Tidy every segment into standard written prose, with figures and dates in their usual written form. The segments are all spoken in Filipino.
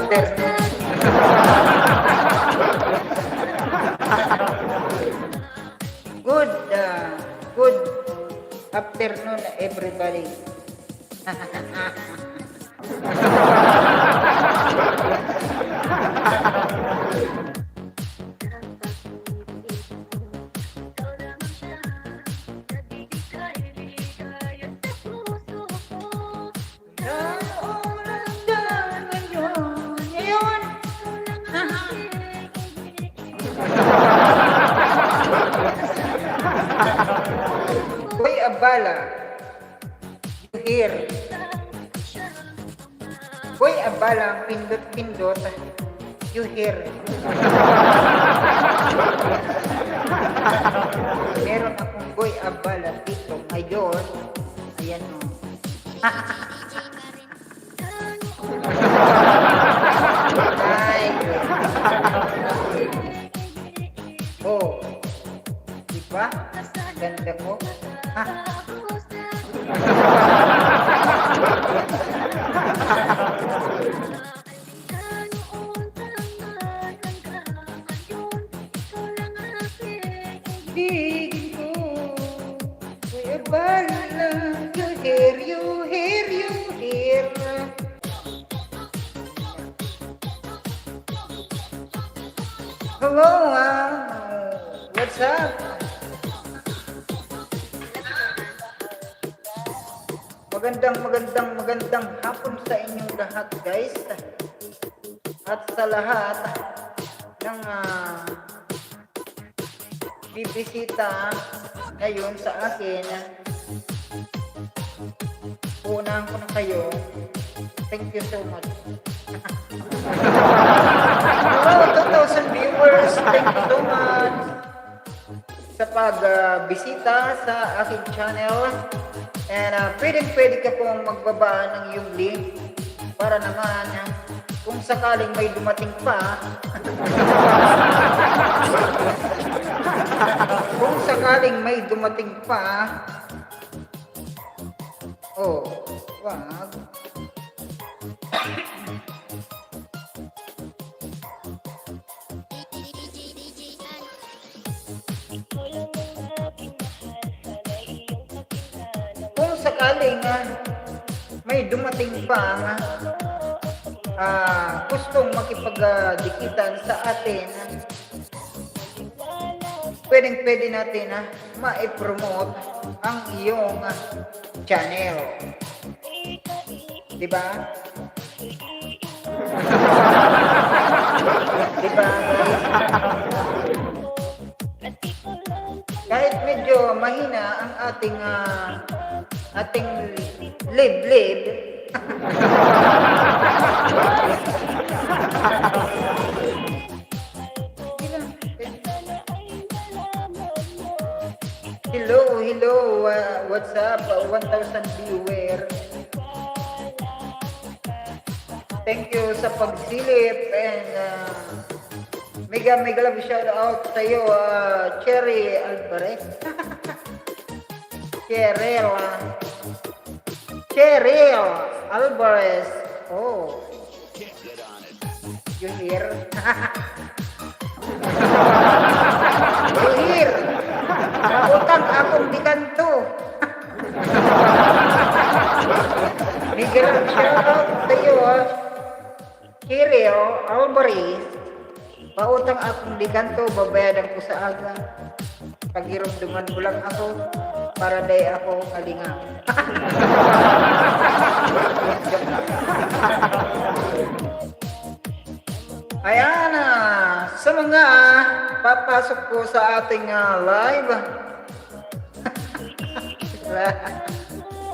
Good, good afternoon, everybody. Ngayon. Boy Abala, you hear? Boy Abala, pindot-pindot, you hear? Meron akong Boy Abala dito ngayon. Ayan o. Ay. Oh. Diba? Ganda ko. Ha? Digin ko. Boy Abala, you hear, you hear, you hear. Hello, what's up? Magandang hapon sa inyong lahat, guys. At sa lahat ng bibisita ngayon sa akin, unahan ko na kayo. Thank you so much. Hello, 2,000 viewers. Thank you so much sa pagbisita sa aking channel. And pwede ka pong magbaba ng iyong link para naman kung sakaling may dumating pa oh, wag. Kung sakaling may dumating pa gustong makipagdikitan sa atin, pwede natin ma-promote ang iyong channel. Diba? Diba, guys? Kahit medyo mahina ang ating live. Hello, what's up? 1,000 viewer. Thank you sa pagsilip and mega love shout out sa iyo, Cherry Alvarez. Cheryl Alvarez. Oh. You hear? You hear? Mautang akong dikanto. Mega love shout out sa iyo, Cheryl Alvarez. Pautang akong dikanto, babayadan ko sa aga. Pagirumduman ko lang ako para day ako kalinga. Ayan sa mga papasok ko sa ating live.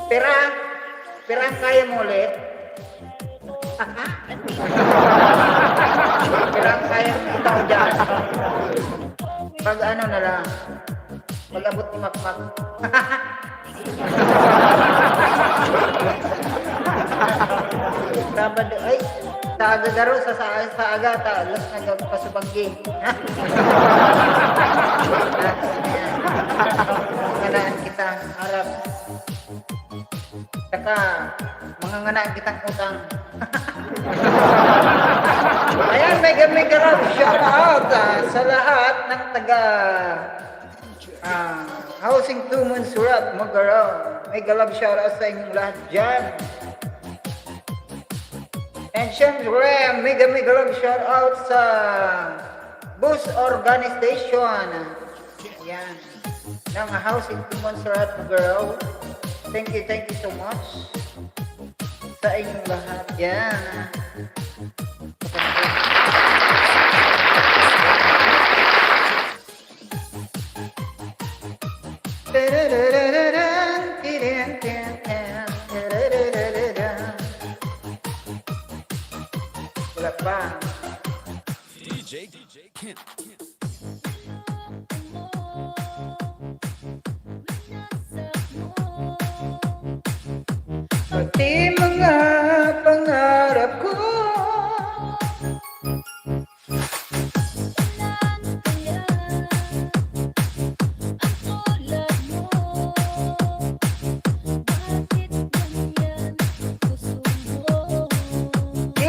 Pera kaya mo ulit? Pera kaya mo itaw dyan? Pag ano na lang, pag-abot ni Makmak. Sabado, ay, sa aga daro, sa aga, alas na pasubanggi. Manganaan kita, harap. Saka, manganganaan kitang utang. sa lahat ng taga Housing 2 Montserrat, Magaraw. Mega love shoutout sa inyong lahat dyan. And syempre, mega love shoutout sa Bus Organization. Ayan. Ng Housing 2 Montserrat, Magaraw. Thank you so much sa inyong lahat dyan. Wala pa. DJ Kent. Pati mga pangarap ko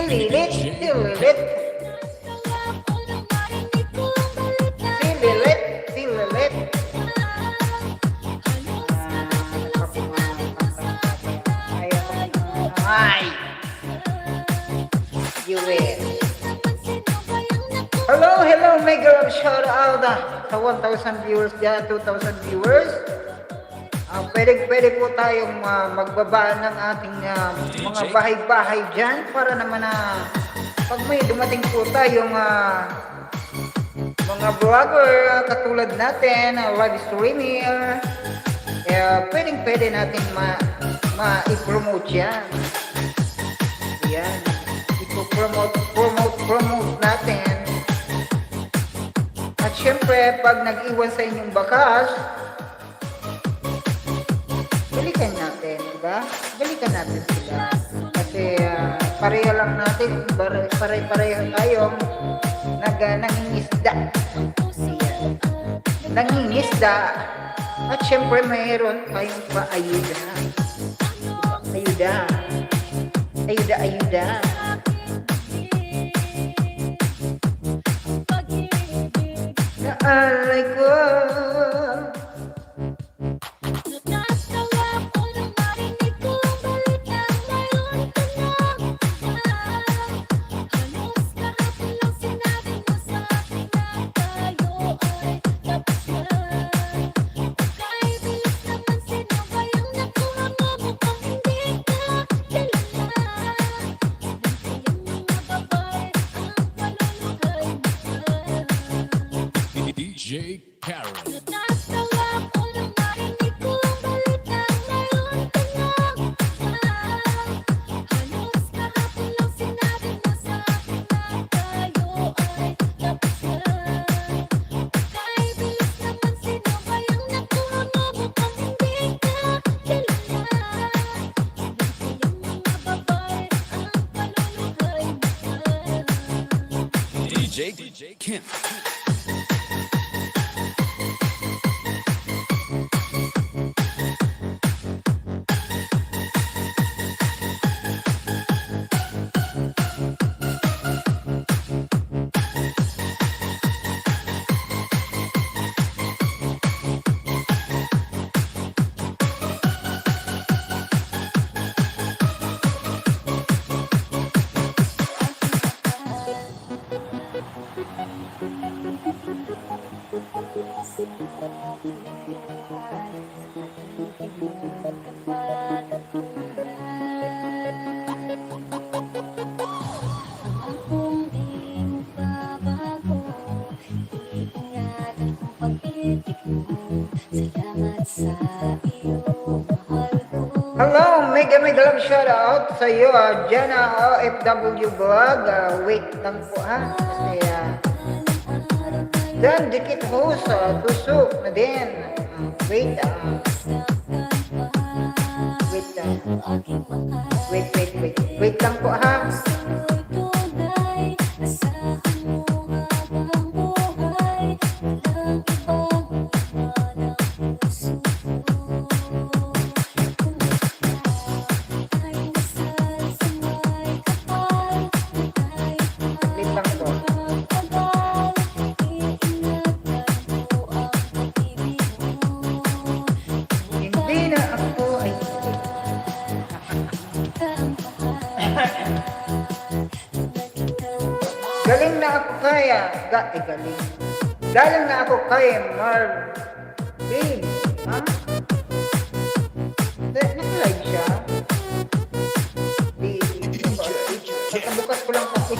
Dililit, dililit Dililit, dililit Ay You will Hello, mega love shout out sa 1,000 viewers dyan, 2,000 viewers. Pwede po tayong magbaba ng ating mga bahay-bahay dyan para naman pag may dumating po tayong mga vlogger katulad natin, live streamer, pwede natin ma-promote yan. Yan. Promote natin. At syempre, pag nag-iwan sa inyong bakas, balikan natin, diba? Balikan natin sila. Kasi pareha lang natin, pare-pareho tayong nangingisda. Nangingisda. At syempre, mayroon tayong paayuda. Ayuda. Alay ko DJ Karen. DJ Kent. Hello, mega love shout out sa iyo, Jana OFW Vlog. Wait lang po kasi dan dikit ho sa tusok na din. Wait lang po Galing na ako kaya, galing. Galing na ako kay Marvin. Ha? Naka-live siya. Kakabukas ko lang kasi.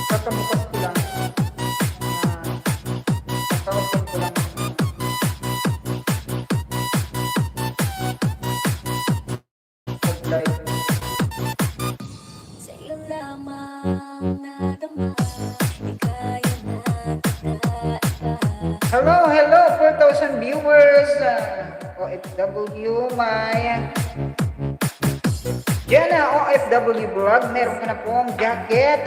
Kakabukas ko lang. Kakaopen ko lang. Live. Sa'yo lamang nadama, di kaya na Hello, 4,000 viewers. OFW, my Jenna OFW vlog. Meron ka na pong jacket.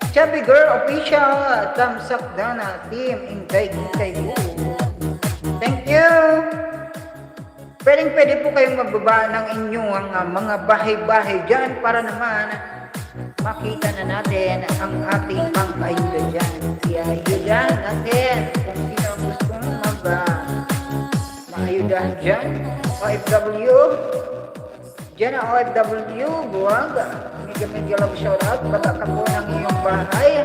Chubby Girl Official. Thumbs up Dana Team. Intay mo. Thank you. Pwede po kayong magbaba ng inyong mga bahay-bahay dyan para naman makita na natin ang ating pang-ayuda dyan. I-ayudahan natin kung sino ang gustong mag-ayudahan dyan. OFW. Dyan ang OFW. Buwag. Medyo lang shoutout. Bata ka po ng iyong bahay.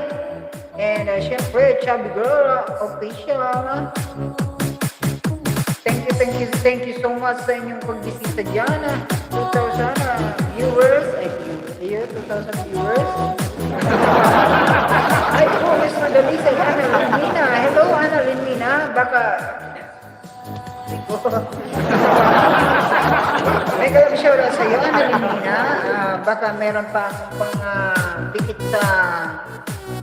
And syempre, Chubby Girl Official. Thank you so much sa inyong pagbisita dyan. 2,000 viewers. Ay, iyo, 2,000 viewers. Ay, Miss Madali sa Ana Linmina. Hello, Ana Linmina. Baka... May kalang shoutout sa iyo, Ana Linmina. Baka meron pa akong pang dikit sa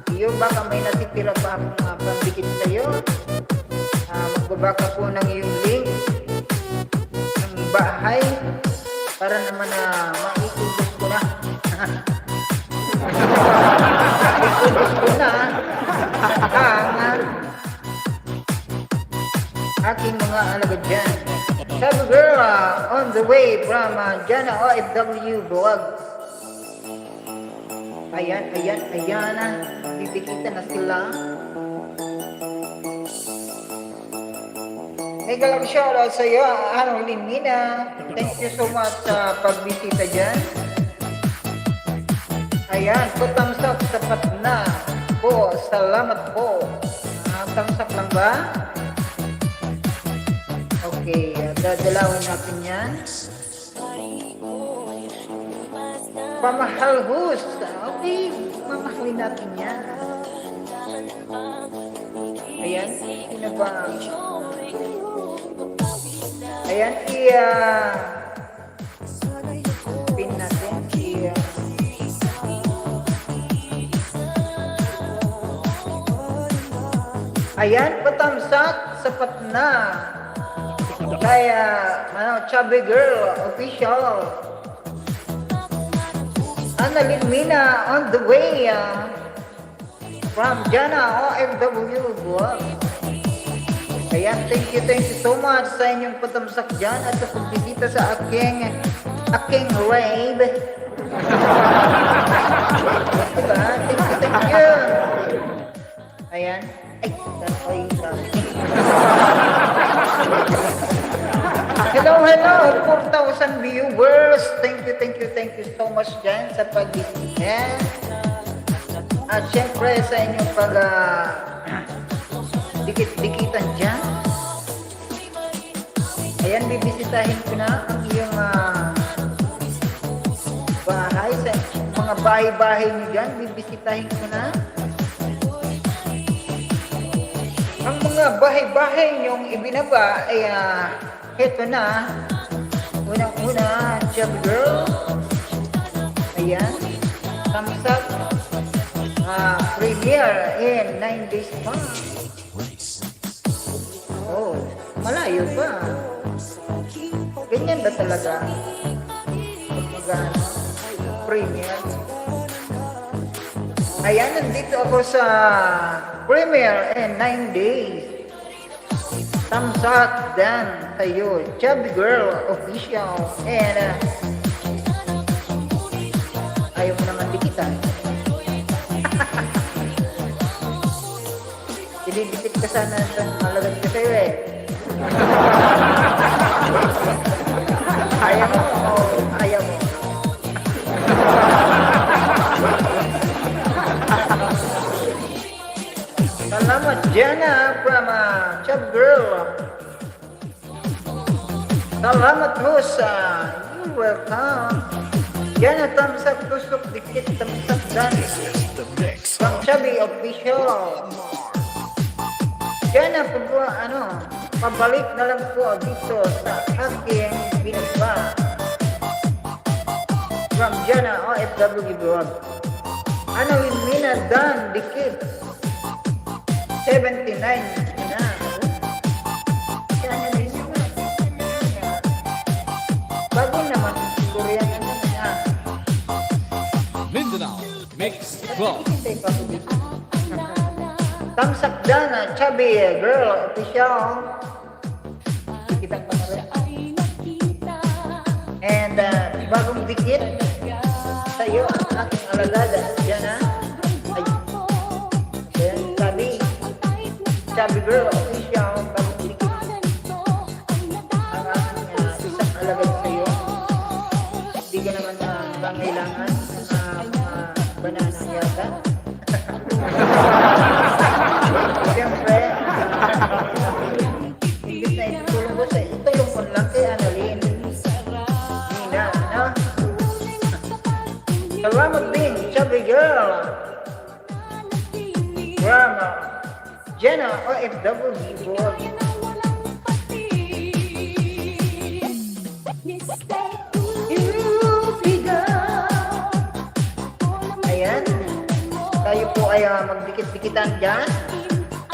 iyo. Baka may natitira pa akong pang dikit sa iyo. Magbaba ka po ng iyong link ng bahay para naman maitubos ko na. Maitubos ko na ang aking mga alagad dyan. Sabi girl, on the way from Jana OFW Buwag. Ayan. Bibikita na sila. May galang shoutout sa iyo, Ano Linmina. Thank you so much sa pagbisita dyan. Ayan, thumbs up, sapat na po. Salamat po. Thumbs up lang ba? Okay, dadalawin natin yan. Pamahal host. Okay, mamahalin natin yan. Ayan, sino ba? Ayan, pin natin. Ayan, patamsak, sapat na. Kaya, Chubby Girl Official. Ana Linmina on the way from Jana OFW Buwag. Ayan, thank you so much sa inyong patamsak dyan at sa pagbisita sa aking rave. Diba? Thank you. Ayan. Ay, Hello, 4,000 viewers. Thank you so much dyan sa pagbisita. At syempre sa inyong dikit-dikitan dyan. Ayan, bibisitahin ko na ang iyong bahay. Sa mga bahay-bahay nyo dyan, bibisitahin ko na. Ang mga bahay-bahay nyong ibinaba ay heto na. Unang-una, Chubby Girl. Ayan. Thumbs up. Premiere in 9 days pa. Oh, malayo pa. Ganyan ba talaga? Magano? Premiere. Ayan, nandito ako sa premiere in 9 days. Thumbs up dan tayo, Chubby Girl Official. And ayaw mo naman dikitan. Didikit ka sana sa malagad ka sa'yo eh. Ayaw mo. Jana from Chub Girl. Salamat ho sa you're welcome. Jana, thumbs up, tusok, dikit, thumbs up, done. The mix. From Chubby Official. Jana, pabalik na lang po dito sa aking binagba. From Jana, OFW Vlog. Mina, done, dikit. 79 na. Jana, bago naman, Korean naman na. Mindanao Mix Club. Thumbs up dyan, Chubby Girl Official. Kita pa na rin. And bagong dikit sa iyo ang aking alagada. Yan ha. Ay. Yan, Chubby Girl Official. Bagong dikit ang aking isang alagad sa iyo. Hindi ka naman kailangan banana yata. Siyempre, hindi na itulong ko sa itulong ko lang kay Annalyn. Nina, no? Salamat din, Chubby Girl. From Jenna OFW Board. Ayan. Tayo po ay magdikit-dikitan dyan.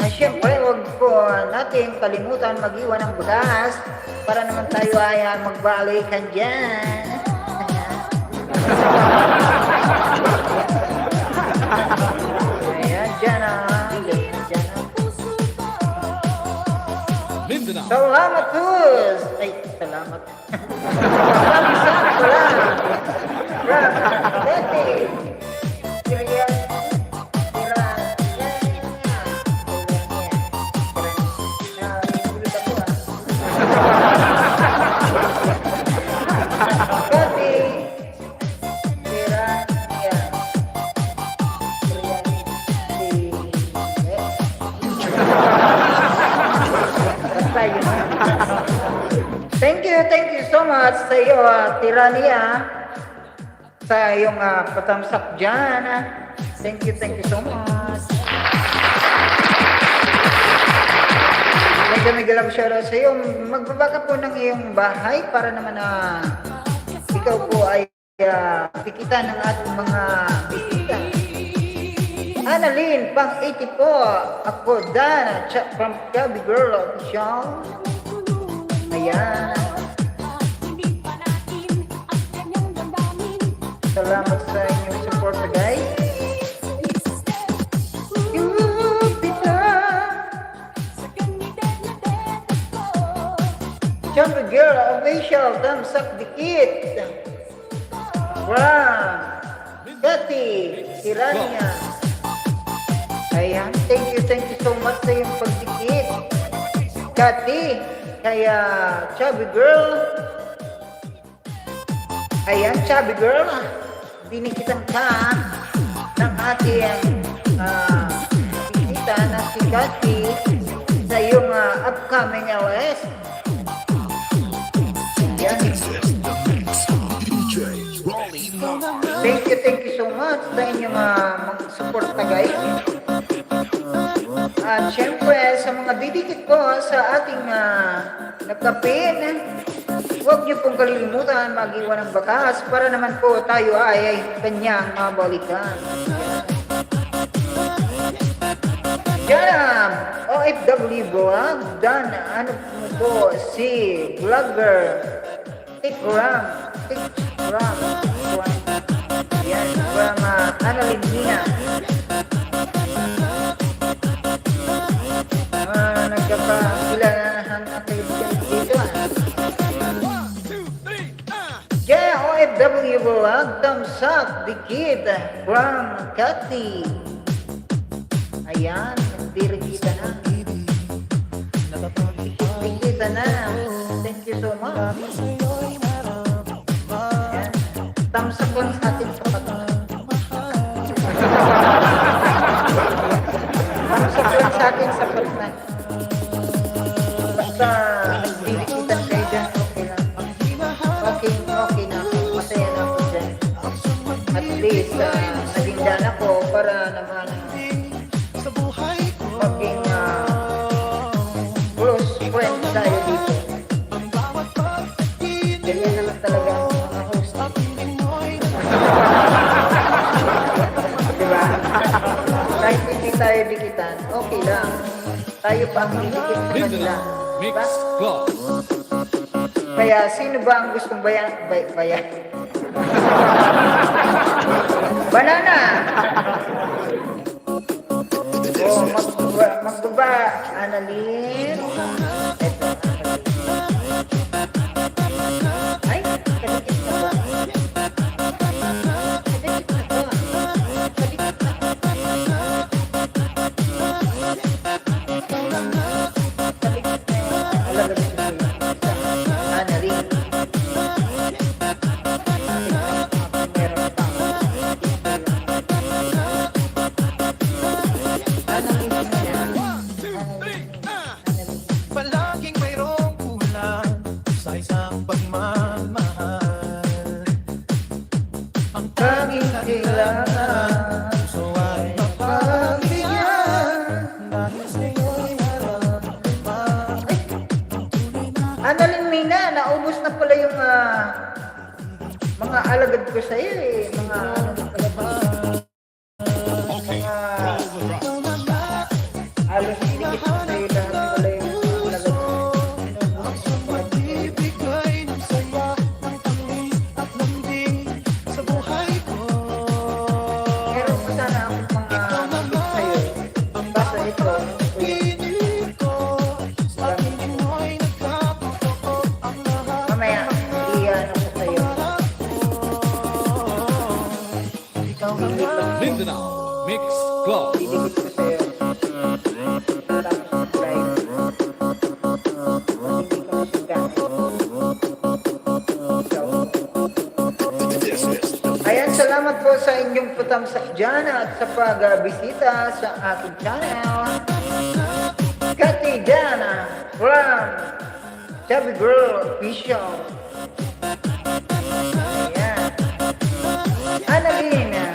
At syempre, huwag po natin kalimutan mag-iwan ng butas para naman tayo ay magbalikan dyan. Ayan, dyan na. Mindanao. Salamat, Hus! Ay, salamat. Salamat pala. Betty. Thank you so much sa iyo, Tirania, sa iyong patamsak dyan. Thank you so much. Mega love shoutout sa iyo. Magbabaka po ng iyong bahay para naman ikaw po ay pikitan ng ating mga bisita. Annalyn, pang 80 po. Ako, Dana, from Chubby Girl Official. Ayan. Salamat sa inyong support, guys. Chubby Girl Official, thumbs up dikit. From Betty, Tirania. Ayan, thank you so much sa iyong pagdikit. Kati, kaya Chubby Girl. Ayan, Chubby Girl. Dinikitan ka ng ating bisita na si Kati sa iyong upcoming LS. Ayan. Thank you so much sa inyong support na guys. At syempre sa mga didikit ko sa ating nagkapin, huwag niyo pong kalilimutan mag-iwan ng bakas para naman po tayo ay kanyang mabalikan. Jam! OFW Vlog, dan ano po si vlogger Tikram. Yan, from Annalyn Mina. Nagkapakilalahan na kayo dito. Yeah, OFW Vlog, thumbs up, dikit, from Kati. Ayan, dirikita na. Dikita na. Thank you so much. Ayan. Thumbs up lang sa ating sapat. Thumbs up lang sa ating sapat. least, naging daan ako para naman maging close friend tayo dito. Ganyan naman talaga ang mga host. Diba? Kahit hindi tayo dikitan, okay lang. Tayo pa ang didikit sa kanila. Mindanao Mix Diba? Club. Kaya sino ba ang gustong bayan? Banana! Oh, magbaba, Annalyn. Ito, ay, kadikit na ba? Kadikit na ba? Kadikit na ba? Kadikit na yun. Alagad ko sa'yo. Annalyn. Meron pa. Palaging mayroong kulang sa isang pagmamahal. Ang Tanging kailangan puso ay pagbigyan. dahil sa'yo'y nararamdaman. Annalyn Mina, naubos na pala yung mga alagad ko sa'yo eh. Mga ano na pala ba? Mga alos dikit na sa'yo lahat pala yung mga alagad ko. Magbibigay ng saya, ng tamis at lambing sa buhay ko. Meron pa sana akong mga alagad sa'yo. Basta ito. Pinilit ko, sa tingin mo'y nagkatotoo ang lahat. Mamaya, iyan ako sa'yo. Ikaw naman. Mindanao Mix Club. Didikit ko sa'yo. Tapos subscribe. Hindi ka masigamit. Ayan, salamat po sa inyong patamsak dyan at sa pagbisita sa aking channel. Kati Dana from Chubby Girl Official. Ayan. Annalyn, Dana.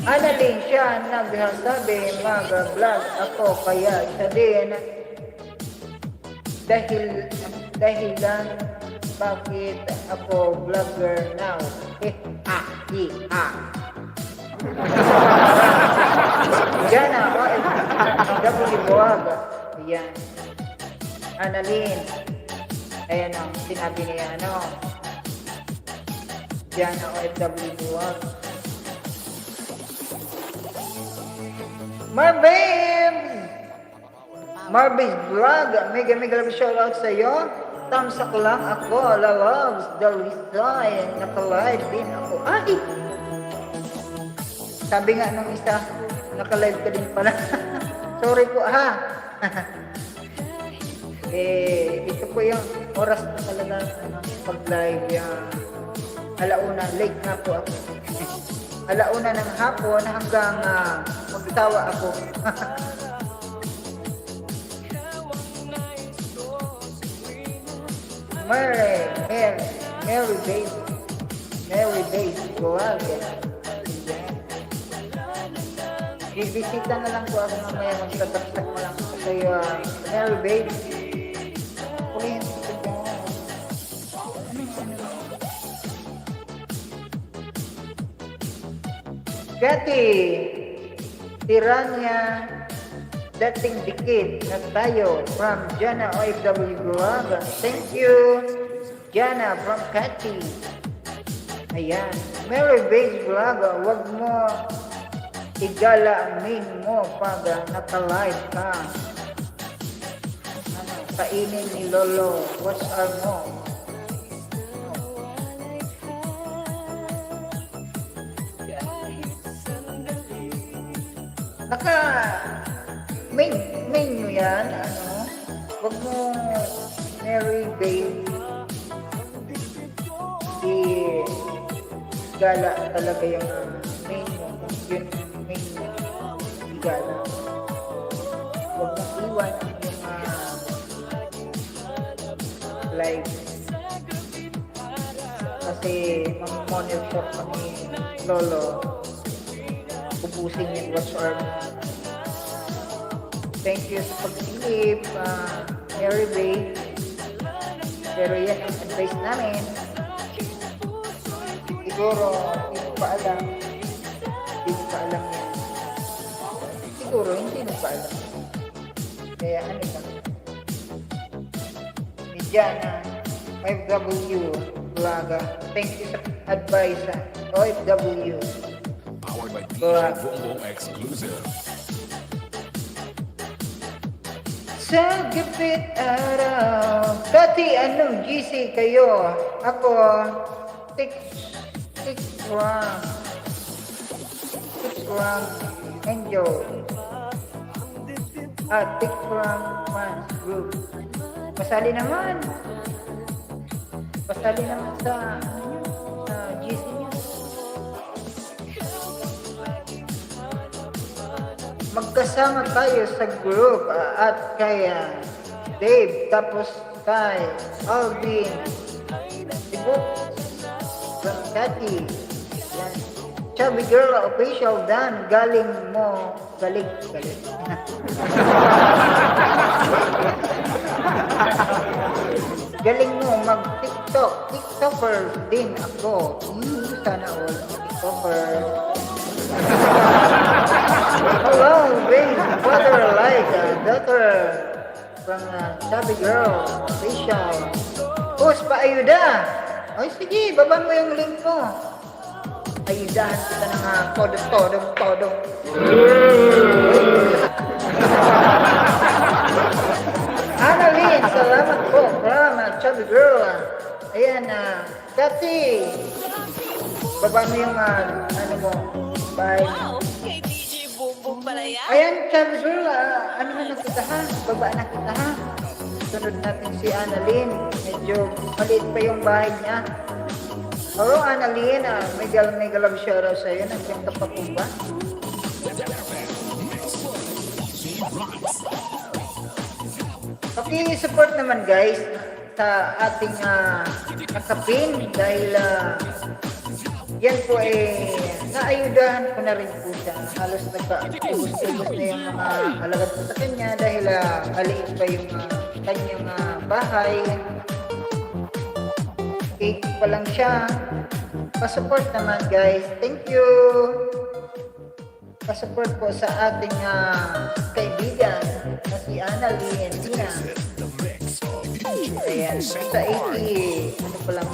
Annalyn siya nagsasabi, mag-vlog ako kaya siya din. Dahilan bakit ako vlogger now. Yan ako, W Buwag. Ayan. Annalyn. Ayan ang sinabi niya, ano. Yan ako, W Buwag. Marvin's Vlog, mega love shoutout sa iyo. Tamsak lang ako, loves the design, naka-live din ako. Ay! Sabi nga nung isa, naka-live ka din pala. Sorry po ha. Ito po yung oras na talaga pag-live yung alauna, late na po ako. Alauna ng hapon hanggang magtawa ako. Mary Base Vlog. Bibisita na lang po ako mamaya, magtatapsak mo lang ako sa'yo, Mary Base. Kulihin ko dyan. Kati, Tiranya, dating dikit na tayo from Jana OFW Vlog. Thank you, Jana from Kati. Ayan, Mary Base Vlog, wag mo igala ang name mo pag naka-live ka. Ano, kainin ni Lolo, what's our mo? Naka main mo yan, ano? Wag mo Mary Babe gala talaga yung main mo. Yun main mo. higala. Huwag mong iwan yung live. Kasi mamamonitor kami lolo. Ubusin yung watch hour mo. Thank you sa pagsilip, Mary Bay. Pero yan ang advice namin. Siguro, hindi mo pa alam. Hindi mo pa alam yan. Siguro, hindi mo pa alam. Kaya ano lang. Mediana, OFW, Blaga. Thank you sa advice, OFW. Powered by DJ Blaga. Bongbong Exclusive. Sa gipit araw, dati anong GC kayo? Ako, 6 round. 6 round angel. 6 round fans group. Pasali naman. Pasali naman sa GC niyo. Magkasama tayo sa group at kay Dave, tapos kay Alvin, Ibut, Cathy, yan. Chubby Girl Official Dan, galing mo, galing. Galing mo TikToker din ako. Sana all TikToker. Hello, babe, brother, like daughter from Chubby Girl Official. Post pa ayuda. Ay, sige, baba mo yung link mo. Ayudahan kita ng todong. Annalyn, salamat po from Chubby Girl. Ayan, Cathy. Baba mo yung ano mo. Bye. Wow, kay DJ Bongbong pala yan. Ayan, Chubby Girl, ano na kita ha? Baba na kita ha? Sunod natin si Annalyn. Medyo maliit pa yung bahay niya. Oo, Annalyn, may galab siya raw sa'yo. Nandiyan ka pa po ba? Paki-support naman guys sa ating nakapin dahil yan po naayudahan ko na rin po siya. Halos nagka-ubos-ubos na yung mga alagad ko sa kanya dahil maliit pa yung kanyang bahay. Cake pa lang siya. Pa-support naman guys. Thank you. Pa-support po sa ating kaibigan na si Annalyn. Ayan. Sa 80. Ano pa lang.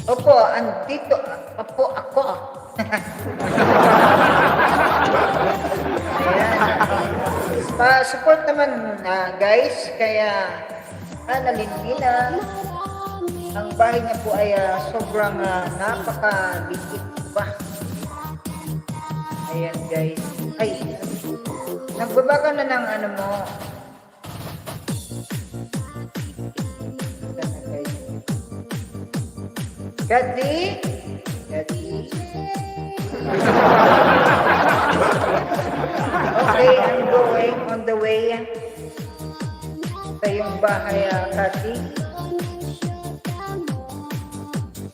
Opo, andito po ako. Ayan. Pa-support naman guys. Kaya Annalyn nila. Ang bahay niya po ay sobrang napaka-liit pa. Ayan guys. Ay, nagbaba ka na ng ano mo. Cathy? Okay, I'm going on the way sa iyong bahay, Cathy.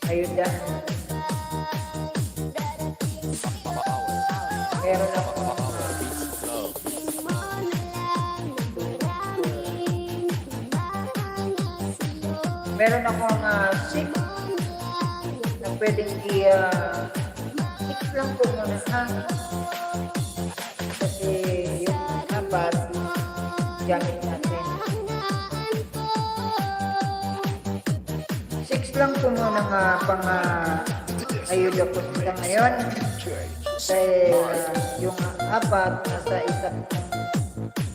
Ayudahan. Meron ako six na pwedeng six lang po muna ha. Kasi yung apat gamit natin. Six lang po muna pang ayuda po sila ngayon. Dahil yung apat nasa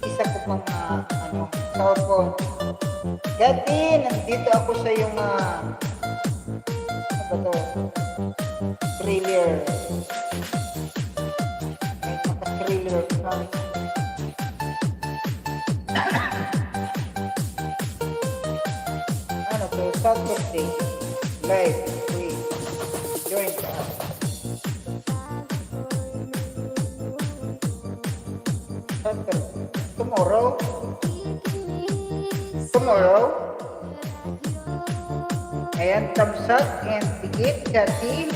isa ko pang cellphone. Dati, nandito ako sa yung ano ba to? Thriller. May maka-thriller na. Ano to? Saturday. Live. Please. Join us. Tomorrow? Tomorrow? Ayan, thumbs up and tigit, Cathy.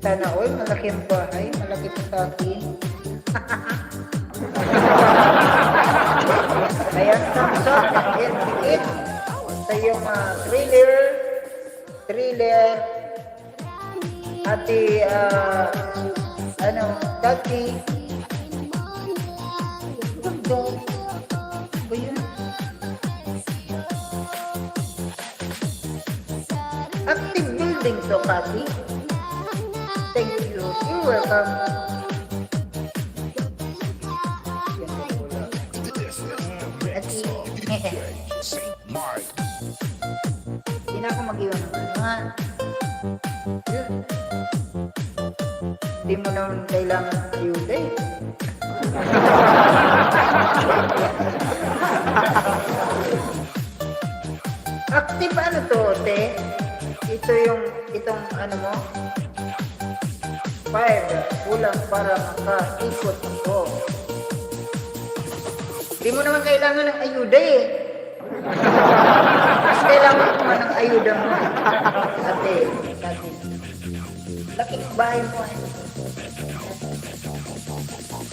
Sana all, malaki ang bahay, malaki pa sa akin. Ayan, thumbs up and tigit sa iyong thriller, ate, Cathy. Ganda. Ba yun? Active building to, Cathy. Thank you. You're welcome. Saint Mark. Hindi na ako mag-iwan ng mga. Yun. Hindi mo naman kailangan ng ayuda eh. Active ano to, te? Itong ano mo? 5. Kulang para makaikot ako. Hindi mo naman kailangan ng ayuda eh. Mas kailangan mo naman ng ayuda mo. Ate. Laking bahay mo eh.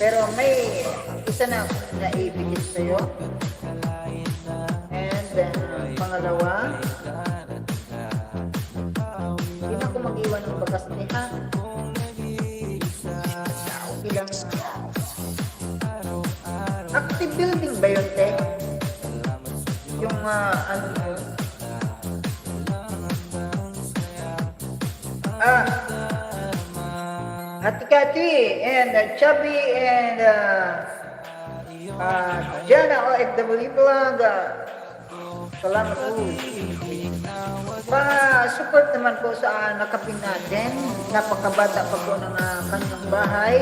Pero may isa na naibigit sa'yo. And then, pangalawa, hindi na ako mag-iwan ng bagas ni ha. Ilang active building ba yun, te? Yung ano yun? Ate Cathy and Chubby and Jana OFW Vlog. Salamat po. Pa-support naman po sa nakapin natin. Napakabata pa po ng kanyang bahay.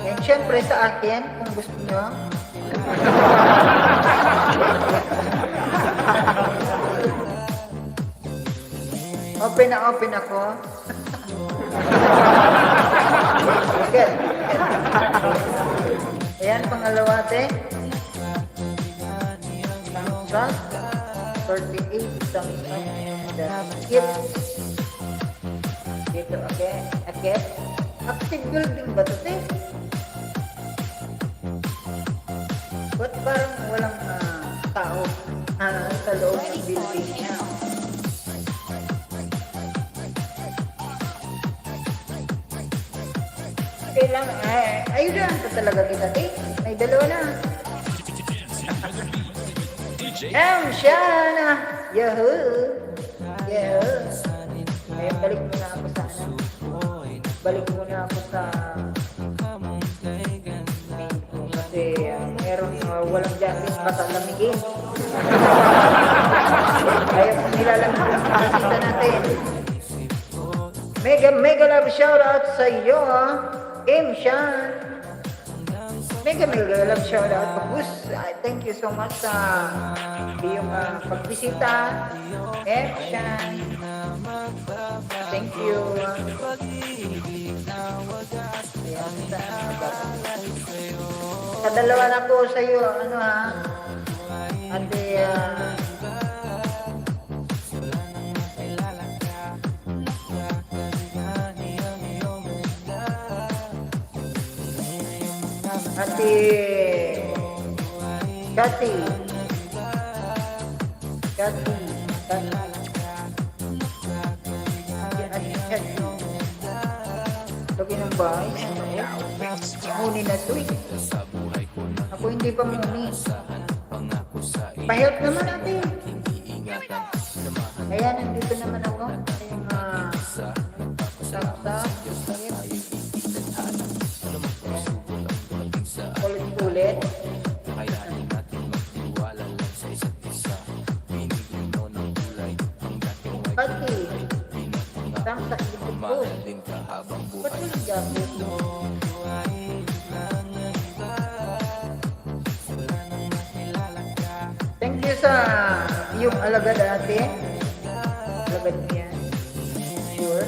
And syempre sa akin, kung gusto nyo. Open na open ako. Okay. Ayan, pangalawa, te. Thumbs up. 38 thumbs up. And skip. Dito, okay. Okay. Active building ba ito, te? Ba't parang walang tao sa loob ng building niya? Kailangan, ayudahan ko talaga kita, te. May dalawa na. Shana! Yahoo! Yahoo! Ngayon, balik muna ako sa balik muna ako sa kasi meron walang jacket basta lamigin. Kaya kung nilalamig ang kasita natin. Mega love shoutout sa iyo, Shan. Mega love shoutout Bagus. Thank you so much sa iyong pagbisita, Shan. Thank you. Kadalawa na po sa iyo, ano ha? Ate, Cathy. Lagi ng bahay. Muni na to eh. Ako hindi pa muni. Pa-help naman natin. Kaya nandito naman ako. Ulit-ulit. Pati. Tamsak dito po. Ba't yung jacket mo? Thank you sa iyong alagad ate. Alagad mo yan. Sure.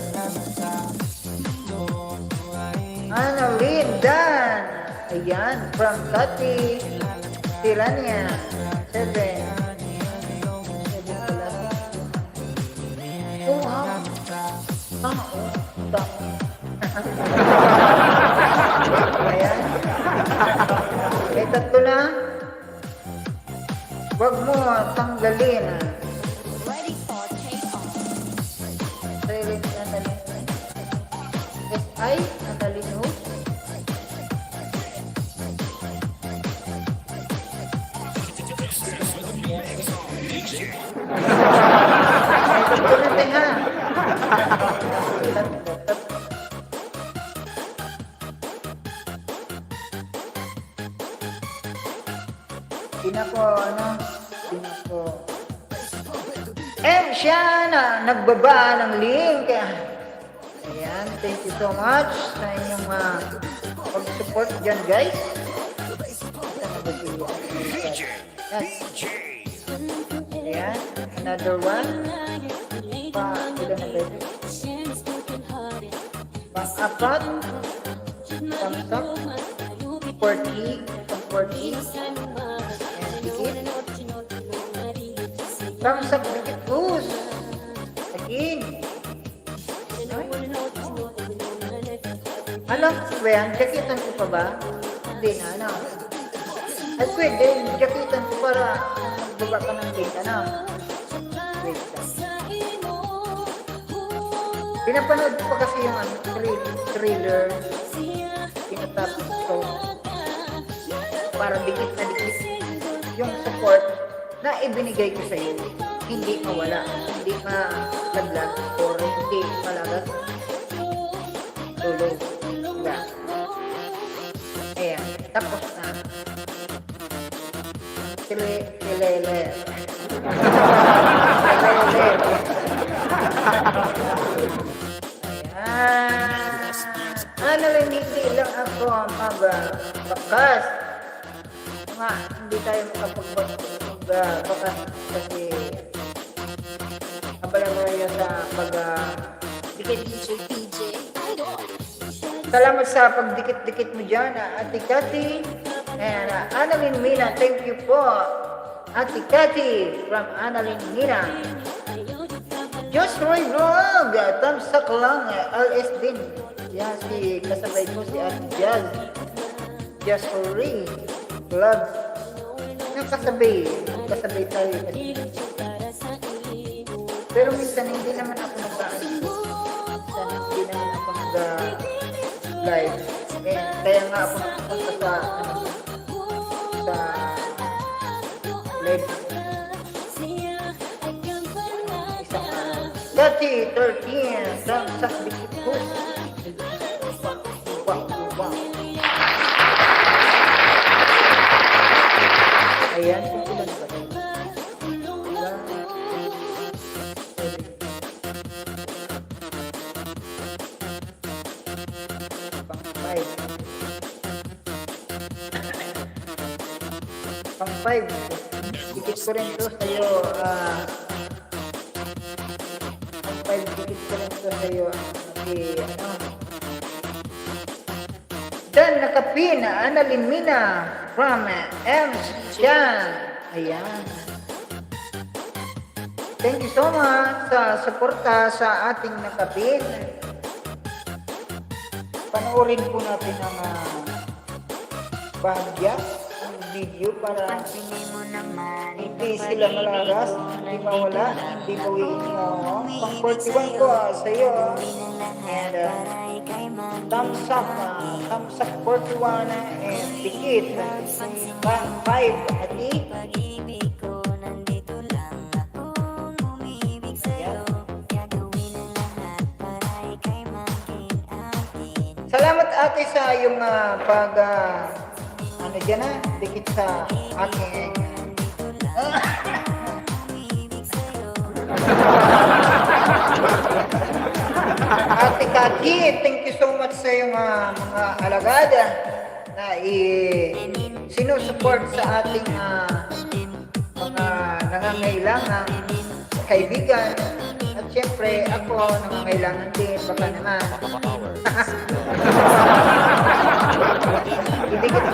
Annalyn Dan. Ayan, from Kati. Tirania. 7. Oh, wow. Tama, oh. Tama. Ayan. May tatlo na. Huwag mo tanggalin. Ready for takeoff. Silent Natalie. SI Natalie no? May tatlo na tayo ha. And siya na nagbaba ng link. Ayan, thank you so much sa inyong pag-support dyan, guys. Yes. Ayan, another one. Ilan na ba ito? Pang-apat. Pang-sak. 40. Pang-40. Ayan, dikit. Pang-sak, dikit. Goose. Again. Alam ko ba yan? Jakitan ko pa ba? Hindi na, ano? Ay, pwede. Jakitan ko para magbaba ka ng link, ano? Wait lang. Pinapanood ko pa kasi yung thriller. Pinatapos ko. Para dikit na dikit. Yung support na ibinigay ko sa iyo. Hindi mawala. Hindi malaglag. Or hindi malagas. Tulog. Diba? Ayan. Tapos na. Kilele. Ayan. Ano rin, hindi lang ako magbakas. Nga, hindi tayo magbakas kasi abala mo rin sa DJ PJ Idol. salamat sa pagdikit-dikit mo dyan, Ate Cathy. And Annalyn Mina, thank you po. Ate Cathy from Annalyn Mina. Just Roy Vlog, tamsak lang, LS din. Yan, si kasabay ko si Ate Jazz. Just Roy Vlog. Kasabay tayo kasi. Pero minsan hindi naman ako minsan hindi naman ako live. Kaya nga ako nakapunta sa live. Dati 13 sa bikit ko. Wow. Ayan, kumpulan ba? Pang 5. Dikit ko rin ito sa'yo. Pang 5, dikit ko rin ito sa'yo. Dan nakapin, Annalyn Mina from MC Chan. Ayan. Thank you so much sa suporta sa ating nakapin. Panoorin po natin ang bahagya ang video para hindi sila malagas, hindi mawala, hindi bawiin yung pang 41 ko sa iyo. And thumbs up 41 and dikit pang 5 ati. Salamat ate sa yung ano dyan dikit sa aking Ate Kati, thank you so much sa yung mga alagada na sinusupport sa ating mga nangangailangan kaibigan. At syempre, ako nangangailangan din, baka naman. Idikit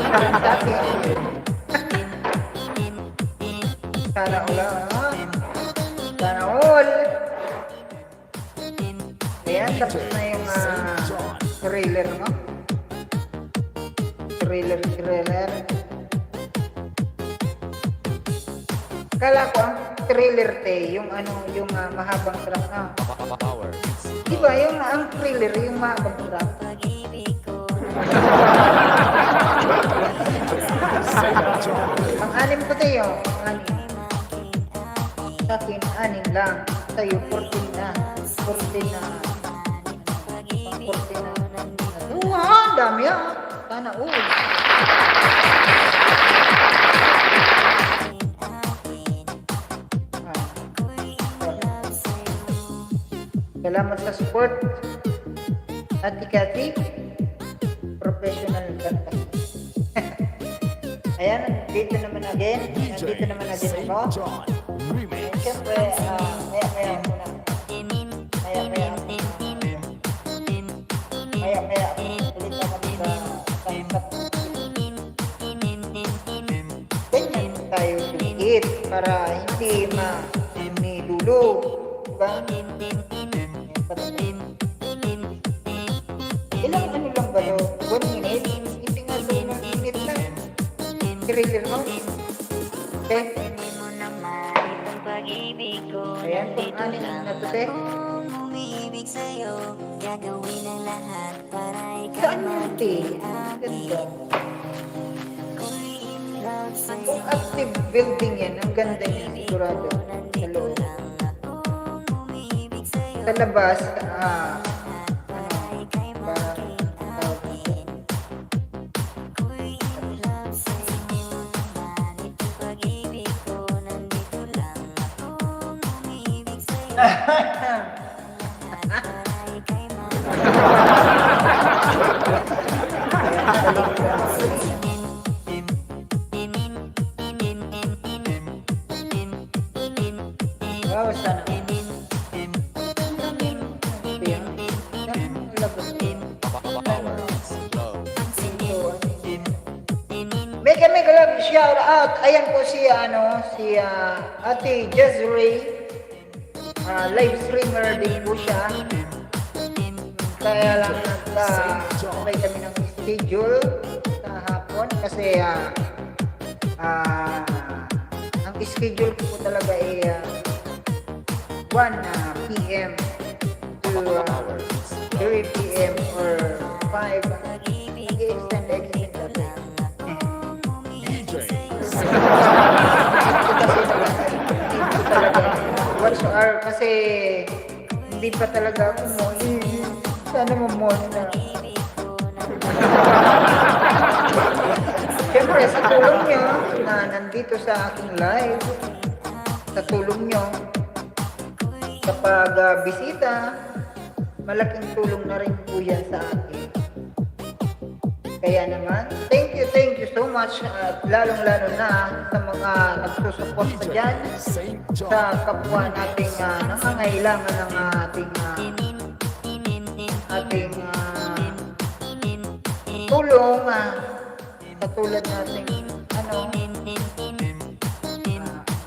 Sana all. Sana all. Ayan, tapos na yung trailer mo. Trailer. Kala ko ang trailer yung yung mahabang track na. Power. Di ba yung ang trailer yung mahabang track? Ang anim ko tayo, ang anim. Sa akin, anim lang. Sa'yo, 14 na. 14 na. 14 na. Ang dami Sana all. Salamat sa support. Ate Cathy, professional kanta. Ayan, dito naman again ako. John. Remix. Siyempre, maya muna. Maya. Ulit ako sa kanta. Ganyan tayo dikit para hindi dulo. Diba? Ilang ano lang ba do? 1 minute? Hindi nga doon ng minute na. Trailer mo. Okay? Ayan, kung anin na to, te. Saan yung te? Ganda. Kung active building yan, ang ganda niya, sigurado. Sa loob. Sa labas, wow, sana. Mega love shout out. Ayan po si Ate Jezreel. Live streamer din po siya. Kaya lang sabay kami ng schedule sa hapon kasi ang schedule ko po talaga ay 1 p.m. to 3 p.m. or 5. Nag-extend natin. Watch hour kasi hindi pa talaga ako mo. Sana mo muna. Siyempre sa tulong nyo na nandito sa aking live, sa tulong nyo kapag bisita, malaking tulong na rin po yan sa akin. Kaya naman, thank you so much at lalong-lalo na sa mga nagsusuporta dyan sa kapwa nating nangangailangan ng ating tulong katulad nating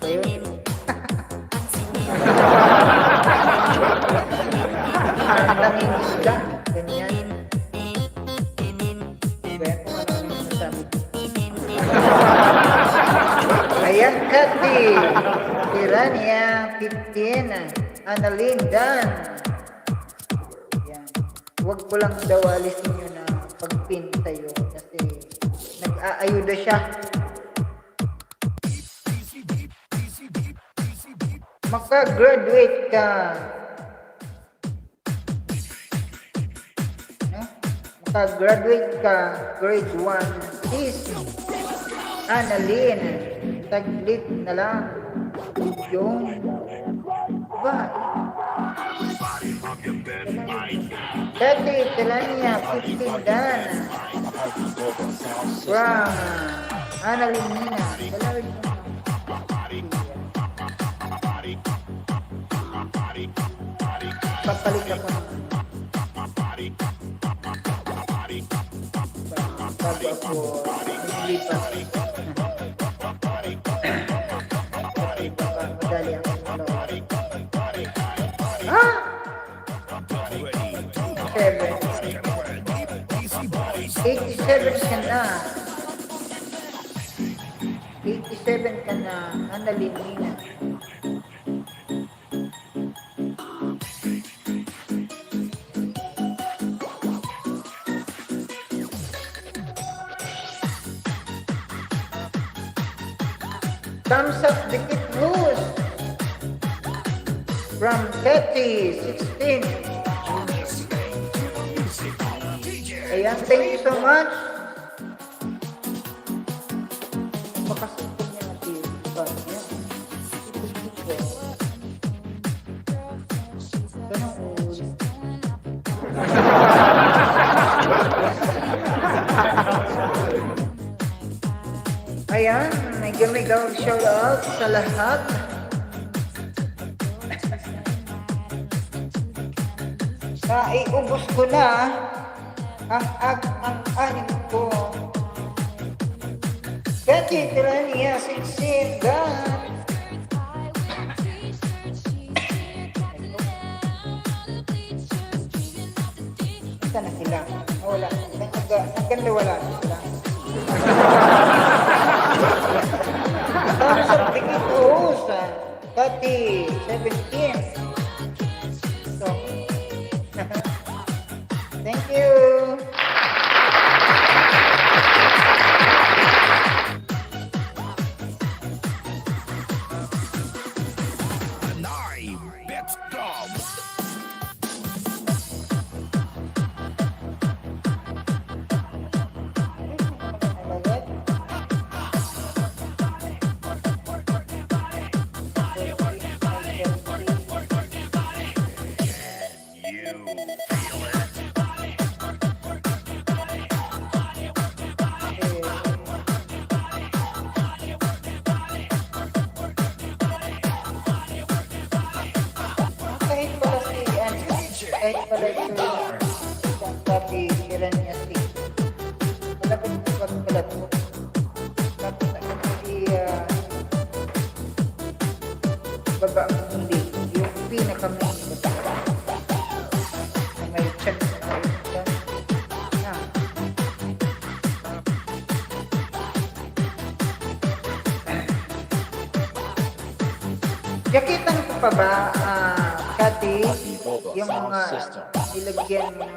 ayun. Tanging isda, ganyan. Ayan, Cathy, Tirania, 15, Annalyn, Dan. Ayan. Huwag ko lang daw alisin yun na pag-pin sa'yo kasi nag-aayuda siya. Maka-graduate ka. Maka-graduate ka, grade 1. Sis, Annalyn, taglit na lang. Yung ba? Dati, Telania, 15 Dan. From Annalyn Nina. Dalawin mo. Papalit ako. Bago ako nilipat. madali ang load. Ah! 7. 87 ka na. 87 ka na. Analinina. Thumbs up, dikit loose. From Betty, 16. Ayan, thank you so much. Pakasipag niya natin. Ganun ulit. Ayan, mega shout out sa lahat. Naiubos ko na ang anim ko. Betty, Tirania, Sinsin, God. Saan na sila? Wala. Hanggang wala na sila. Thumbs up, dikit host. Betty, 17. So, thank you. Kahit pala ito isang copy, siran niya si malapit mo pagkalat mo. Tapos kasi baba ang hindi. Yung pinaka-main baba. Na may check na kayo dyan. Yakitan ko pa ba, Cathy, yung mga ilagyan mo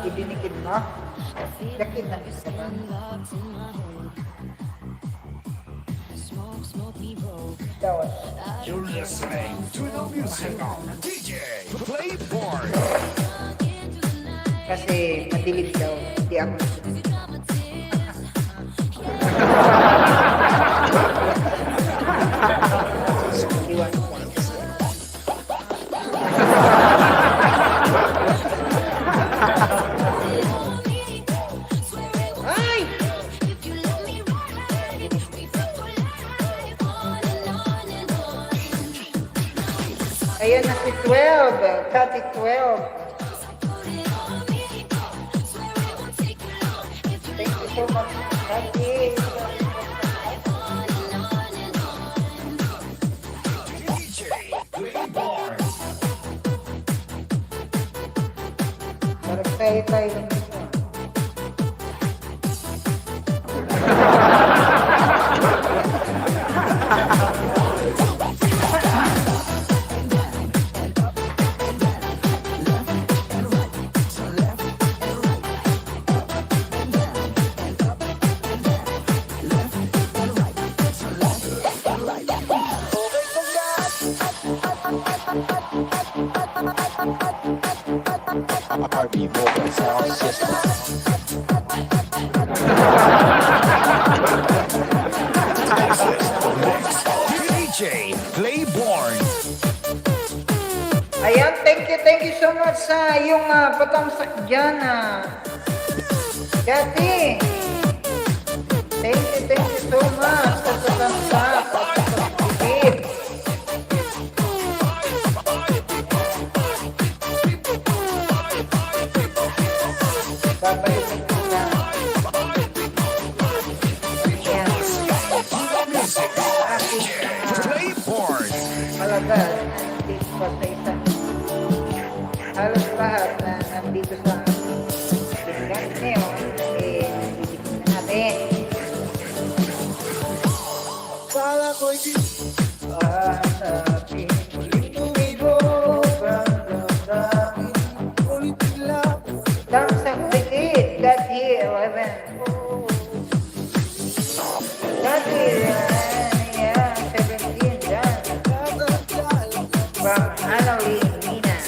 idinikid mo? Yakitan ko pa ba? Dawan. You're listening to the music of DJ Playboy. Kasi madilim daw, hindi ako ayan na si 12, Cathy 12. Thank you so much, Cathy. Parang tayo lang dito. RB Vocal Sound System. DJ Playborn. Ayan, thank you so much sa yung patamsak dyan. Cathy, thank you so much sa patamsak at sa pagpipit. Babalikin ko na. Ayan. Aking Dati, yeah, 17 dyan. From Annalyn Mina.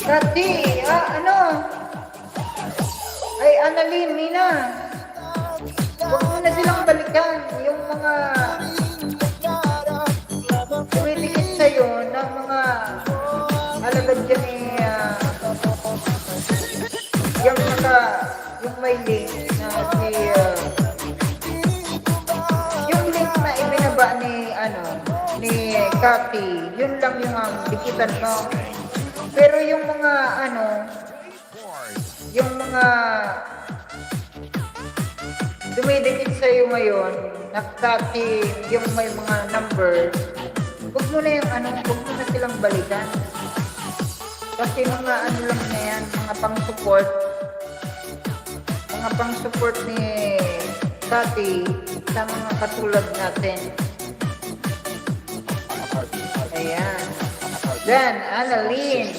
Dati, ano? Ay, Annalyn Mina. Huwag mo na silang balikan. Yung mga dumidikit sa'yo ng mga alagad dyan yung may link na yung link na ibinaba ni Cathy, yun lang yung dikitan mo. Pero yung mga yung mga dumidikit sa'yo ngayon, na Cathy, yung may mga number, huwag mo na huwag mo na silang balikan. Kasi mga lang na yan, mga pang-support ni Cathy sa mga katulad natin. Ayan. Then, Annalyn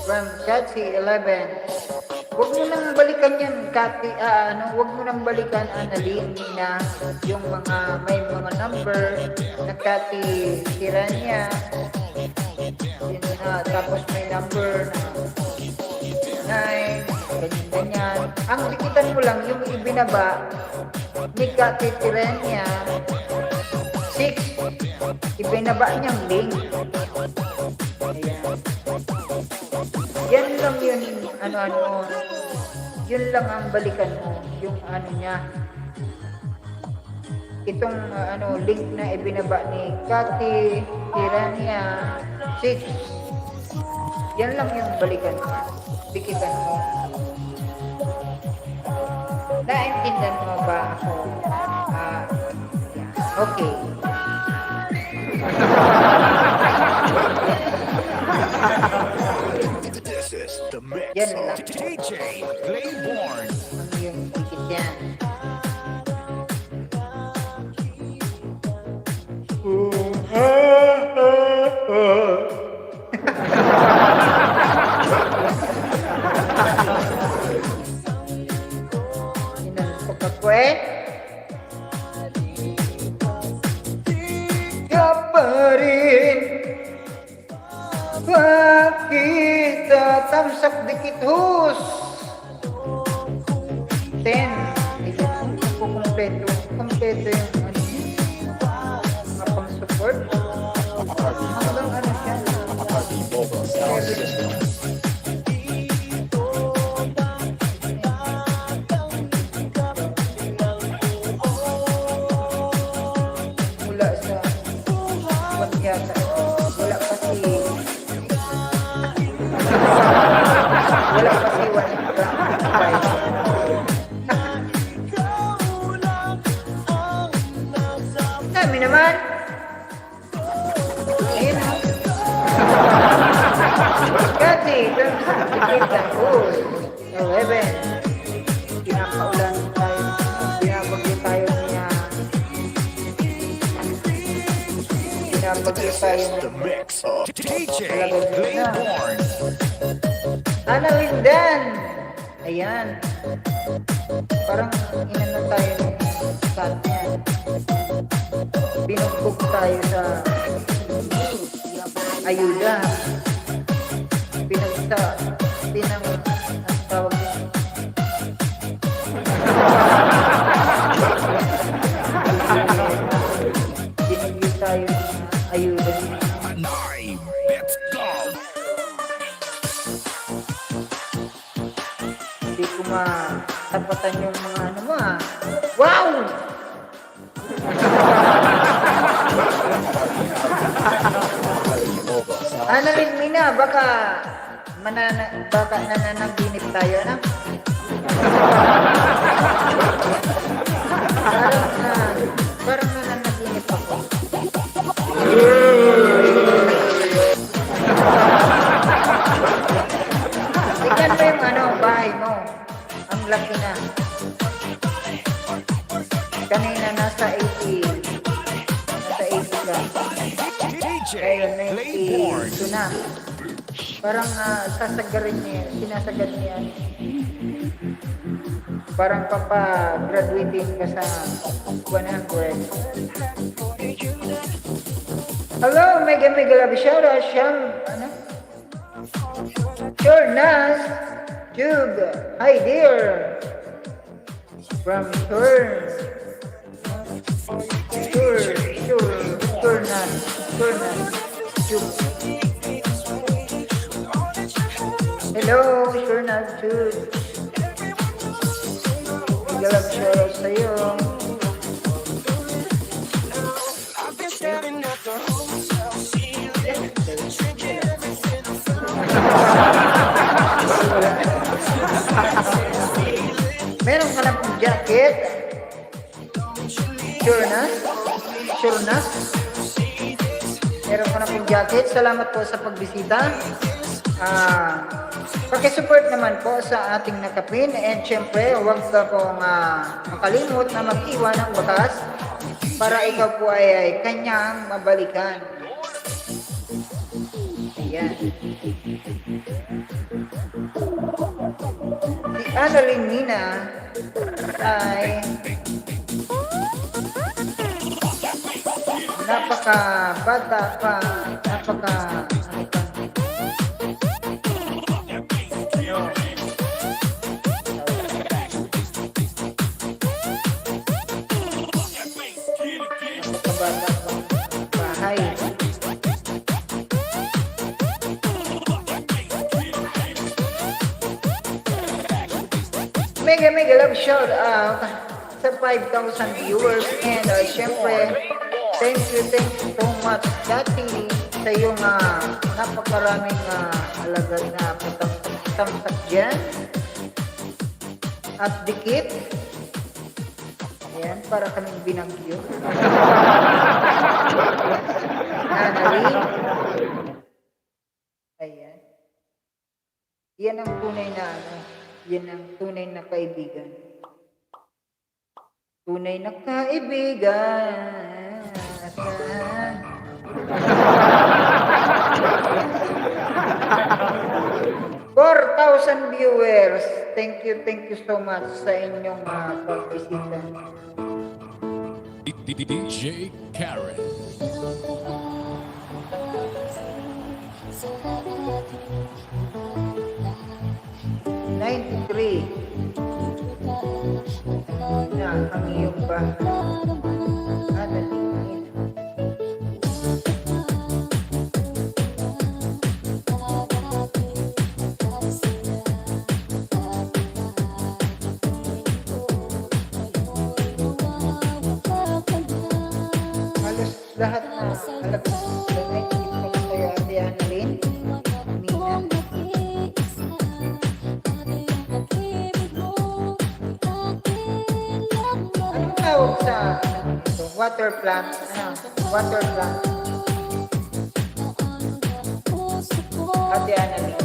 from Cathy 11. Huwag mo nang balikan yan, Cathy. Huwag mo nang balikan, Annalyn, na yung mga may mga number na Cathy Tirania. Tapos may number na 9, ganyan. Ang dikitan mo lang yung ibinaba ni Cathy Tirania 6, ibinaba niyang link. Ayan. Yan lang yun, yun lang ang balikan mo, yung niya. Itong link na ibinaba ni Cathy Tirania 6. Yan lang yung balikan mo. Dikitan mo. Naintindihan mo ba ako? Okay. This is the mix Yan of lang. DJ Playborn. Ano yung dikit yan? Inantok ako ka pa rin. Bakit tamsak dikit hus? 10. Ito po kompleto. Kompleto yung mga pang-support. Hanggang siya. Mula sa yata. Wala kasi 1.5. Dami naman. Ayun o. Cathy, kita ko. 11. Pinakaulan tayo. Pinabagyo tayo niya. Pinabagyo tayo The niya. mix of DJ Playborn. Annalyn Dan. Ayan. Parang inano tayo ng chat niya. Binugbog tayo sa ayuda. Ang tawag niya. Binigyan tayo ng ayuda. Nine, let's go. Hindi ko matapatan yung mga mo Wow! Annalyn Mina, baka nananaginip tayo na. Parang nananaginip ako. Tingnan mo yung bahay mo. Ang laki na. Kanina nasa 80. Nasa 80 ka. DJ Ngayon Playborn. 92 na. Parang sasagarin niya, sinasagad niya. Parang papa-graduating ka sa 100. Hello, mega love shoutout, Siyam, ano? Sure, Nas, Jug, hi dear. From Sure, Nas, Jug. Hello, Sure, Nas, Jug. Mega love shoutout sa'yo. Meron ka na pong jacket? Sure na? Meron ka na pong jacket? Salamat po sa pagbisita. Pakisupport naman po sa ating nakapin. And syempre, huwag ka pong makalimot na mag-iwan ng bakas para ikaw po ay kanyang mabalikan. Ayan. Si Annalyn Nina ay napaka-bata pa, bahay. Mega love shout out sa 5,000 viewers and syempre thank you so much dati sa iyong napakaraming alagad na patamsak dyan at dikit. Ayan, para kaming binagyo. Annalyn. Ayan. Yan ang tunay na yan ang tunay na kaibigan. Tunay na kaibigan. 4,000 viewers. Thank you so much sa inyong pagbisita. DJ Karen. Na ang iyong bahay. Halos lahat na alagad sa naitipag sa'yo, Ate Annalyn. Mina. Anong tawag sa water plant? Water plant. Ate Annalyn.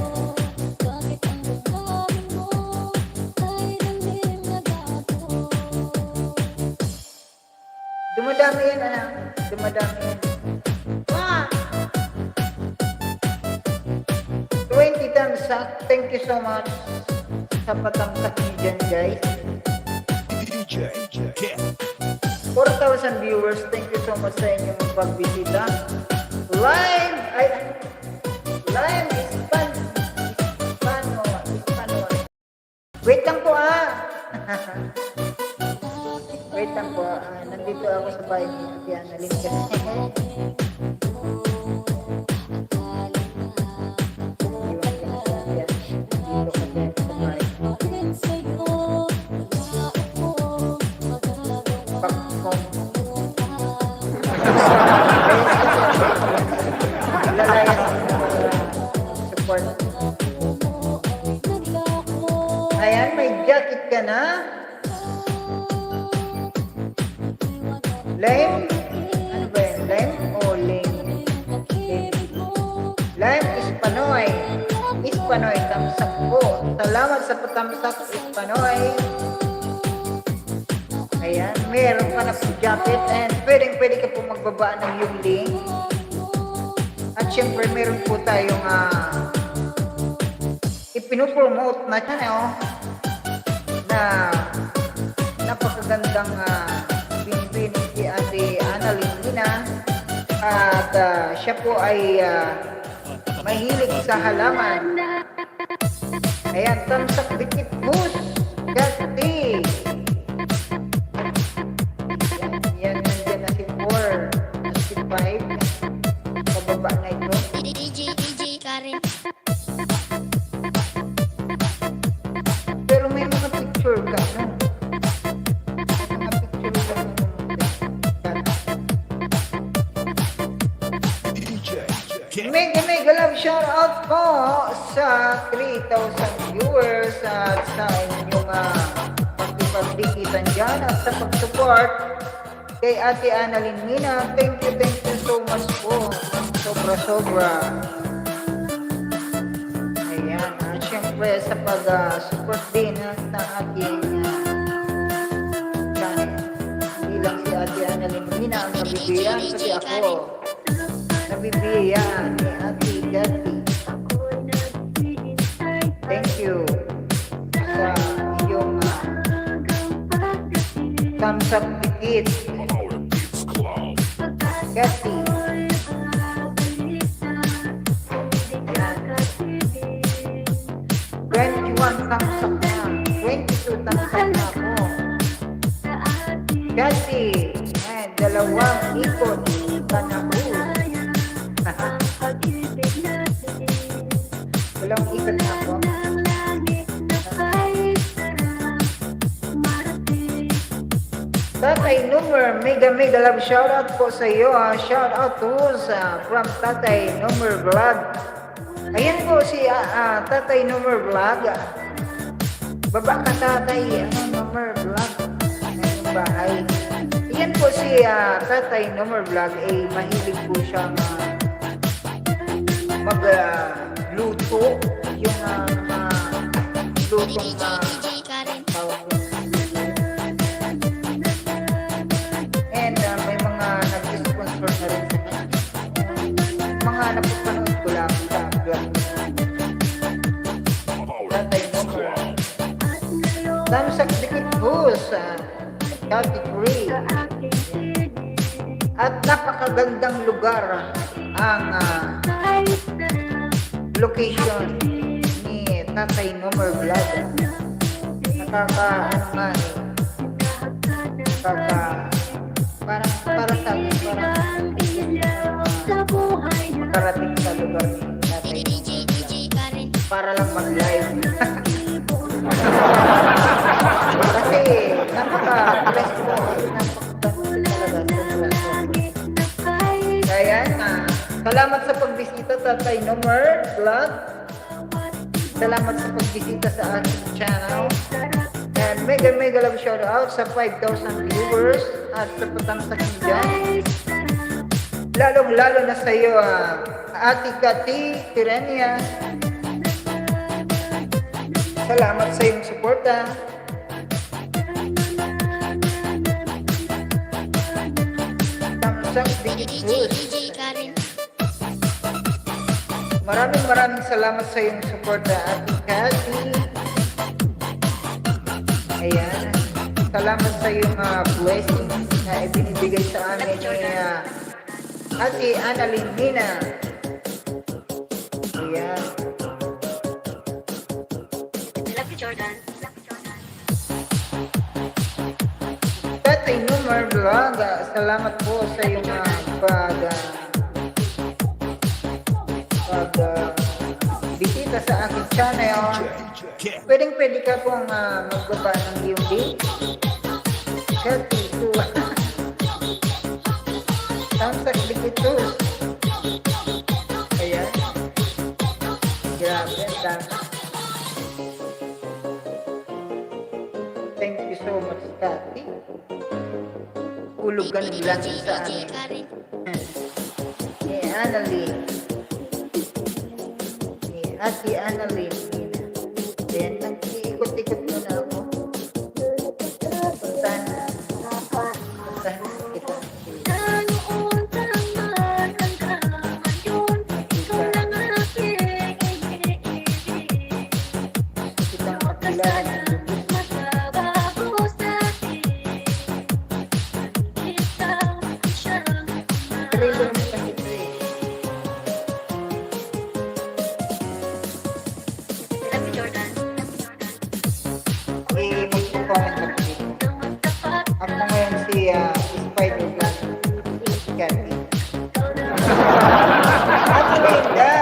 Dumadami yan, dumadami yan. 20 thumbs up. Thank you so much sa patamsak niyo dyan, guys. DJ Karen. 4,000 viewers. Thank you so much sa inyong pagbisita. Live Hispano. Wait lang po Wait lang po. Nandito ako sa bahay ni Ate Annalyn kasi. Support. Ayan, may jacket ka na. Lime? Ano ba yan? Lime o lime? Lime Ispanoy. Ispanoy, tamsak po. Salamat sa patamsak, Ispanoy. Ayan, meron ka na po jacket and pwede ka po magbaba ng yung link. At syempre meron po tayong ipinopromote na channel na napakagandang binibini si Ate Annalyn Lina at siya po ay mahilig sa halaman. Ayan, tamsak dikit bus, Gati. Yan, nandiyan na si 4, si 5, pababa na ito. DJ Karen. Pero may mga picture ka, no? Mga picture ka, no? Mega love shout out po sa 3,000 viewers at sa inyong pagkipagdikitan dyan at sa pag-support kay Ate Annalyn Lina. Thank you so much po. Sobra. Ayan, syempre sa pag-support din sa ating channel. Hindi lang si Ate Annalyn Lina ang nabibigyan, pati ako. Nabibigyan ni Ate Gati. Thank you sa iyong thumbs up dikit. Gati. 21 thumbs up na. 22 thumbs up na ako. Gati. And 2 ikot. Panahon. Walang ikot na ako. Tatay Numer, mega love shoutout po sa iyo. Shoutout to from Tatay Numer Vlog. Ayan po si Tatay Numer Vlog. Baba ka Tatay Numer Vlog. Ang bahay. Ayan po si Tatay Numer Vlog. Mahilig po siyang magluto. Yung lutong DJ Karen. And may mga nag-sponsor na rin sa kanya. Mga napapanood ko lang sa vlog. Tatay Numer. Tamsak dikit po sa category. At napakagandang lugar ang location ni Tatay Numer Vlog. Para sa akin, makarating sa lugar ni Tatay DJ Karen. para lang mag-live. Kasi napaka-blessed po. Napaka-blessed talaga. Kaya salamat sa pagbisita Tatay Numer Vlog. Salamat sa pagbisita sa aking channel. And mega love shout out sa 5,000 viewers at sa patamsak dyan. Lalong-lalo na sa iyo, Ate Gati Tirenia. Salamat sa iyong suporta. Tamsak dikit bus. DJ Karen. Maraming salamat sa iyong suporta, Ate Gati. Ayan. Salamat sa iyong blessings na ibinibigay sa amin ni Ate Annalyn Lina. Ayan. Tatay Numer Vlog, salamat po sa iyong bisita sa aking channel. Pwede ka pong magbaba ng iyong link. Healthy to tamsak dikit to. Ayan. Grabe, dami. Thank you so much, Kati. Ulog ka ng langit sa DJ amin. Karen. Ni Annalyn. Ni Ate Annalyn. Then, nag-iikot-ikot muna ako. Puntahan kita. Nagbabago sa'kin Isang siyang Trailer mo kasi ito eh. Love you, Jordan. Okay, mag-comment lang dito. Nang magtapat Ako ngayon si Spider-Man. Candy. Ate Linda!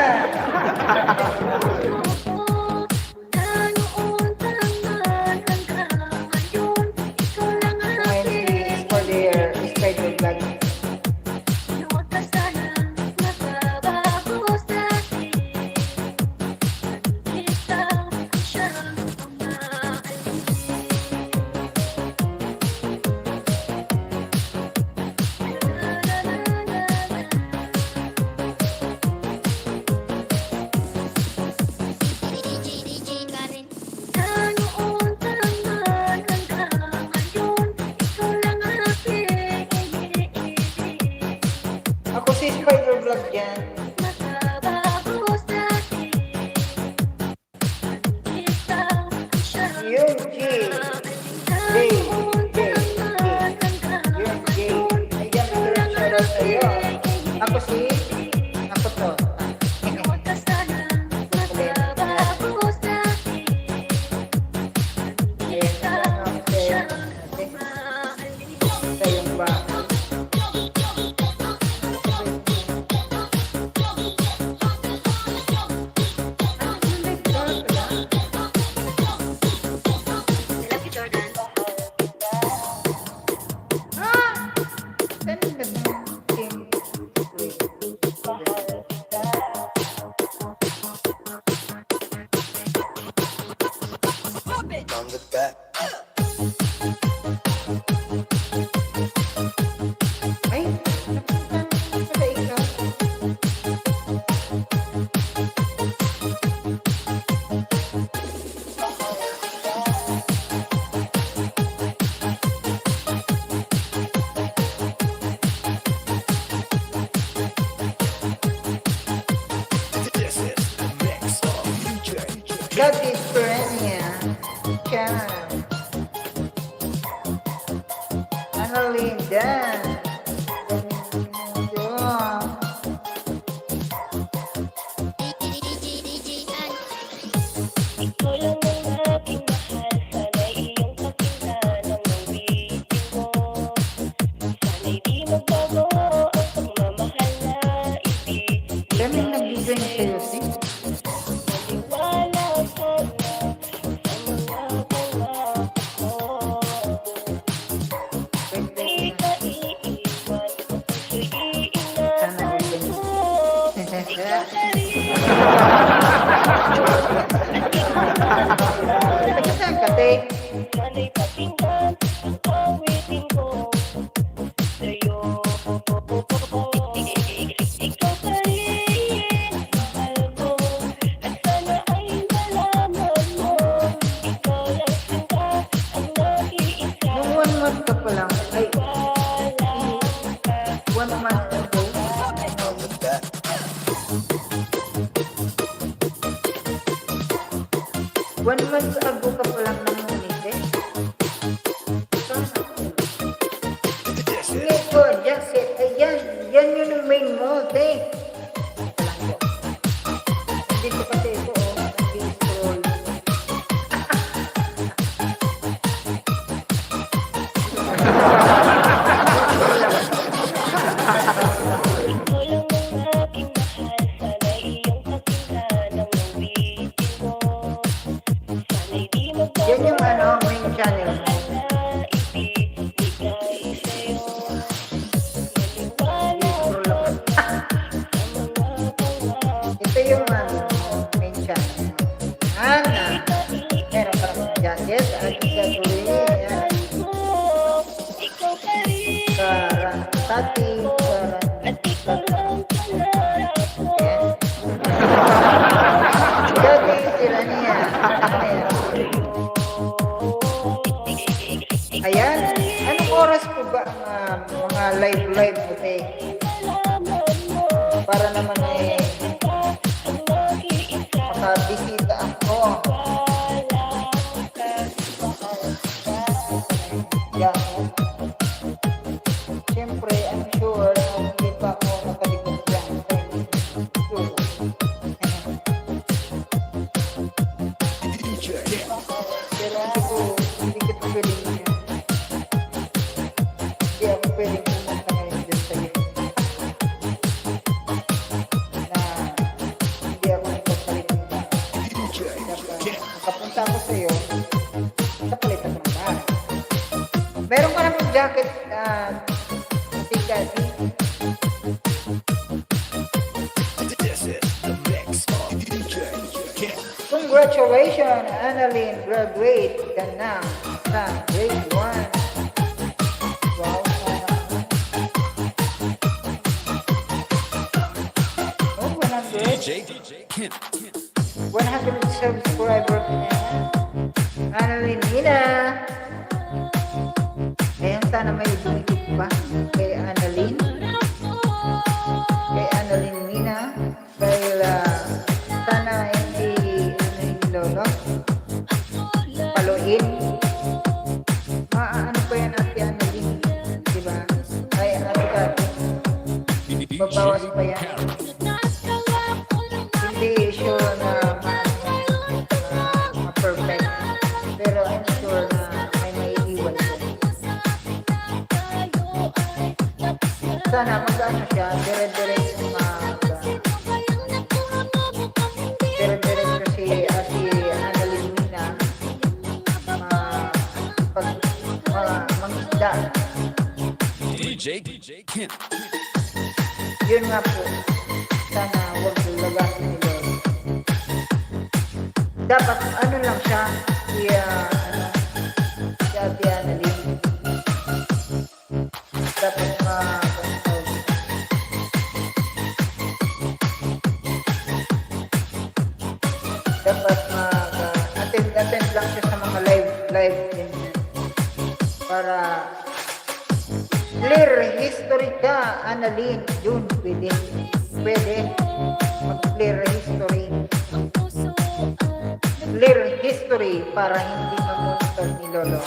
na noon taman hanggang ngayon Ikaw lang ang Ngayon si Spider-Man. Huwag ka sanang nagbabago sa'kin Isang siyang DJ Karen. na noon taman hanggang ngayon Ikaw lang ang aking iniibig Ako si Spider-Vlog dyan. Nagbabago sa'kin Isang siyang Yung G. Yung J. Ayan, shoutout sa'yo. Ako si... Ako to. Huwag ka sanang nagbabago sa'kin Isang siyang Sa yung ba? Love you, Jordan. Saan ba ng team? Ay, napunta pala ikaw. God is Perennia. Channel. Ano Linda? DJ Ann. Ikaw lang ang aking mahal. Sana'y iyong pakinggan ang awitin ko. Sana'y di magbago ang pagmamahal na ibig. Kami nag-join sa'yo, sis. Wala sana sa mga pangako. Pwede Di ka iiwan, ako'y Sana iingatan all ko. din. Ikaw ka rin. Saan ka, te? Sana'y pakinggan ang awitin ko sa'yo. Ikaw pa rin, mahal ko. At sana ay malaman mo. Ikaw lang sinta ang nag-iisa. Nung 1 month ka pa lang. Ay, Wala ka. 1 month ago. 1 month ago ka pa lang namunit eh. Hindi ko, just it. Ayan, yan yun ang main mo, te. Hindi ko kasi ito, oh. Nag-scroll. Ikaw lang ang aking mahal. Sana'y iyong pakinggan ang awitin ko. Sana'y di magbago Yan yung main channel mo. na ibibigay sa'yo. Maniwala ka sa mga pangako. Ito yung main channel mo. Ana, meron ka ng gadget. At gagawin yan. Ikaw pa rin. Tati, At ikaw lang pangarap ko. Dati sila niya. Ayan. Anong oras po ba ang mga live mo, te? Para naman eh, makabisita ako. Kapalitan mo ba? Meron ka namang jacket, Tikati. Congratulations, Annalyn, graduate ka na sa grade 1. Wow, oh, 100 subscriber ka na. Annalyn Mina. Ayan, sana may dumikit pa kay Annalyn. Kay Annalyn Mina. Dahil sana hindi lolo paluin. Ano pa yan Ate Annalyn? Diba? Ay, Ate Kati. Mabawas pa yan. Hindi sure na ma-perfect. Pero I'm sure na may maiiwan ko. Sana mag-ano siya, dire-diretso dire-diretso si Ate Annalyn Mina mangisda. Yun nga po, sana huwag lagasin ni Lolo. Dapat ano lang siya, si Ate Annalyn. Dapat attend lang siya sa mga live din para clear history ka, Annalyn. Yun, pwede mag-clear history para hindi ma-monitor ni Lolo.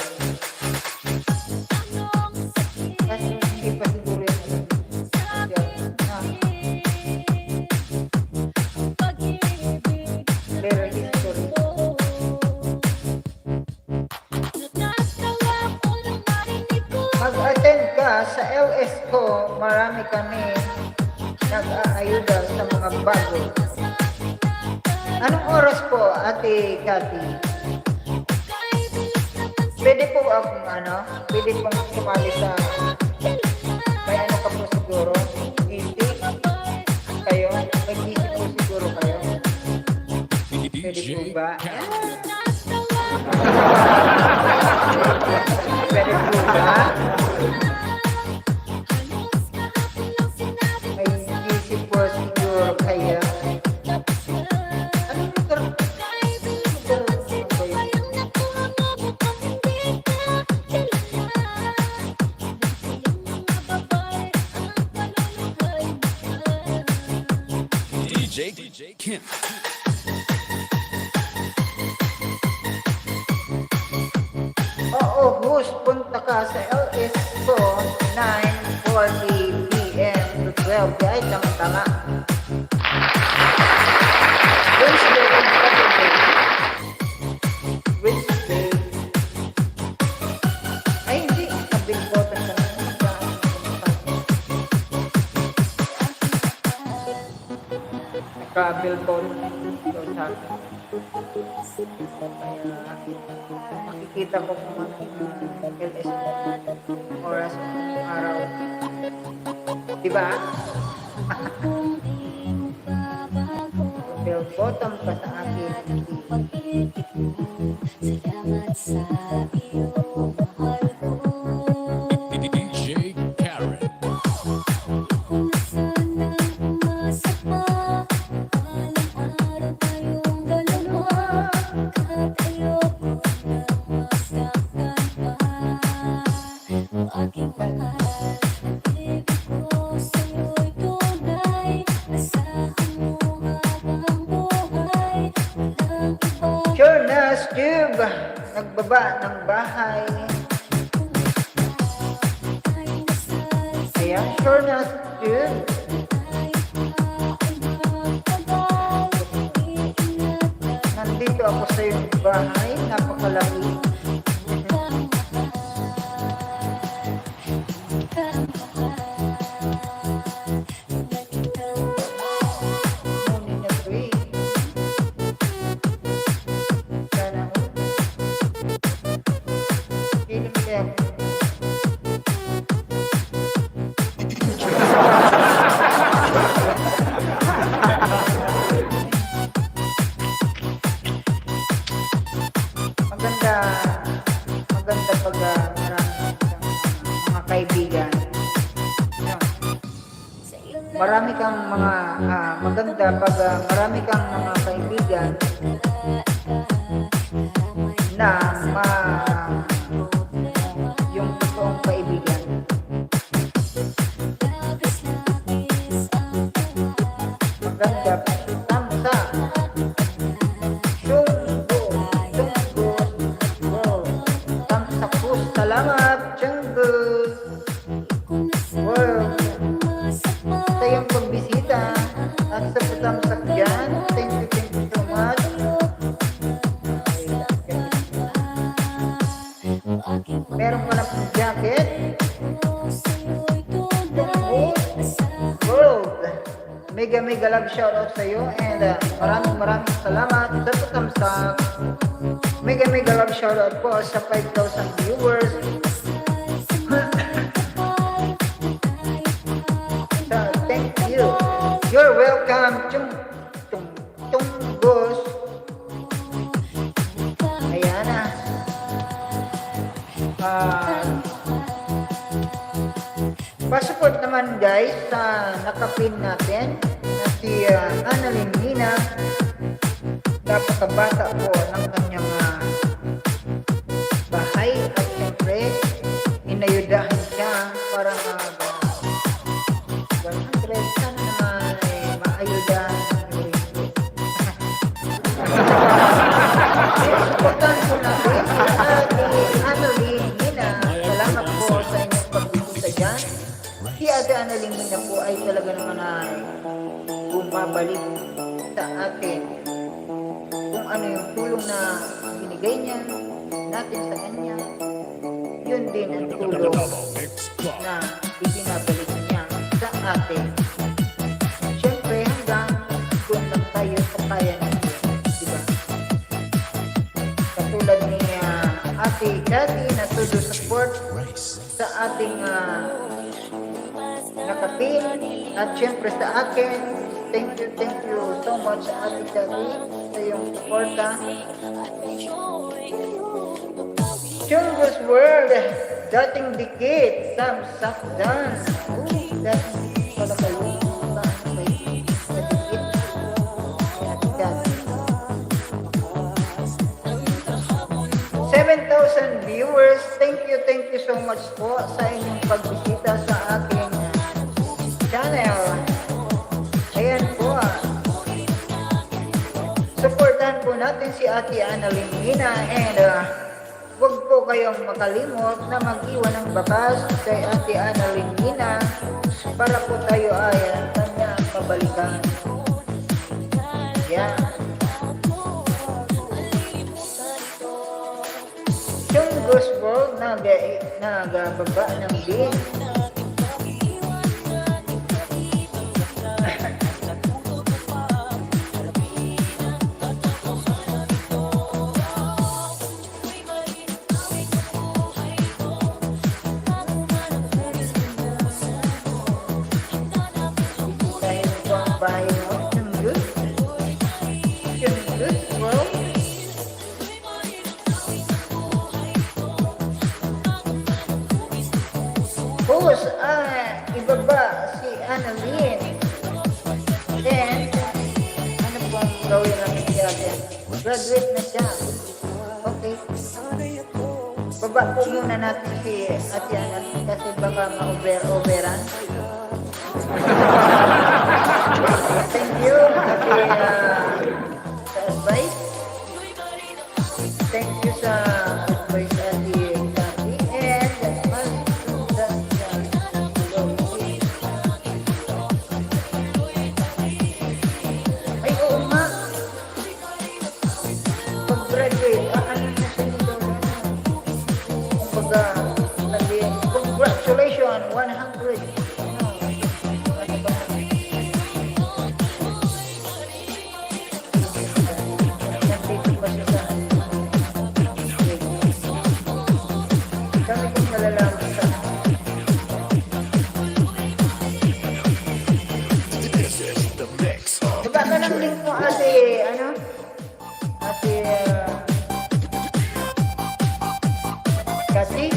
Kasi hindi pa siguro yun. Clear history. Mag-attend ka sa LS ko, marami kami nag-aayuda sa mga bago. Anong oras po, Ate Kati? Pwede po akong pwede pong sumali sa, may ano ka po siguro, easy kayo, nag-easy po siguro kayo. Pwede po ba? Pwede po ba? May easy po siguro kayo. DJ Kim. Oo, host, punta ka sa LS ko 9:40 PM to 12. Ay, tama. Wednesday and Saturday. Wednesday. Ay, hindi. Kabilbotan ka na. Kabilbotan. Kaya makikita ko kung anong LS oras araw. Diba? Bell bottom ka sa akin. Salamat sa iyo, mahal ko. DJ Karen. Sure na, Steve. Nagbaba ng bahay. Kaya, sure na, Steve. Nandito ako sa iyong bahay. Napakalaki. Morning na 3. Sana marami kang mga maganda pag marami kang mga kaibigan na yung totoong kaibigan. Maganda, tamsa, tamsa po, salamat, Chungus. Wow, sa iyong pagbisita at sa patamsak dyan, thank you so much. Meron ko na pong jacket. World. Mega love shoutout sa iyo and maraming salamat sa patamsak. Mega love shoutout po sa 5,000 viewers. So, thank you. You're welcome. Tunggos. Ayan na. Pasuport naman guys sa nakapin natin na si Annalyn Mina. Napakabata po ng kanyang bahay at siyempre inayudahan siya para 100 sana naman maayudahan ng rin. Supportan po natin si Annalyn Mina. Salamat po sa inyong pagbisita dyan. Si Ate Annalyn Mina po ay talaga naman ay bumabalik sa atin kung ano yung tulong na binigay niya natin sa kanya. Yun din ang tulong na ibinabalik niya sa atin. Siyempre hanggang doon lang tayo sa kaya natin. Diba? Katulad ni Ate Cathy na todo support sa ating nakapin at siyempre sa akin. Thank you so much Ate Cathy sa iyong suporta. Chungus World, dating dikit, Samsak Dan. Dating pala kayo. Dikit. Ate Cathy. 7,000 viewers. Thank you so much po sa inyong pagbisita sa aking channel. Ayan po. Supportan po natin si Ate Annalyn Mina and huwag po kayong makalimot na mag-iwan ng bakas kay Ate Annalyn Mina para po tayo ay kanya pabalikan. Yeah. Chungus World nagbaba ng bin. Dahil ito ang bahay mo, Chungus World. Tapos, ibaba si Annalyn. Then, ano po ang gawin natin siya? Graduate na siya. Okay. Baba po muna natin si Ate Annalyn kasi baka ma-overan. Thank you, Ate, sa advice. Thank you sa advice, Ate Cathy. Ay, oo nga. Pag-graduate, ano na siya nito? Kumbaga, congratulations, 100. Ano ba? Nandito pa siya sa kami kung malalaman sa baba ka ng link mo ate, ate Cathy.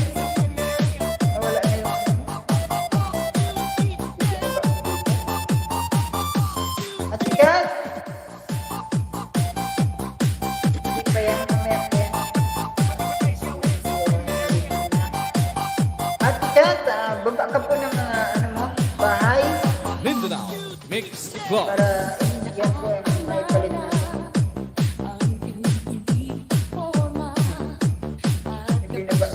Claus. para yan po ang may palit natin. Binaba.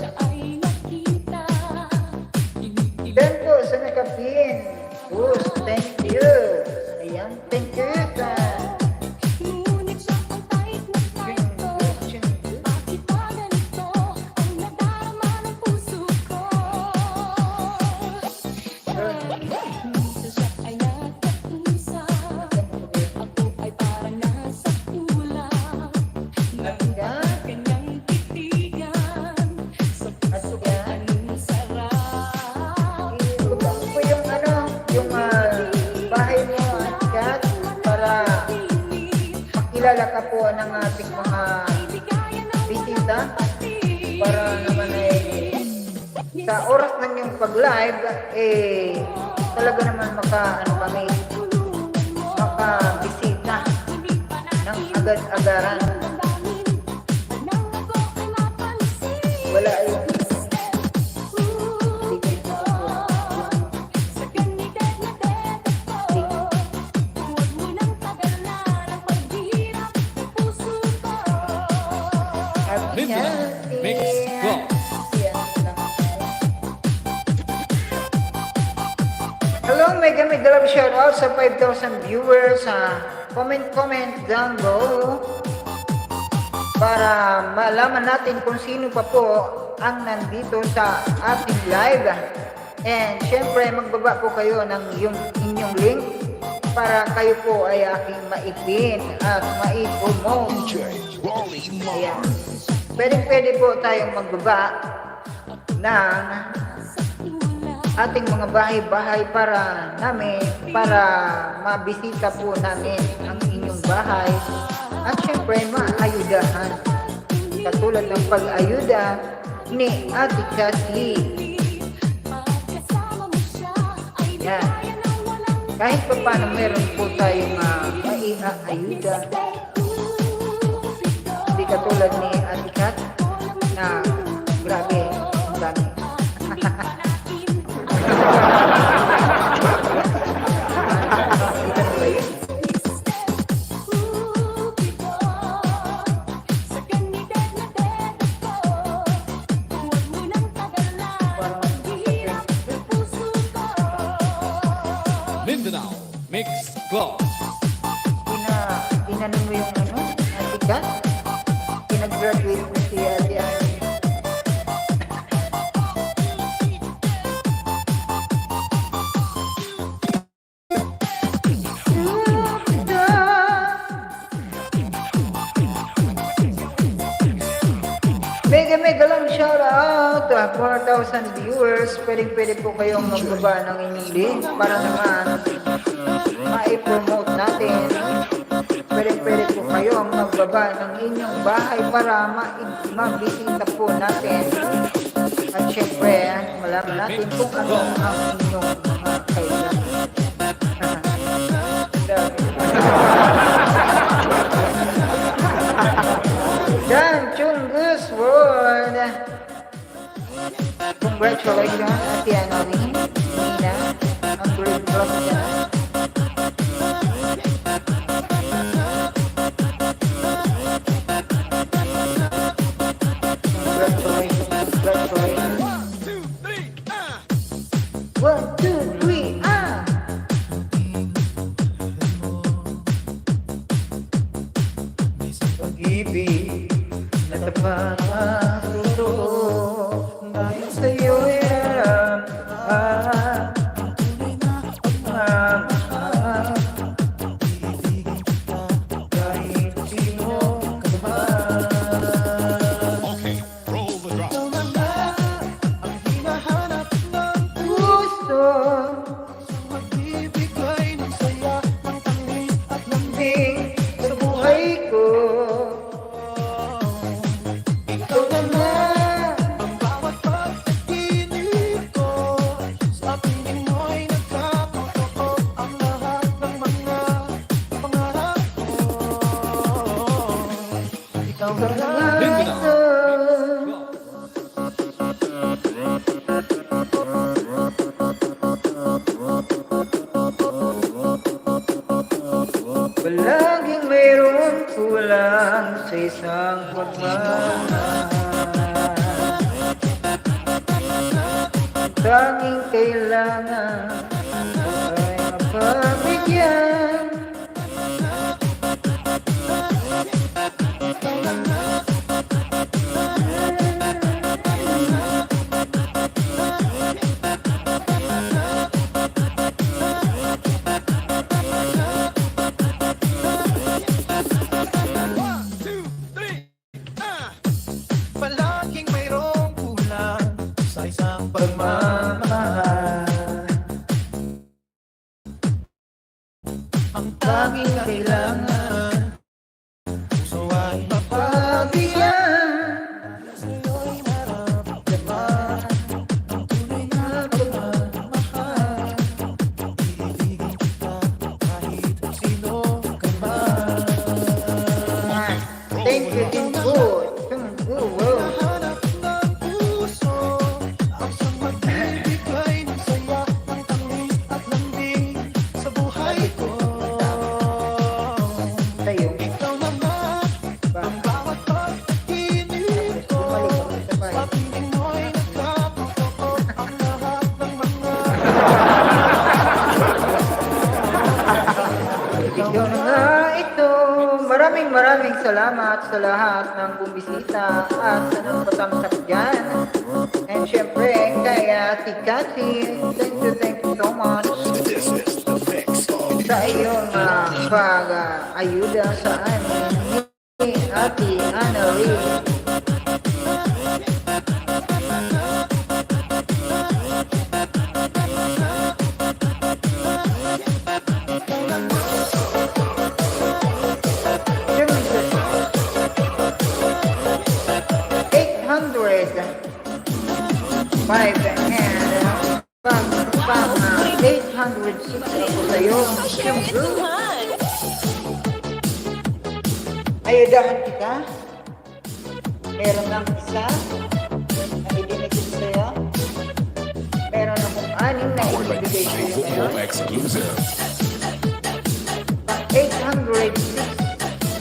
Then po sa nakapin. Bus, thank you. Ayan, thank you. Kilala ka po ng ating mga bisita para naman sa oras ng yung pag-live talaga naman makabisita ng agad-agaran. Wala yung Midnight Mix Claus. Hello, Mega love shout out sa 5,000 viewers. Comment down below para malaman natin kung sino pa po ang nandito sa ating live. And syempre magbaba po kayo ng inyong link para kayo po ay aking maipin at mai-promote. Ayan. Pwede po tayong magbaba ng ating mga bahay-bahay para mabisita po namin ang inyong bahay at syempre maayudahan katulad ng pag-ayuda ni Ate Cathy. Yan. Kahit pa paano meron po tayong maiaayuda. Hindi katulad ni Ate Cat na grabe, ang dami. Mindanao Mix Claus. Inanin mo yung Ate Cat? Pinag-graduate mo si Ate Irene. Mega lang shout out 4,000 viewers. Pwede po kayong magbaba ng inyong link para naman ma-promote natin. Pwede po kayong magbaba ng inyong bahay para mabisita po natin. At syempre, malaman natin kung ano ang inyong mga kailan. Dan Chungus World. Congratulations, Ate Anorin, Nina, ang great vlog dyan. Congratulations. 1, 2, 3, Pag-ibig na tapat at totoo dahil sa'yo ay alam pagmamahal. Ang tanging kailangan puso ay mapabigyan. Sa'yo'y mararamdaman ang tunay na pagmamahal. Iibigin kita kahit sino ka man. Thank you, Tunggu. Wow. Hanap ng puso ang isang magbibigay ng saya, ng tamis at lambing sa buhay ko. Tayo. Ikaw naman ang bawat pag-ibig ko. Sa piling mo'y nagkatuto ang lahat ng mga Ikaw na nga ito. Maraming salamat sa lahat ng bumisita at sa nagpatamsak dyan. And syempre, kay Ate Cathy, thank you so much sa iyong pag-ayuda sa amin ni Ate Annalyn. Five and pang 806 ako sa'yo. Ayudahan kita. Meron lang isa na ibinigay sa'yo. Meron akong 6 na ibibigay sa'yo ngayon. Exclusive. Pang 806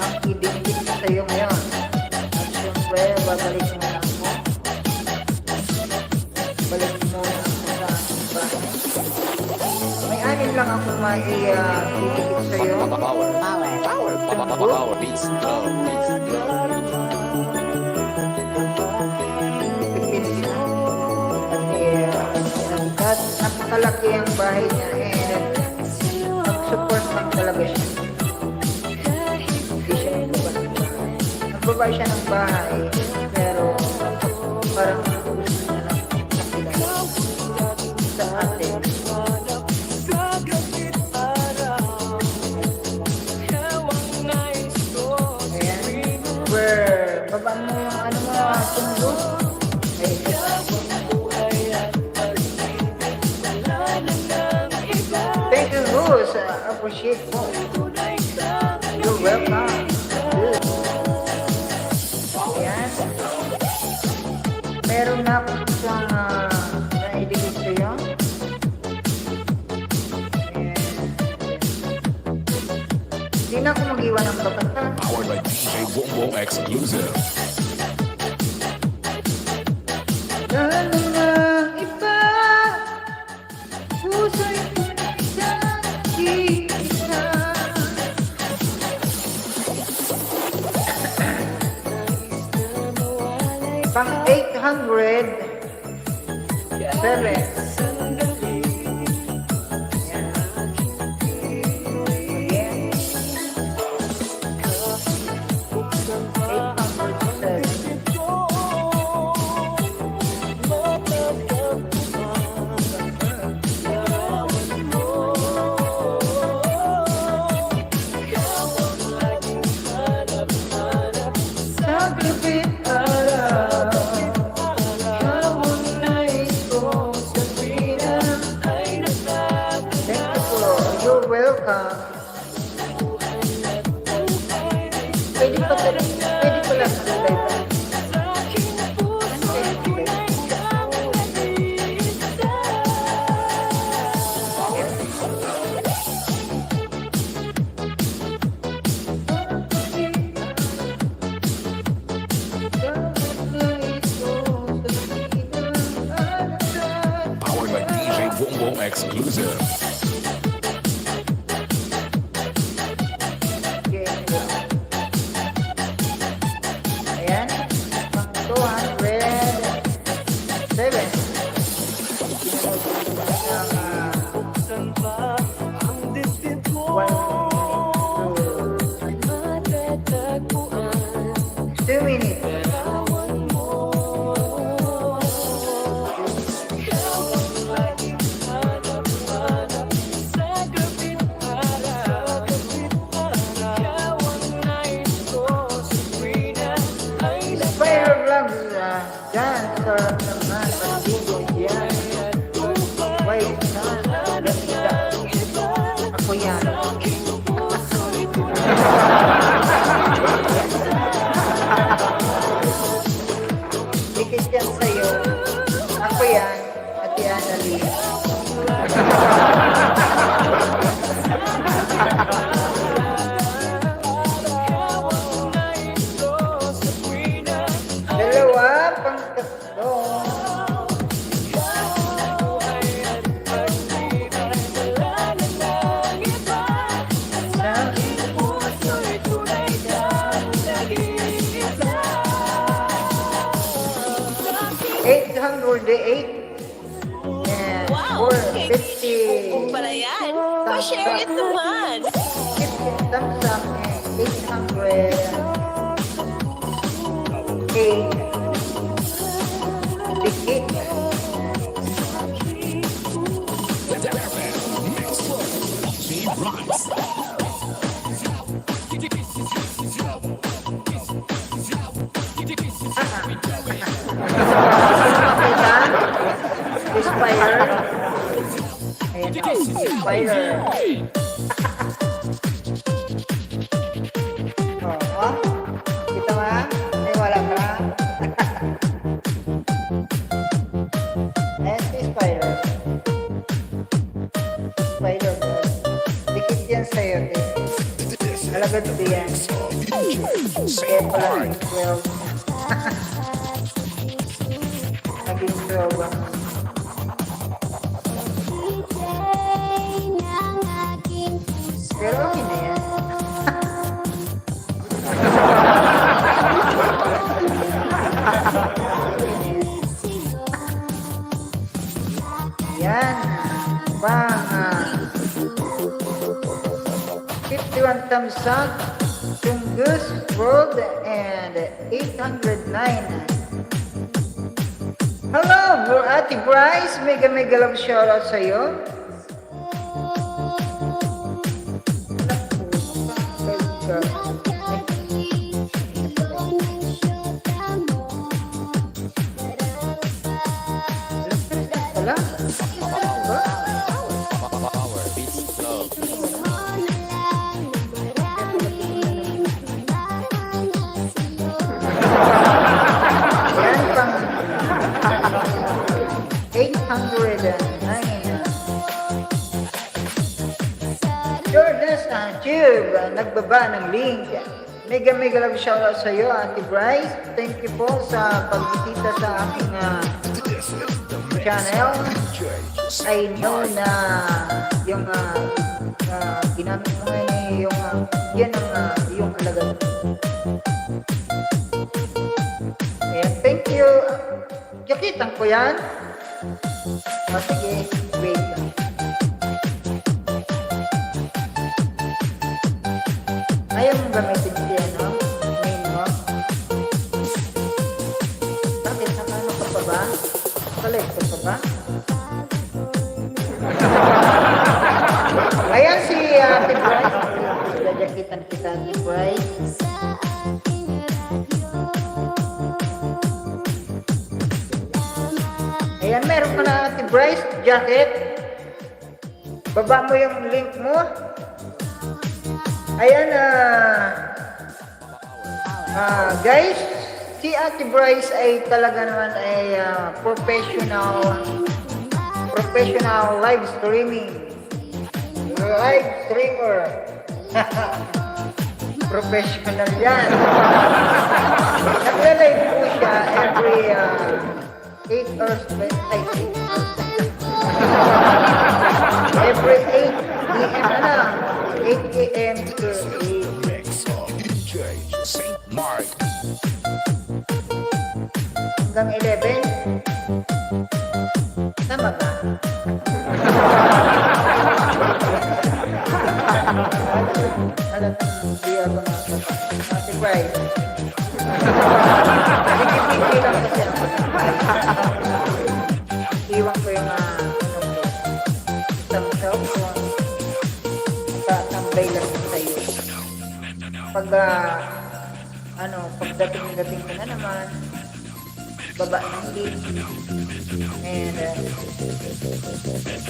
ang ibinigay sa'yo ngayon. At syempre, babalik mo lang mo. Balik mo na ako sa bahay. May 6 lang ako ibibigay sa'yo. Power beats. Napakalaki ang bahay niya and mag-support lang talaga siya. Hindi siya nagbabay siya ng bahay pero parang gusto niya lang nakilala sa atin. Ayan, baba mo yung tunggo. Thank you, Luz. Appreciate mo. You're welcome. Good. Ayan. Meron na akong isang naibigay sa'yo. Ayan. Hindi na ako mag-iwan ng bakanta. Powered by DJ Wombo Exclusive. Lalo ng iba, puso'y isang isa. Pang 807. Again. 807. Saglit araw, hamon na ito sa pinang ay nasabi. Thank you po. You're welcome. Pwede pa lang sa live. Powered by DJ Wombo Exclusive. Ayan. Pang 207. Two minutes. sarap naman. Pagbugo yan. Wait, ganda. Ako yan. Dikit yan sa'yo. Ako yan. Ate Annalyn. Dalawa, pang tatlo. $808 and Wow! Thank you. 450 Pala yan. Pa-share it naman. 50 thumbs up and 808 dikit. Makita? Inspire. Ayan o, inspire. Oo. Kita mo? Ay, wala ka. Ayan si Inspire. Inspire mo. Dikit yan sa'yo, eh. Alagad ko yan. Kaya pala yung 12. Naging 12 ang pero okay na yan. Yan. Bang. 51 thumbs up. Tungus World and 809. Hello, bro, Ate Bryce. Mega love shoutout sa'yo. Wala? Yan pang 809. Jordas Tube, nagbaba ng link. Mega love shoutout sa iyo, Ate Bryce. Thank you po sa pagbisita sa aking channel. I know na yung ginamit mo ngayon eh, yung yan ang iyong alagad. Ayan, thank you. Jakitan ko yan. Sige, wait lang. Ayaw mong gamitin siya, no? Main mo. Bakit? Nakano ka pa ba? Collect ka pa ba? Ayan si Ate Bryce. Jajakitan kita, Ate Bryce. Ayan, meron ka na, Ate Bryce, jacket. Baba mo yung link mo. Ayan, guys, si Ate Bryce ay talaga naman ay professional live streaming. Live streamer. Professional yan. Nagla-live po siya every 8 hours, every 8 p.m. na lang. 8 a.m. to 8. St. Mark. Hanggang 11. Tama ba? Alam mo, hindi ako Ate Bryce. Hindi lang kasi ako. Iwan ko yung isang cellphone. Tambay lang sa'yo. Pag pagdating ko na naman, baba ng lift,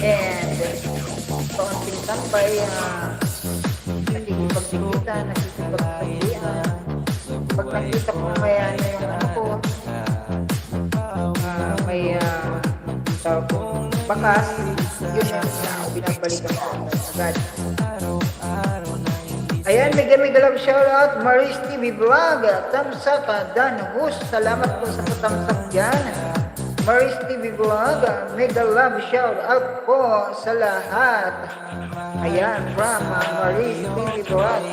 and kaunting tambay, nakikipagpigita, nakikipagpagdian. Pag nakita ko may ano yung ano ko, may tawag ko, bakas, yun yung binabalikan ko agad. Ayan, mega love shoutout, Maris TV Vlog, Tamsak, Dan Hus, salamat po sa patamsak dyan. Maris TV Vlog, mega love shoutout po sa lahat. Ayan, from Maris TV Vlog,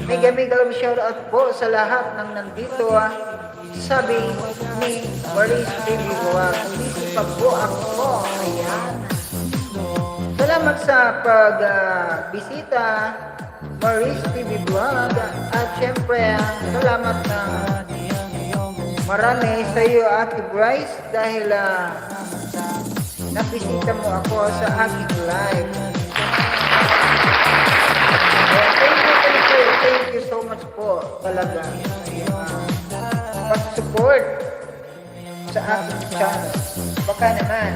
mega love shoutout po sa lahat ng nandito. Sabi ni Maris TV Vlog, hindi pa po ako. Ayan. Salamat sa pagbisita, Maris TV Vlog, at syempre salamat na marami sa iyo, Ate Bryce, dahil nabisita mo ako sa aking live. Thank you so much po talaga pag-support sa aking channel. Baka naman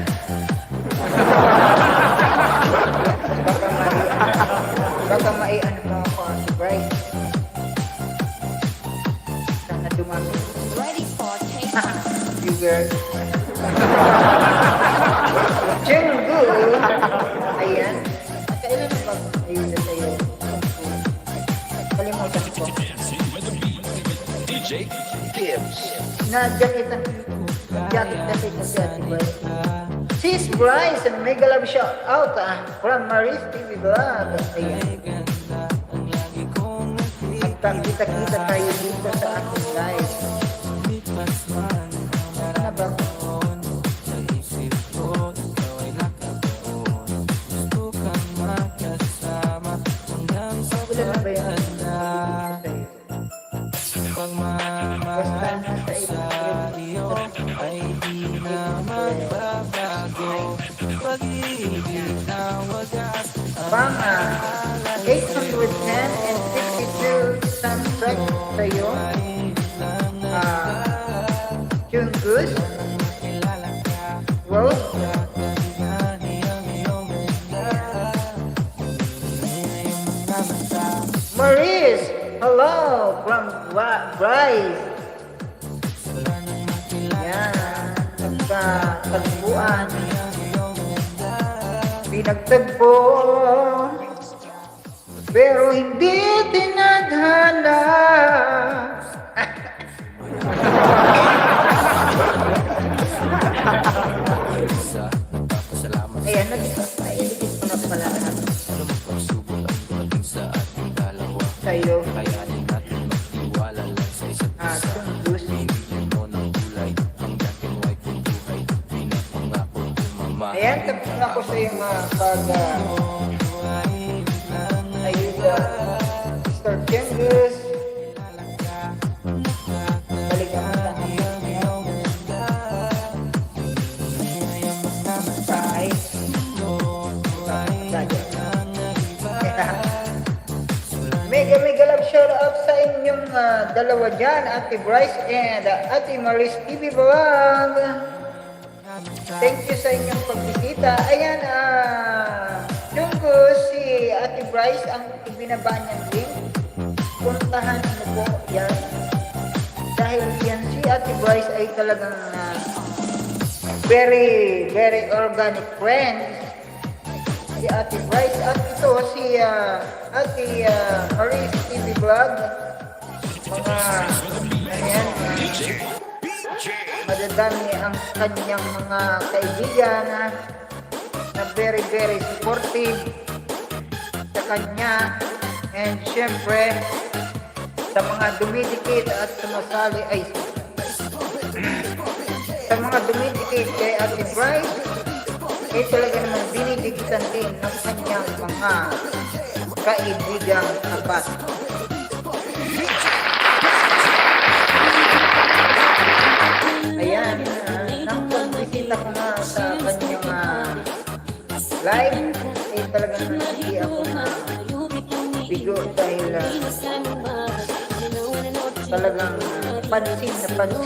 baka ano mo ako, Ate Bryce. Sana dumami. You girl. Junggu. Ayan. Kailan na ba ayun na sa'yo? Kalimutan ko. DJ Gibbs. Na-jacket na si Ate Bryce. Sis Bryce, mega love shout out from Maris TV Vlog. Ayan. At kita-kita tayo dito sa aking live. Ano ba? Wala na ba yan? Basta nasa ay di na magbabago. Pag-ibig na wagas Bang 810 and 52 soundtrack sa'yo. Jungkook, Rose, Maurice, hello from Bryce. Yan, nagkatagpuan. Pinagtagpo, pero hindi tinadhana. Ayan, nailigit ko na pala lahat. Sa'yo. Tunggus. Ayan, tapos na ako sa yung ayuda. Mr. Tunggus. Balikan mo lang. Mega love shout out sa inyong dalawa dyan, Ate Bryce and Ate Maris TV Vlog. Thank you sa inyong pagbisita. Ayan, Jungkook, si Ate Bryce ang ibinaba niyang link. Puntahan mo po yan. Dahil yan si Ate Bryce ay talagang very organic friend. Si Ate Bryce at ito si Ate Maris TV Vlog. Mga ayan, madadami ang kanyang mga kaibigan na very supportive sa kanya, and syempre sa mga dumidikit at sumasali ay sa mga dumidikit kay Ate Bryce ay talaga naman dinidikitan din ng kanyang mga kaibigang tapat. Ayan, nang pagbisita ko na sa kanyang live, ay talagang hindi ako na bigo dahil talagang pansin ako.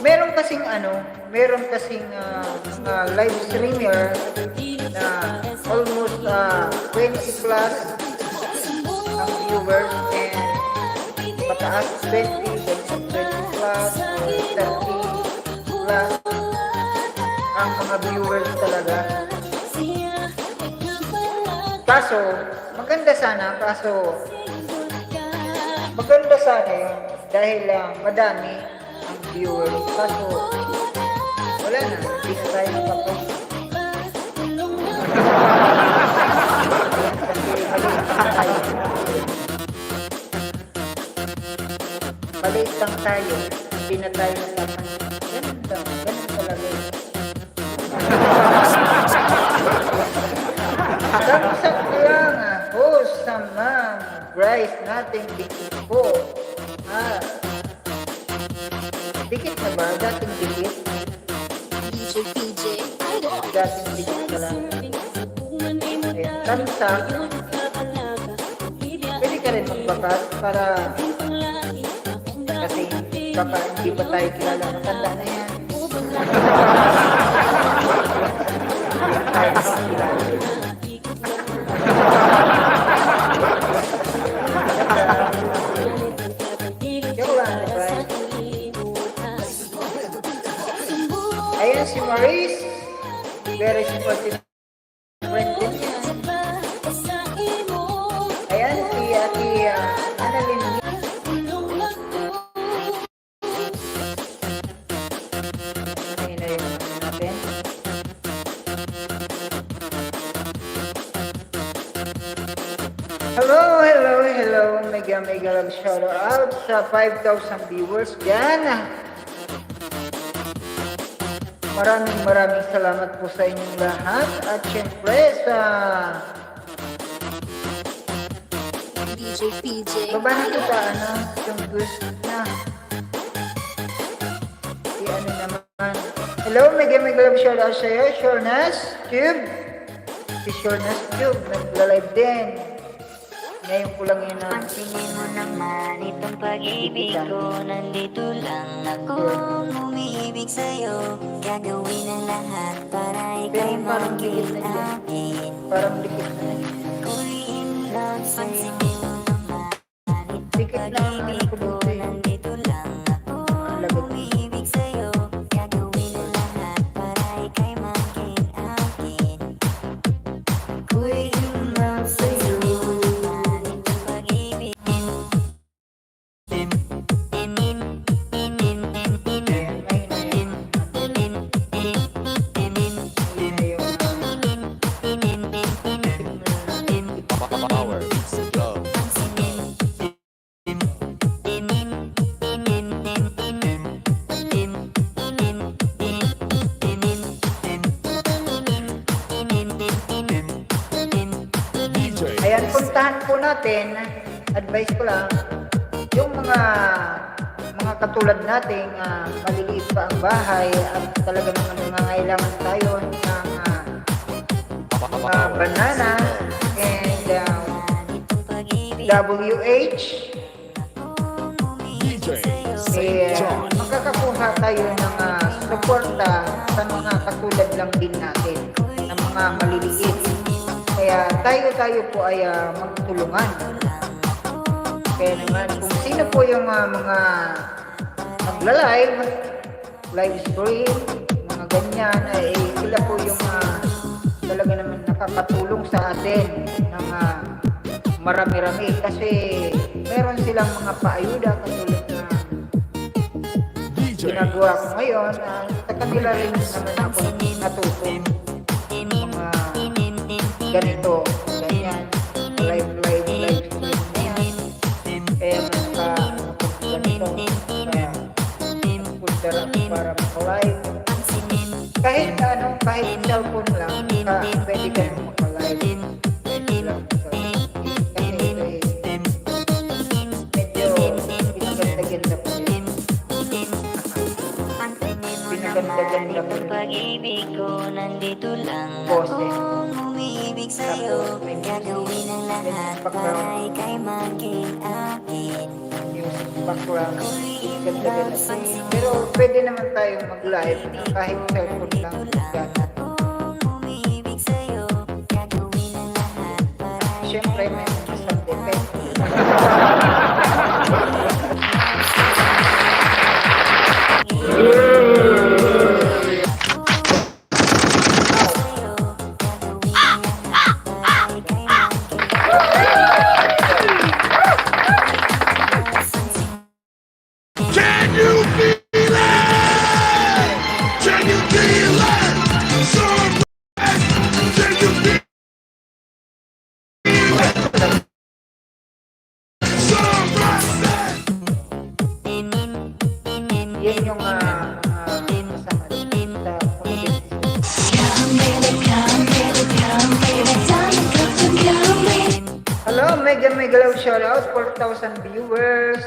meron kasing live streamer na almost 20 plus ang viewers and pataas 20 plus or 30 plus ang mga viewers talaga. Kaso, maganda sana yun dahil madami ang viewers. Kaso, wala na, hindi na tayo nakapost. Maliit lang tayo, hindi na tayo nakapost. Ganun talaga yun. Samsak lang host sa Ma'am Bryce nating dikit po. Dikit na ba? Dating dikit? DJ PJ. Dating dikit ka lang. Samsak. Pwede ka rin magbakas para kasi baka hindi pa tayo kilala. Matanda na yan. Tayo nakakilala. Ayan si Maurice. Very supportive friend din yan. Ayan si Ate Annalyn. Ayun na yung natin. Hello. Mega love shout out sa 5,000 viewers dyan. Maraming salamat po sa inyong lahat at syempre sa DJ PJ. baba na kita yung twist na si ano naman. Hello, mega love shout out sa iyo, Shornas Tube. Si Shornas Tube nagla-live din. Ngayon ko lang yun na Pansinin mo naman itong pag-ibig ko. Nandito lang ako, umiibig sa'yo. Gagawin ang lahat para ika'y parang dikit maging na yun. akin. Parang dikit na yun. Ako'y in love sa'yo. Pansinin mo naman itong Dikit lang ang pag-ibig ko. dito eh. Nandito lang ako, Lagot. umiibig sa'yo. Gagawin ang lahat para ika'y maging akin. Ako'y in love sa'yo. Power beats the drum. DJ. Ayan, puntahan po natin, advice ko lang, yung mga katulad nating maliliit pa ang bahay at talaga naman nangangailangan tayo ng banana and WH. DJ. Makakakuha tayo ng suporta sa mga katulad lang din natin ng mga maliliit. Kaya tayo po ay magtulungan. Kaya naman kung sino po yung mga live stream, mga ganyan, ay sila po yung talaga naman nakakatulong sa atin ng marami-rami. Kasi meron silang mga paayuda katulad na DJ. ginagawa ko ngayon. Sa kanila rin naman ako natuto. Mga ganito, ganyan, live stream na yan. Kaya ganito, kaya punta lang para maka-live. Kahit cellphone lang, pwede ka maka-live. Pwede lang. Kasi medyo pinaganda-ganda po yun. Pinaganda-ganda po yun. Pag-ibig ko, nandito lang Boses. ako, umiibig sa'yo. Gagawin ang lahat para ika'y maging akin. Music. background. Ganda-ganda. Pero pwede naman tayong mag-live kahit cellphone lang. Siyempre, may mga sound effect. Can you feel it? Can you feel it? Sunrise. Can you feel it? Sunrise. Yan yung kasama sa community. Hello, mega love shoutout, 4,000 viewers.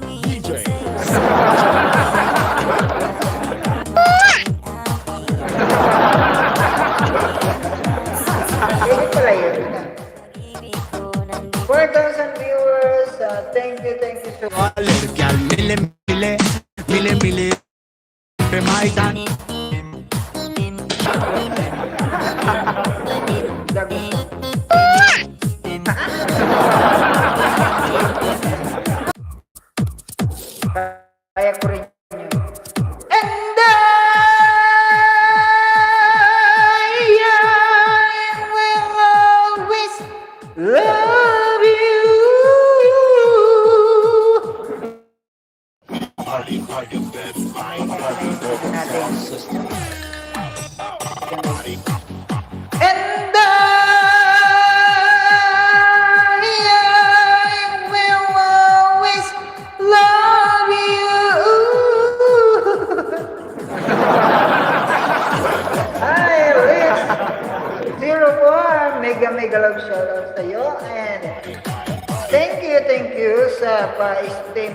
DJ. Pwede pala yun. 4,000 viewers. Thank you so much. Little gal, mille, pe Maidan. Kaya ko rin yun. And I will always love you. And I will always love you. Hi, Liz. 04, mega love shoutout sa iyo. And thank you sa pa-stay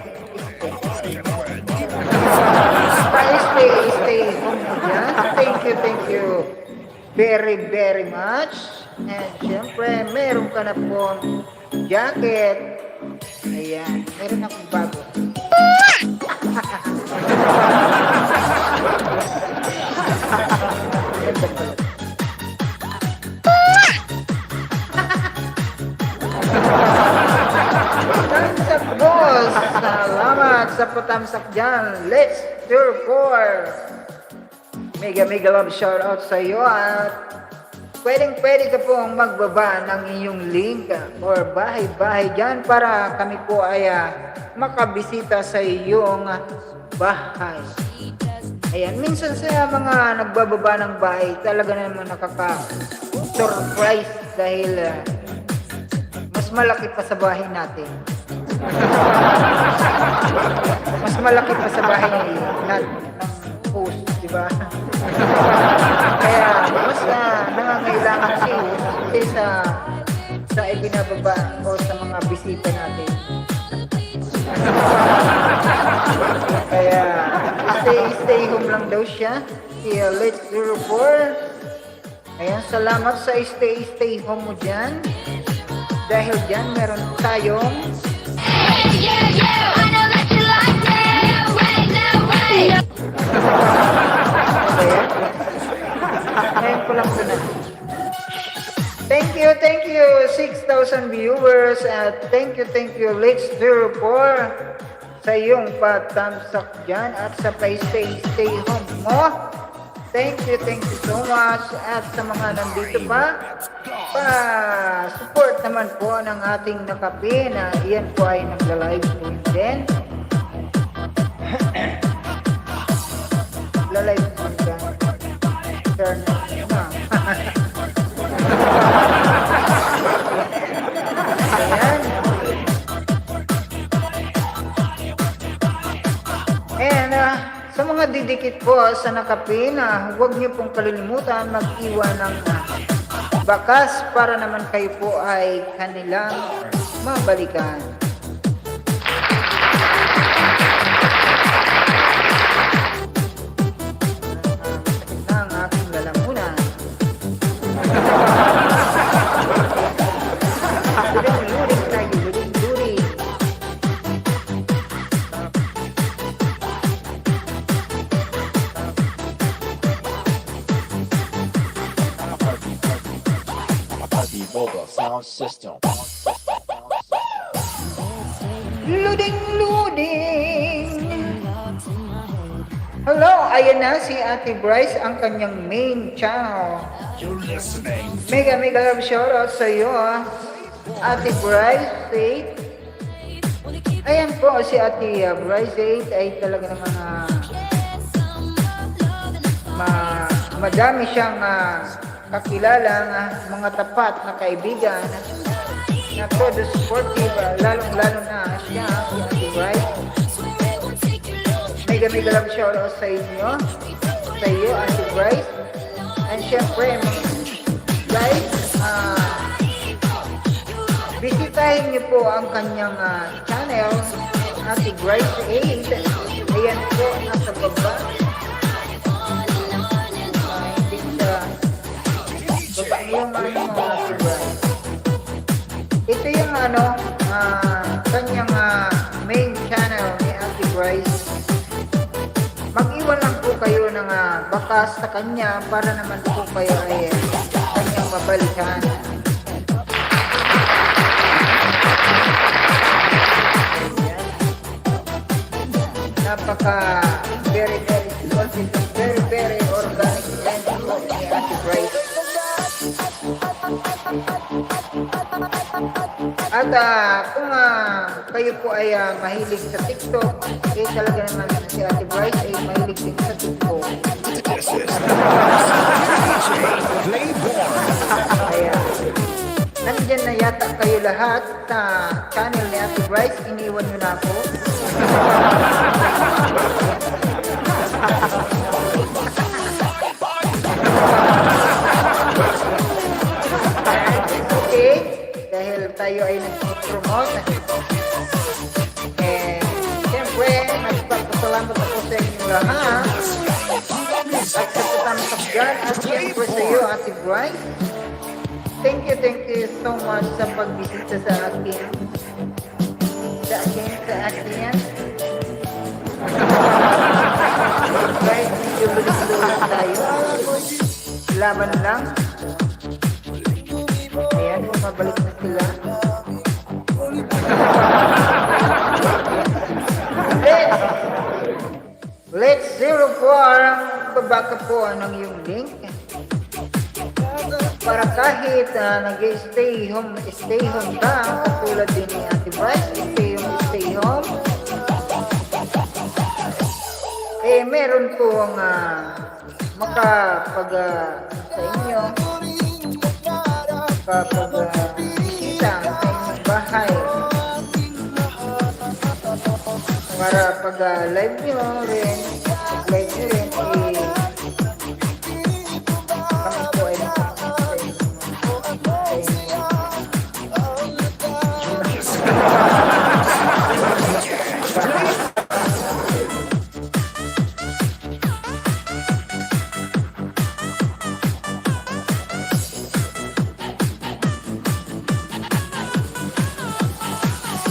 home mo dyan. Thank you very much. And syempre, meron ka na pong jacket. Ayan, meron akong bago. Tamsak boss! Salamat sa patamsak dyan. Let's tour for mega love shoutout sa iyo at pwede ka pong magbaba ng iyong link or bahay dyan para kami po ay makabisita sa iyong bahay. Ayan, minsan sa mga nagbababa ng bahay, talaga naman nakaka-surprise dahil mas malaki pa sa bahay natin. Mas malaki pa sa bahay natin ng host, di ba? Kaya mas nangangailangan si host sa ibinababa o sa mga bisita natin. Kaya stay home lang daw siya. Si Let's 04. Ayan, salamat sa stay home mo dyan. Dahil dyan meron tayong ngayon ko lang na. Thank you 6,000 viewers at thank you Let's 04 sa iyong patamsak dyan at sa stay home mo. Thank you so much at sa mga nandito pa-support naman po ng ating nakapi na iyan po ay nagla-live stream din. La-live stream dyan. Turn na. Ayan. And sa mga didikit po sa nakapi na huwag niyo pong kalilimutan mag-iwan ng bakas para naman kayo po ay kanilang mabalikan. Masakit na ang aking lalamunan. Luring tayo, luring. Sound system. Luding. Hello, ayan na si Ate Bryce, ang kanyang main channel. You're listening. Mega love shoutout sa iyo, Ate Bryce Faith. Ayan po, si Ate Bryce Faith ay talaga naman madami siyang kakilalang mga tapat na kaibigan na todo supportive, lalong-lalo na siya, si Ate Bryce. Mega love shoutout sa inyo, sa iyo, Ate Bryce. And syempre, guys, bisitahin niyo po ang kanyang channel, Ate Bryce 8. Ayan po, nasa baba. Hindi sa baba yung Ate Bryce. Ito yung kanyang main channel ni Ate Bryce. Mag-iwan lang po kayo ng bakas sa kanya para naman po kayo ay kanyang mabalikan. Napaka very supportive, very organic friend po ni Ate Bryce. At kung kayo po ay mahilig sa TikTok, talaga naman si Ate Bryce ay mahilig din sa TikTok. This is Playborn. Ayan. Nandyan na yata kayo lahat sa channel ni Ate Bryce. Iniwan nyo na ako. Okay. Dahil tayo ay nag-promote. Siyempre, nagpapasalamat ako sa inyo lahat. At sa patamtak dyan. At siyempre sa iyo, Ate Bryce. Thank you so much sa pagbisita sa akin. Guys, medyo balik-balik tayo. Laban lang. Ayan, mabalik na sila. Let's 04. Babaka po ng iyong link. Para kahit nag-stay home ka, katulad din ni Ate Bryce, stay home. Meron pong sa inyo, bisita sa inyong bahay. Para pag live nyo rin, kami po ay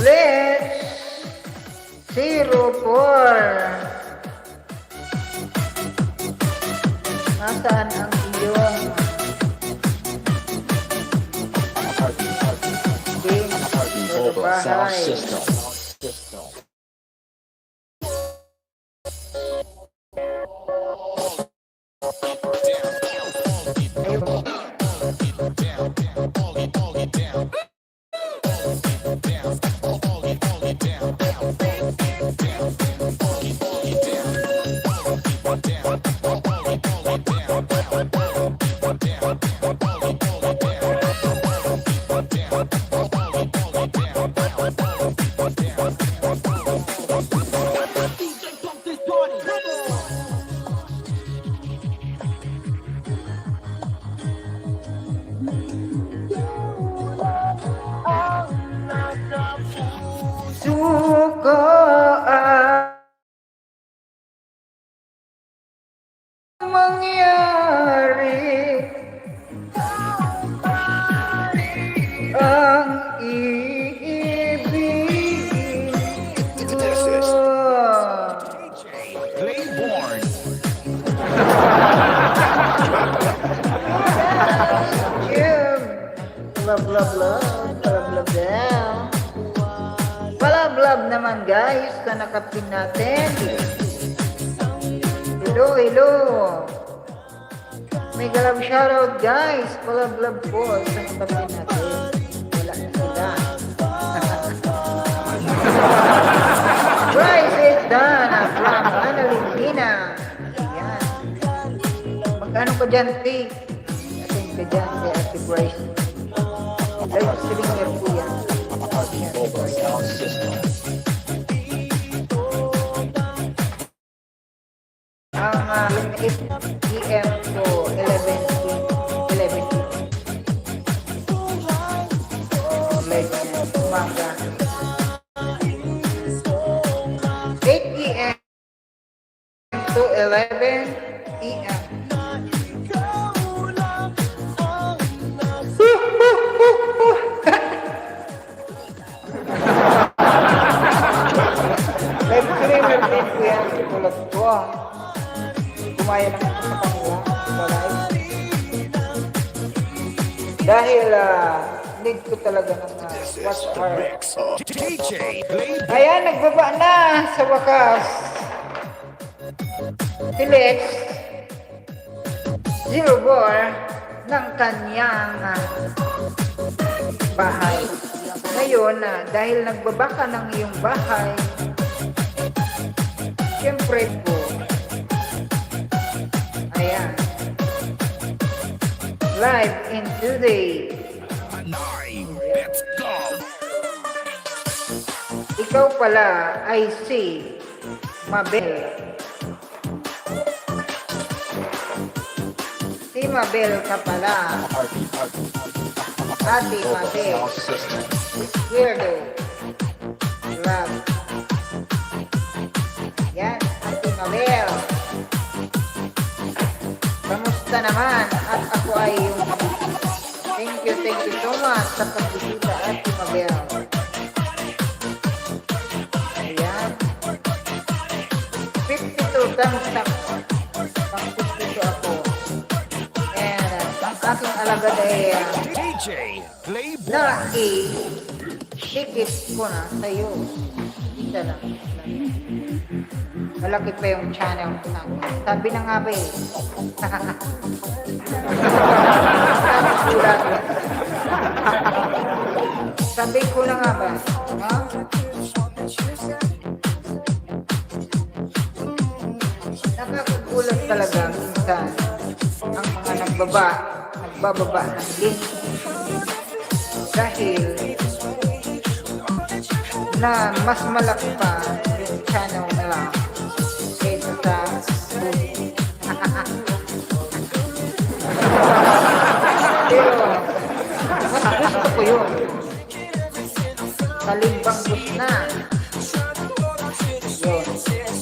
Let's 04. Nasaan ang iyong game sa Sound bahay? system. mangyari ang iibigin ko. Claiborne. Jim. Blah, blah, blah. Blah, blah, blah. Palablab naman guys na nakapin natin. Hello, hello. May galab shoutout guys. Palablab po sa nakapin natin. Wala na sila. Bryce is done from Analintina. Ayan. Magkano ka dyan, T? Ating ka dyan, Ate Bryce. Live streamer po yan. Mobile sound system. Ang 8 PM to 11 like umaga 8 PM to 11 PM. Live streamer din po yan tulad ko. Kumaya lang ako sa kanila sa live. Dahil need ko talaga ng watch hour. Mix of DJ Claiborne. Ayan, nagbaba na sa wakas. Si Lex Zero Bore ng kanyang bahay. Ngayon, dahil nagbaba ka ng iyong bahay, siyempre po, ayan, live in today. Let's go. Ikaw pala ay si Mabel. Si Mabel ka pala. Ate Mabel. Sound system. Weirdo. Love. Yan, Ate Mabel. Kamusta naman? At ako ay yung thank you so much sa pagbisita, Ate Mabel. Ayan. 52 thumbs up. Pang 52 ako. And ang aking alagad ay DJ Claiborne. nai-shikit ko na sa'yo. Isa lang. Malaki pa yung channel ko na. Sabi na nga ba eh. Sabi ko na nga ba? Ha? Nakakagulat talaga minsan ang mga nagbababa ng link dahil na mas malaki pa yung channel nila kaysa sa pero mas gusto ko yun. Kalimbang gusto na. Yun.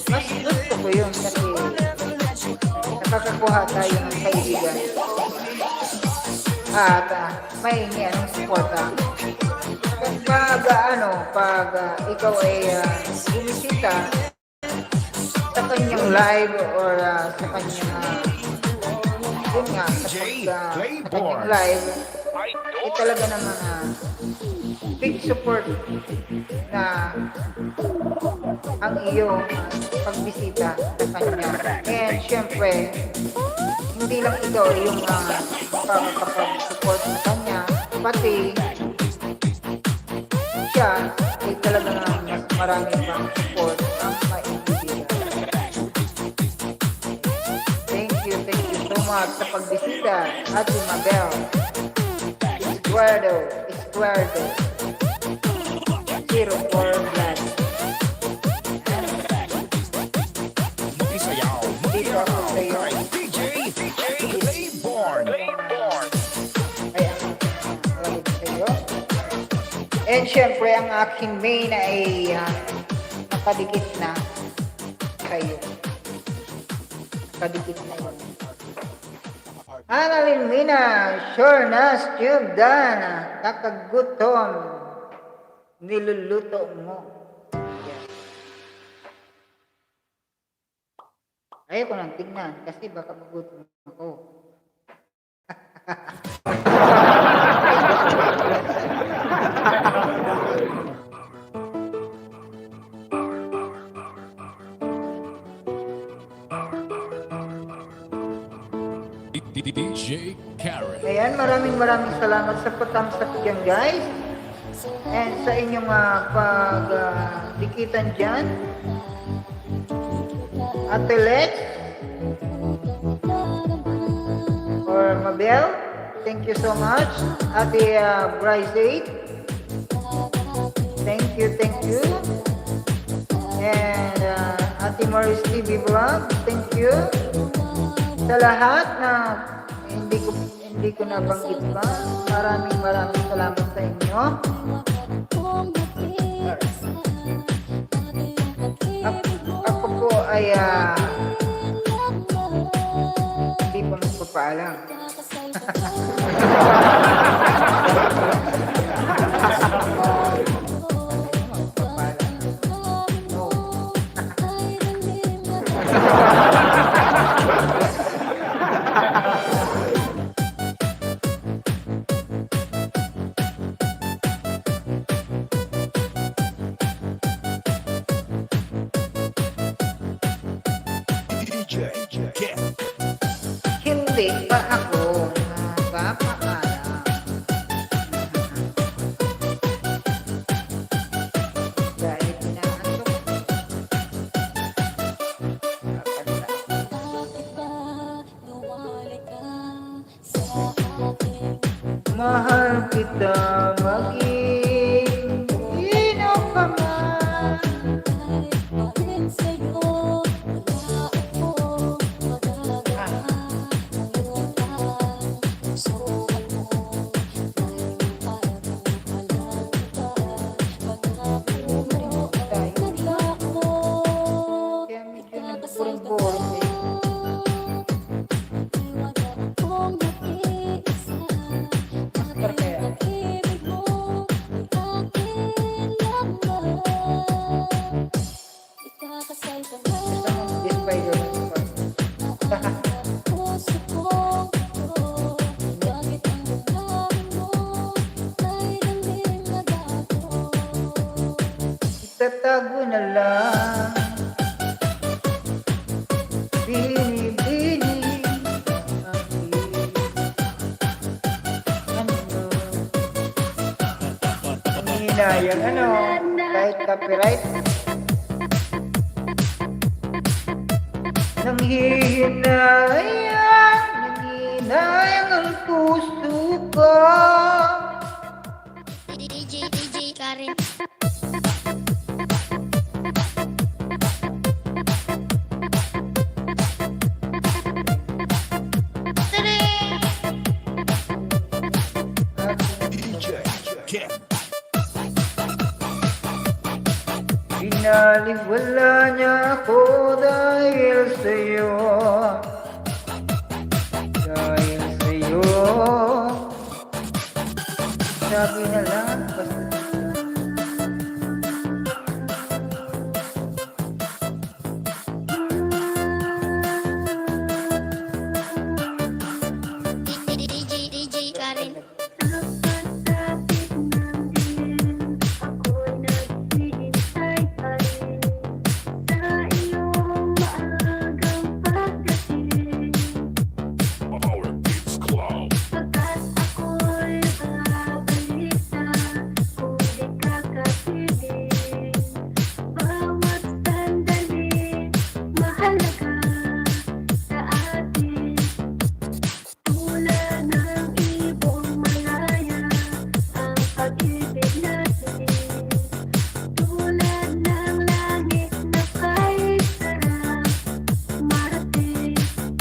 Mas gusto ko yun kasi nakakakuha tayo ng kaibigan. At may ng suporta. Pag ikaw ay bumisita sa kanyang live or sa kanyang yun nga, sa kanyang live ay talaga naman big support na ang iyong pagbisita sa kanya. And syempre, hindi lang ikaw yung makakapag-support sa kanya, pati siya ay talaga naman mas marami pang support ang maibibigay. Thank you so much sa pagbisita, Ate Mabel. Escuerdo. 04 Blood. Isayaw. Dito ako sa iyo. DJ Claiborne. Ay, ang sa iyo. And syempre, ang aking main ay nakadikit na kayo. Nakadikit na yun. Annalyn Mina, sure na, Steve Dan, kakagutom, niluluto mo. Yan. Ayaw ko nang tingnan kasi baka magutom ako. DJ Karen. Ayan, maraming salamat sa patamsak dyan, guys. And sa inyong pagdikitan dyan. Ate Lex or Mabel, thank you so much. Ate Bryce 8, thank you. And Ate Maris TV Vlog, thank you. Sa lahat na hindi ko nabanggit pa, maraming salamat sa inyo. Ako po ay hindi pa magpapaalam. DJ Karen. Hindi pa ako magpapaalam. Dahil inaantok. Mahal kita maging sino ka man. Kaya medyo nagboring-boring eh. Master kaya. Gusto mong Spider-Man ito. Itatago na lang. Bini-bini. Ang hinayang kahit copyright. Nanghihinayang ang puso ko. DJ Karen. DJ Karen. Pinaliwala niya ako dahil sa'yo. Dahil sa'yo. Sabi na lang, basta DJ Karen. Our Beats Club.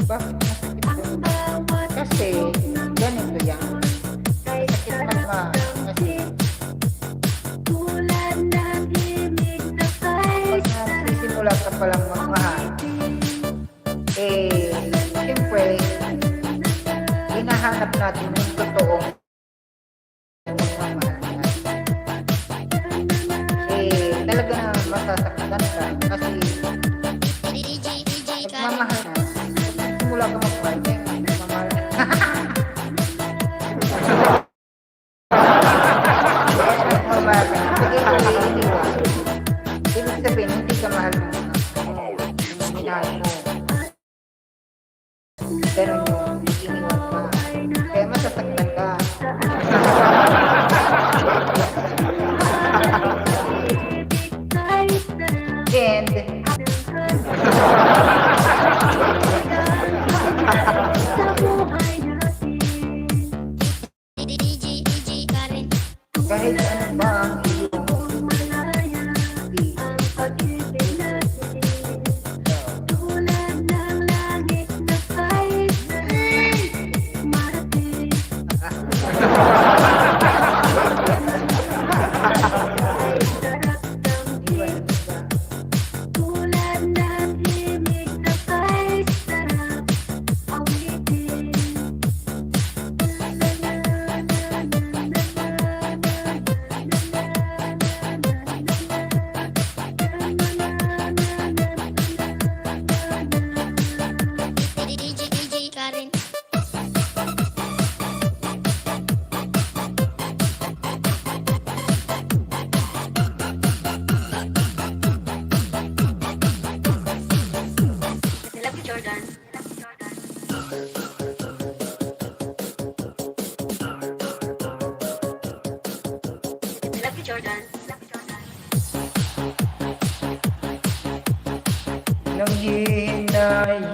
bakit masakit yun? Kasi ganito yan. Sakit kasi pag nagsisimula ka palang magmahal, hinahanap natin yung totoo pagmamahal natin. Talaga na masasaktan ka kasi DJ Karin. nagmamahal na. Simula ka magmahal, nagmamahal na. Nagmamahal ka. Sige, hindi ka. Ibig sabihin, hindi ka mahal mo. Minahal mo. Ganun yung iniwan ka. Kaya masasaktan ka. And DJ Karin. kahit ano ba ang iyong DJ Karin. Love you, Jordan. Love you, Jordan. nang hinayang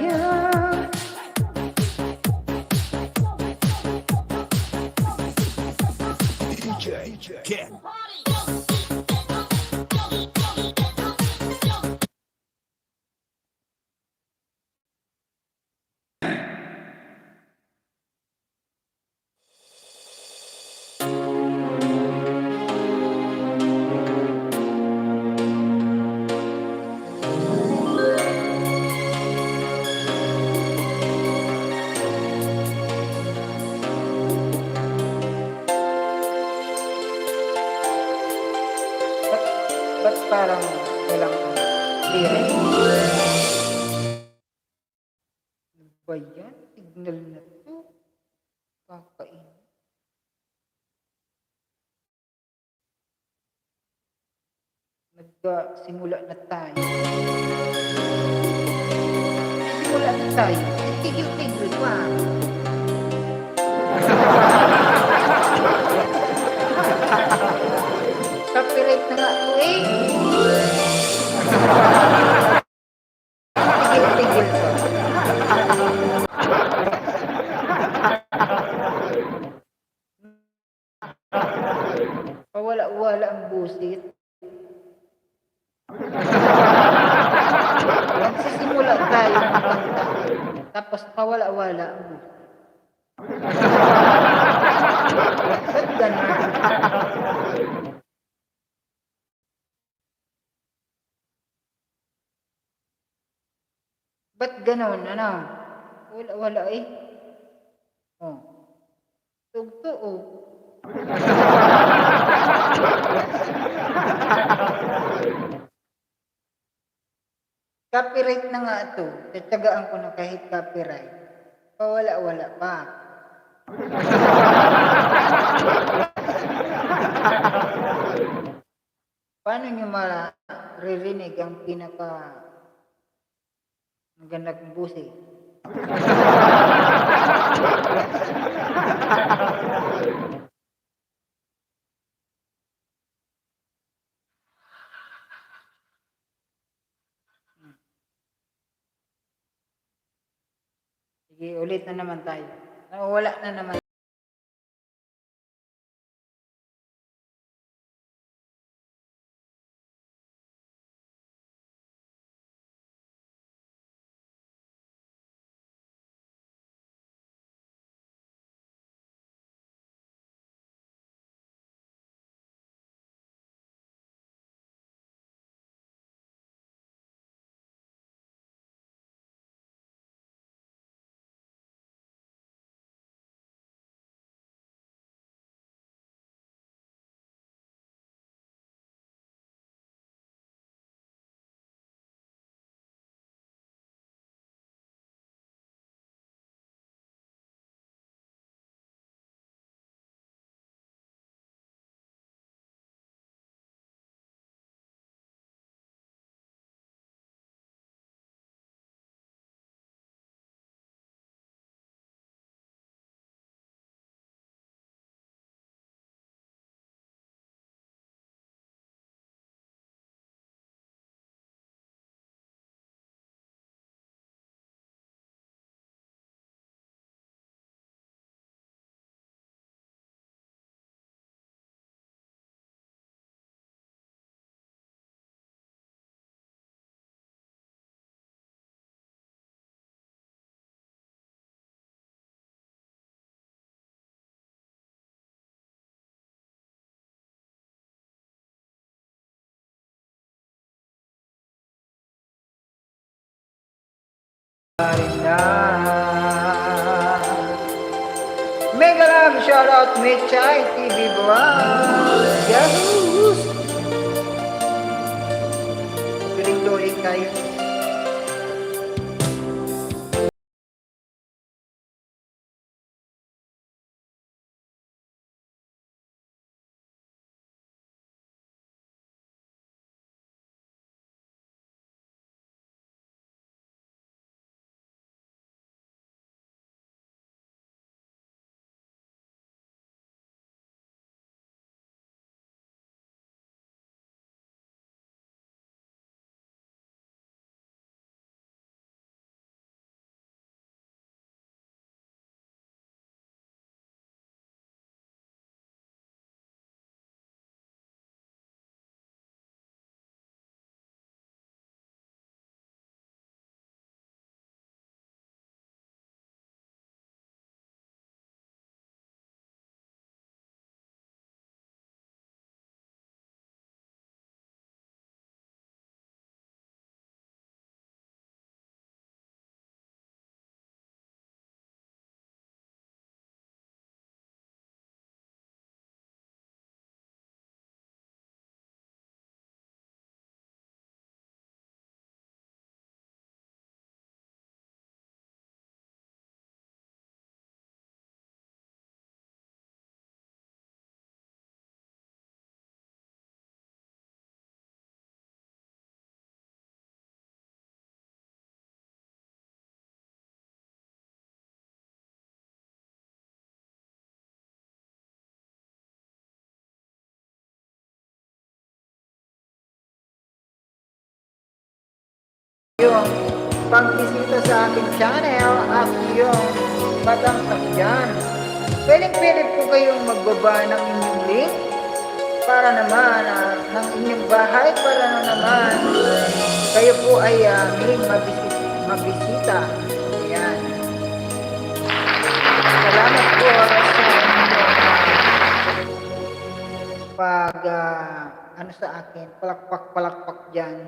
DJ Ken. ba't parang walang lyrics? Ano ba yan? Signal na to. Kakain. Nagsimula na tayo. Simula na tayo. Tigil-tigil pa. Copyright na nga to eh. Tigil-tigil pa. Pawala-wala ang busit. Nagsisimula tayo ng kanta. Tapos pawala-wala ang busit. Ba't ganun? Ba't ganun? Ano? Wala eh. Oh. Tugto oh. Copyright na nga ito. Tatsagaan ko na kahit copyright. Pawala-wala pa. Paano nyo maririnig ang pinaka maganda kong busi? Sige, ulit na naman tayo. Nawala na naman. rin na. Mega love shoutout Mechay TV Vlog. Yahoo! Tuloy-tuloy kayo. Yung pagbisita sa aking channel at yung batang sakyan. Pwede po kayong magbaba ng inyong link para naman ng inyong bahay para na naman kayo po ay muling mabisita. Ayan. Salamat po sa inyong pag ano sa akin, palakpak dyan.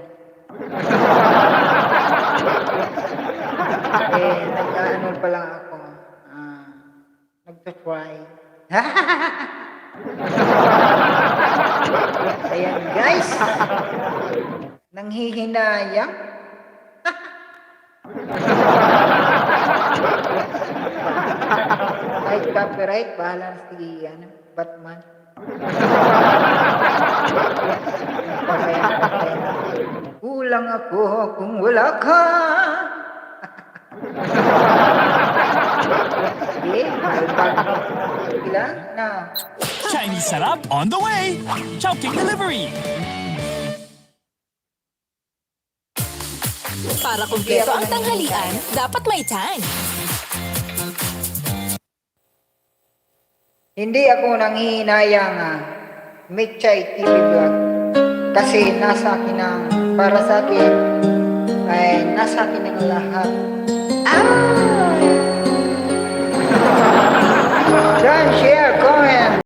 Nag-ano pa lang ako. Nagtatry. Ayan guys. Nanghihinayang. Kahit copyright, bahala na si Batman. Kulang ako kung wala ka. Sige, ilan na. Chinese setup on the way! Chowking delivery! Para kumpleto ang tanghalian, dapat may time. Hindi ako nanghihinayang Mechay TV Vlog kasi nasa akin ang para sa akin ay nasa akin ang lahat. John, share, comment.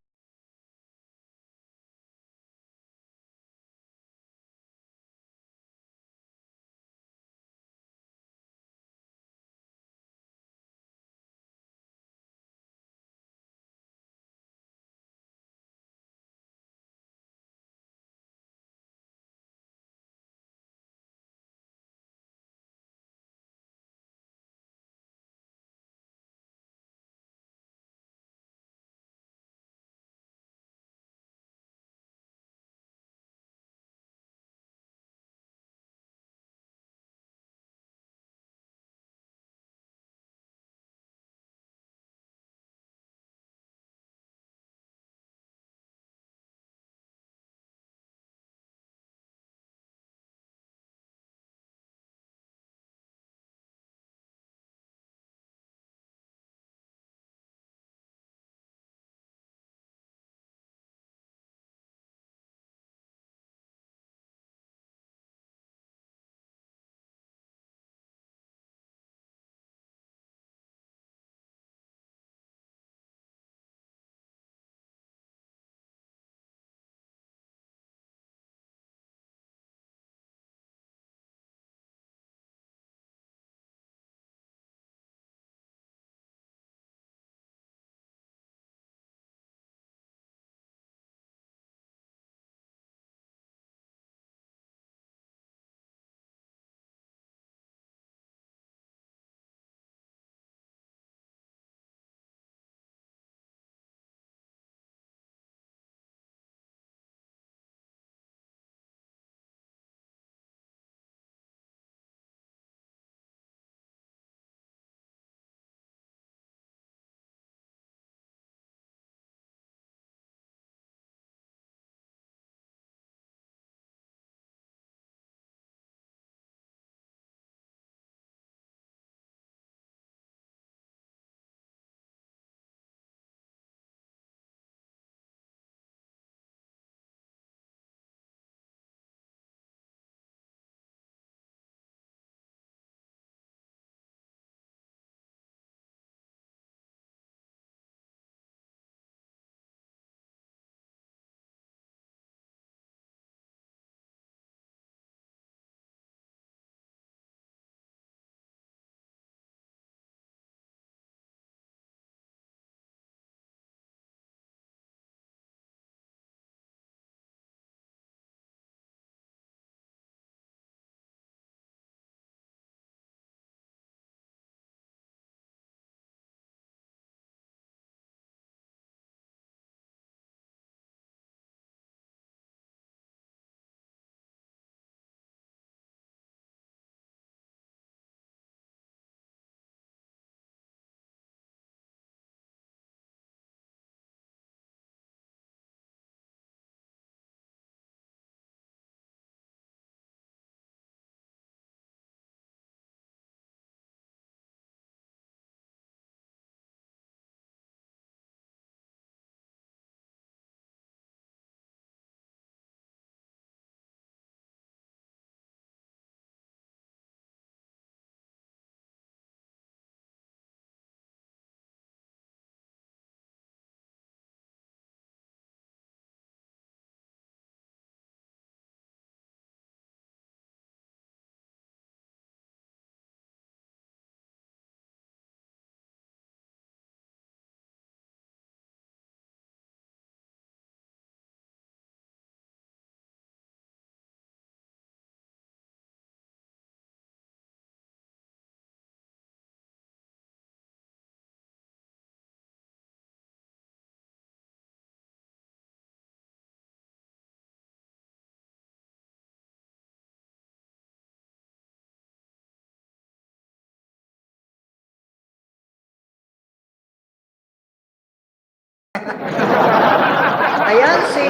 Ayan si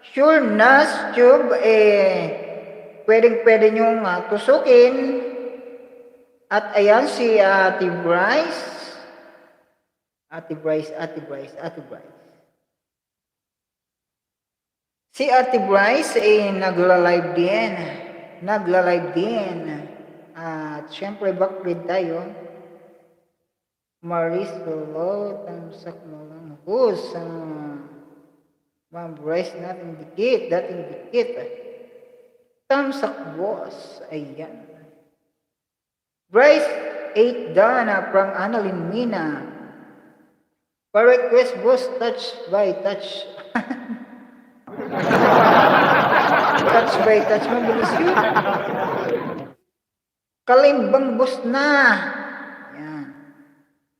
Sure Nas Tube, pwedeng-pwede nyong tusukin. At ayan si Ate Bryce. Ate Bryce. Si Ate Bryce nagla-live din. At syempre backread tayo. Maris, hello. Tamsak mo lang. Hus. Ma'am Bryce, dating dikit. Tamsak boss. Ayan. Bryce 8 Dana from Annalyn Mina. Pa-request boss, touch by touch. Touch by touch, mabilis yun. Kalimbang boss na. Yan.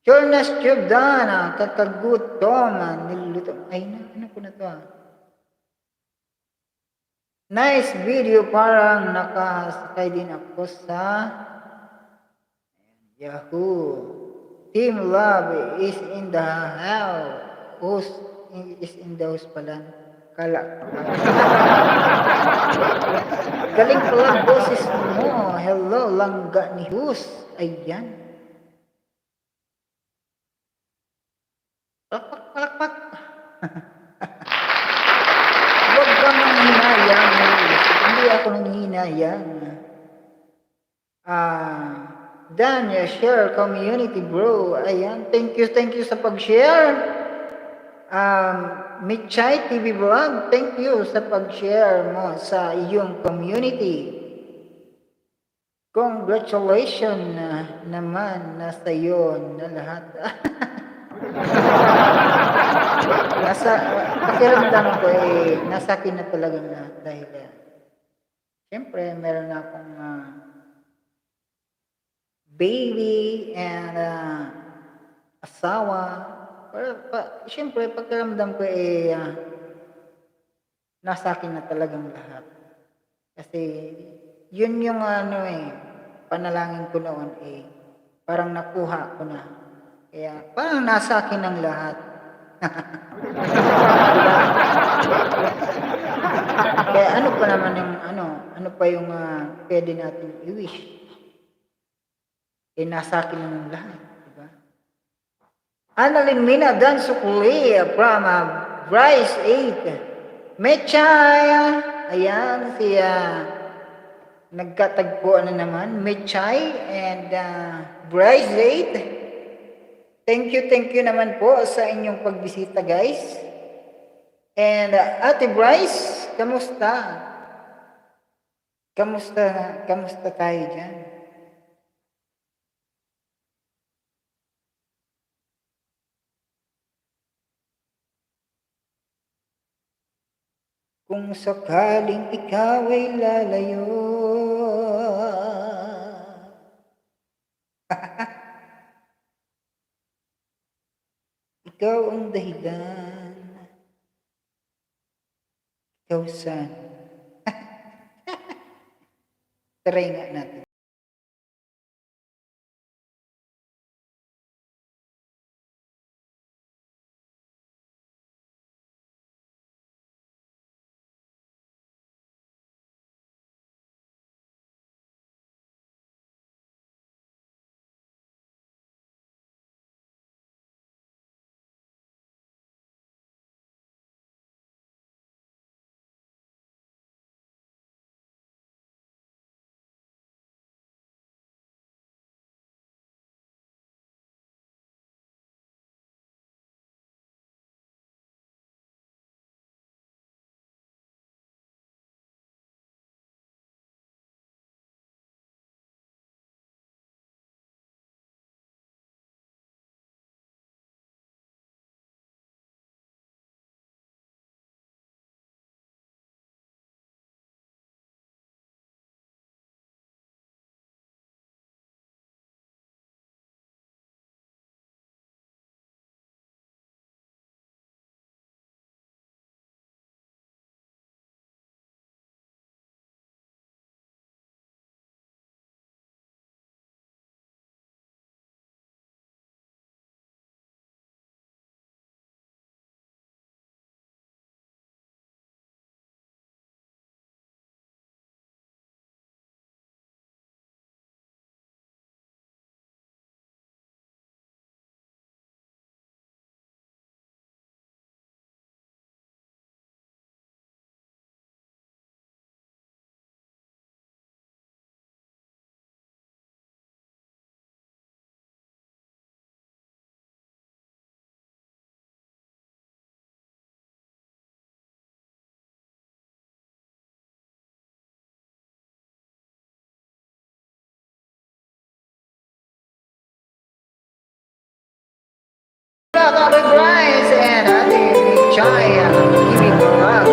Sure na tube Dana, kakagutom. Niluto. Ay, ano ko na to Nice video, parang nakasakay din ako sa Yahoo. Team Love is in the house. Is in the house pala. Galing pala boses mo. Hello, langga ni Hus. Ayan. Palakpak. Huwag ka manghinayang. Hindi ako nanghinayang. Dan, share community bro. Ayan, thank you sa pag-share. Michay TV Vlog, thank you sa pag-share mo sa iyong community. Congratulations naman nasa iyo na lahat. Pakiramdam ko nasa akin na talaga lahat dahil siyempre meron na akong baby and asawa. Siyempre, pagkaramdam ko nasa akin na talagang lahat. Kasi, yun yung panalangin ko noon parang nakuha ko na. Kaya, parang nasa akin ang lahat. Diba? Kaya ano pa naman yung, ano pa yung pwede natin i-wish? Nasa akin ng lahat. Diba? Annalyn Mina Dan Sukuli from Bryce 8. Mechay. Ayan, nagkatagpuan na naman. Mechay and Bryce 8. Thank you naman po sa inyong pagbisita, guys. And Ate Bryce, kamusta? Kamusta tayo dyan? Kung sakaling ikaw ay lalayo, ikaw ang dahilan. Ikaw saan? Try nga natin. Jaya TV Vlog.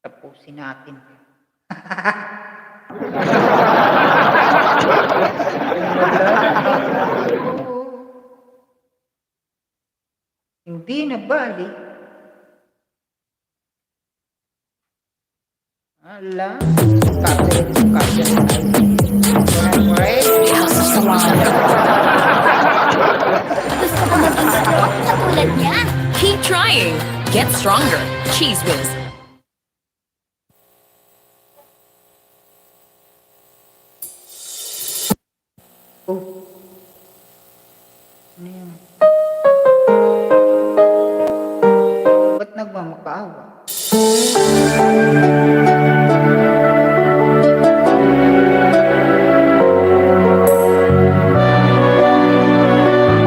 Tapusin natin. Hindi na bali. Ala. Copyright. House of Salon. Gusto ko maging strong katulad niya. Keep trying. Get stronger. Cheese Whiz. Oh. Ano yun? Ba't nagmamakaawa?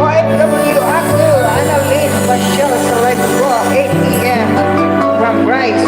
OFW Aku, Annalyn Bashir, Select Raw, 8 p.m. from Bryce.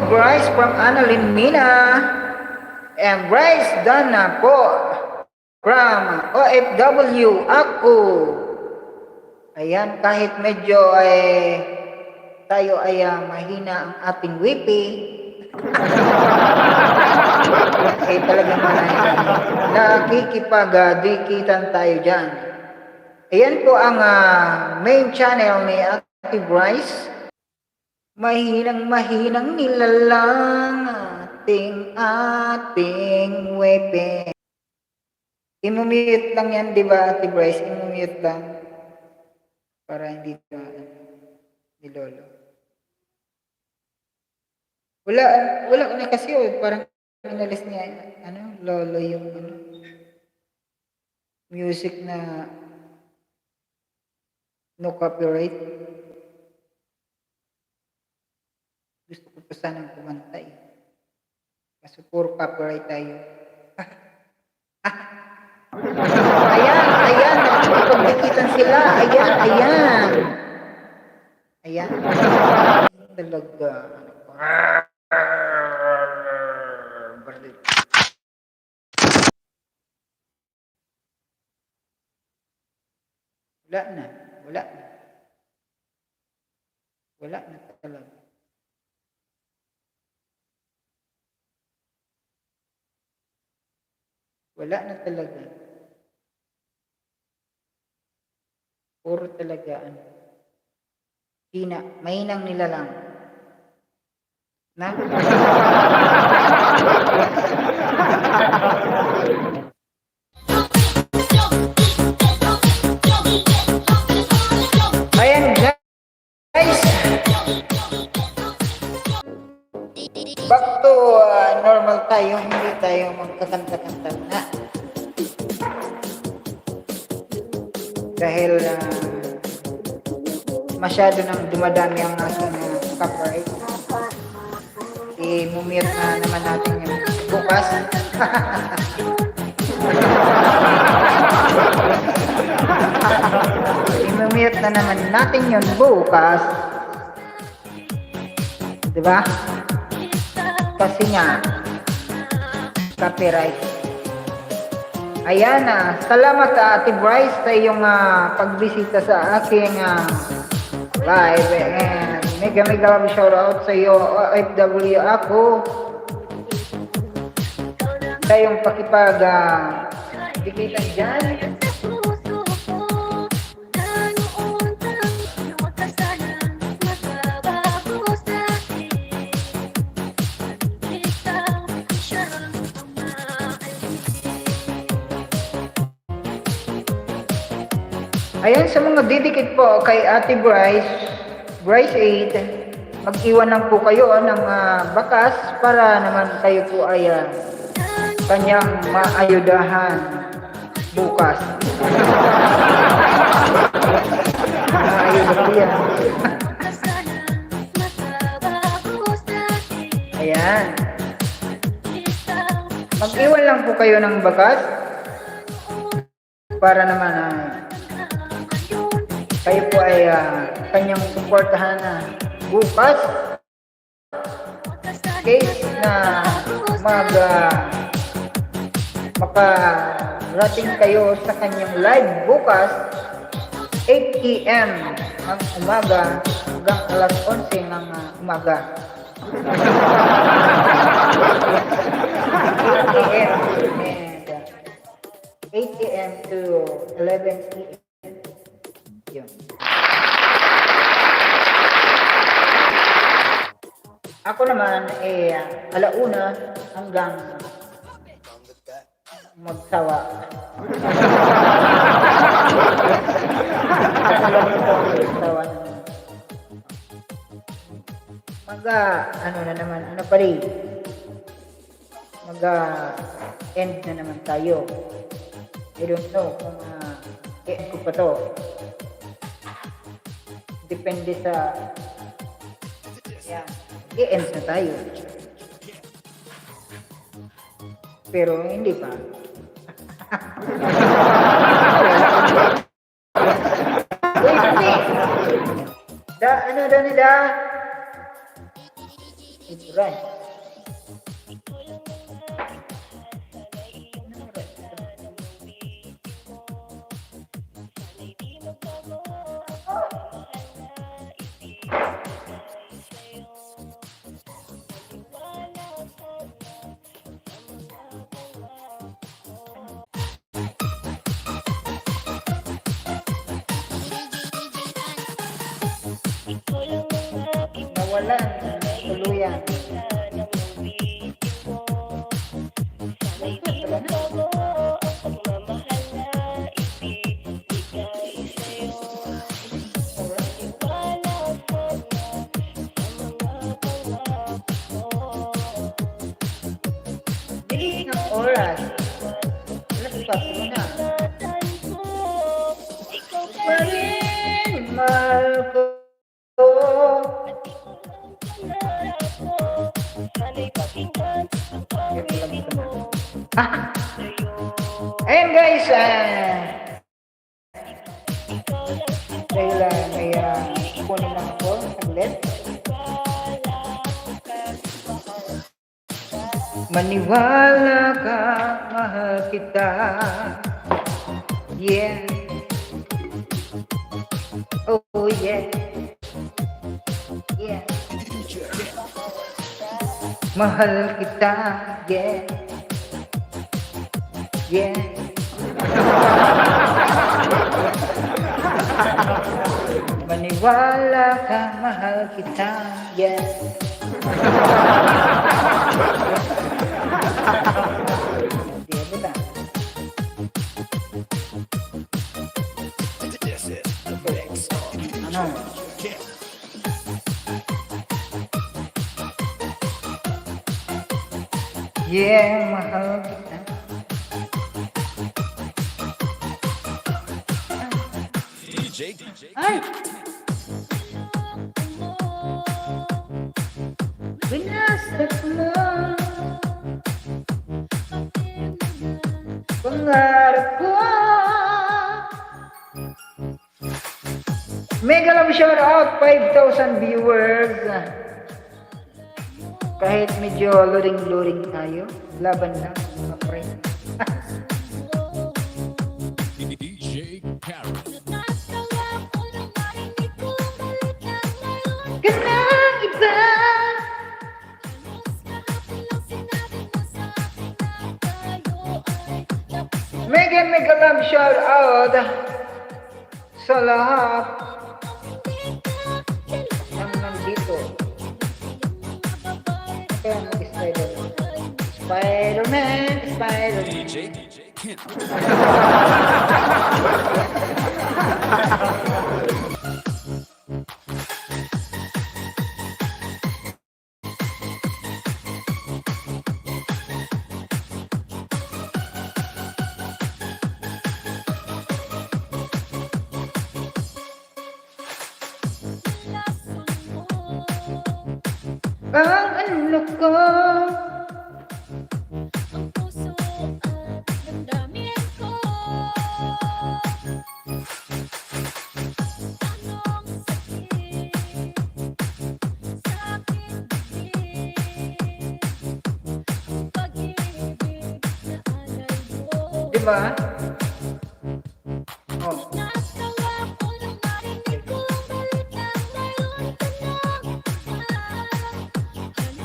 Bryce from Annalyn Mina. And Bryce Dana po from OFW ako. Ayan, kahit medyo tayo ay mahina ang ating wipi. Talagang nakikipag-dikitan tayo dyan. Ayan po ang main channel ni Ate Bryce. Mahinang nilalang ating wipi. Imumute lang yan, di ba, Ate Bryce? Imumute lang. Para hindi ni Lolo. Wala ko na kasi parang inalis niya Lolo yung music na no copyright. Gusto ko pa sanang kumanta eh. Kasi puro copyright tayo. Ayan, nakikipagdikitan sila. Ayan. Talaga. Wala na talaga. Wala na talaga. Puro talaga mahinang nila lang. Na? Ayan guys. Back to normal tayo, hindi tayo magkakanta-kanta na. Dahil masyado nang dumadami ang aking copyright. I-mute na naman natin yung bukas. I-mute na naman natin yung bukas. Diba? Kasi nga, copyright. Ayan salamat Ate Bryce sa iyong pagbisita sa aking live. And mega love shoutout sa iyo, OFW ako. Sa iyong pakipag-dikitan dyan. Ayan, sa mga didikit po kay Ate Bryce 8, mag-iwan lang po kayo ng bakas para naman kayo po ay kanyang maayudahan bukas. Maayudahan yan. Ayan. Mag-iwan lang po kayo ng bakas para naman kayo po ay kanyang suportahan bukas. Case na makarating kayo sa kanyang live bukas 8 p.m. ng umaga hanggang alas 11 ng umaga. 8 a.m. and 8 a.m. to 11 p.m. Yun. Ako naman alauna hanggang magsawa. End na naman tayo. I don't know kung end ko pa to. Depende sa i-end na tayo. Pero hindi pa. It's right. Nawalan tuluyan. Bilis ng oras. Alas 4 na. Mahal ko. Ayan guys, dahil may kunin lang ako saglit. Maniwala ka, mahal kita. Yeah. Oh yeah. Yeah. Mahal kita. Yeah. Yeah. Maniwala ka, mahal kita. Yeah. Yeah, buta. This is the mix. Ano? Yeah, mahal kita. DJ. Ay! Binasag mo pangarap ko. Mega love shout out 5,000 viewers. Kahit medyo loading tayo, laban lang mga pre. DJ Karen. Kanang iba. Mega love shout out sa lahat ng nandito. Kaya mag-Spider. Spider-Man. DJ Kent. Ang ano ko. Diba? Oh.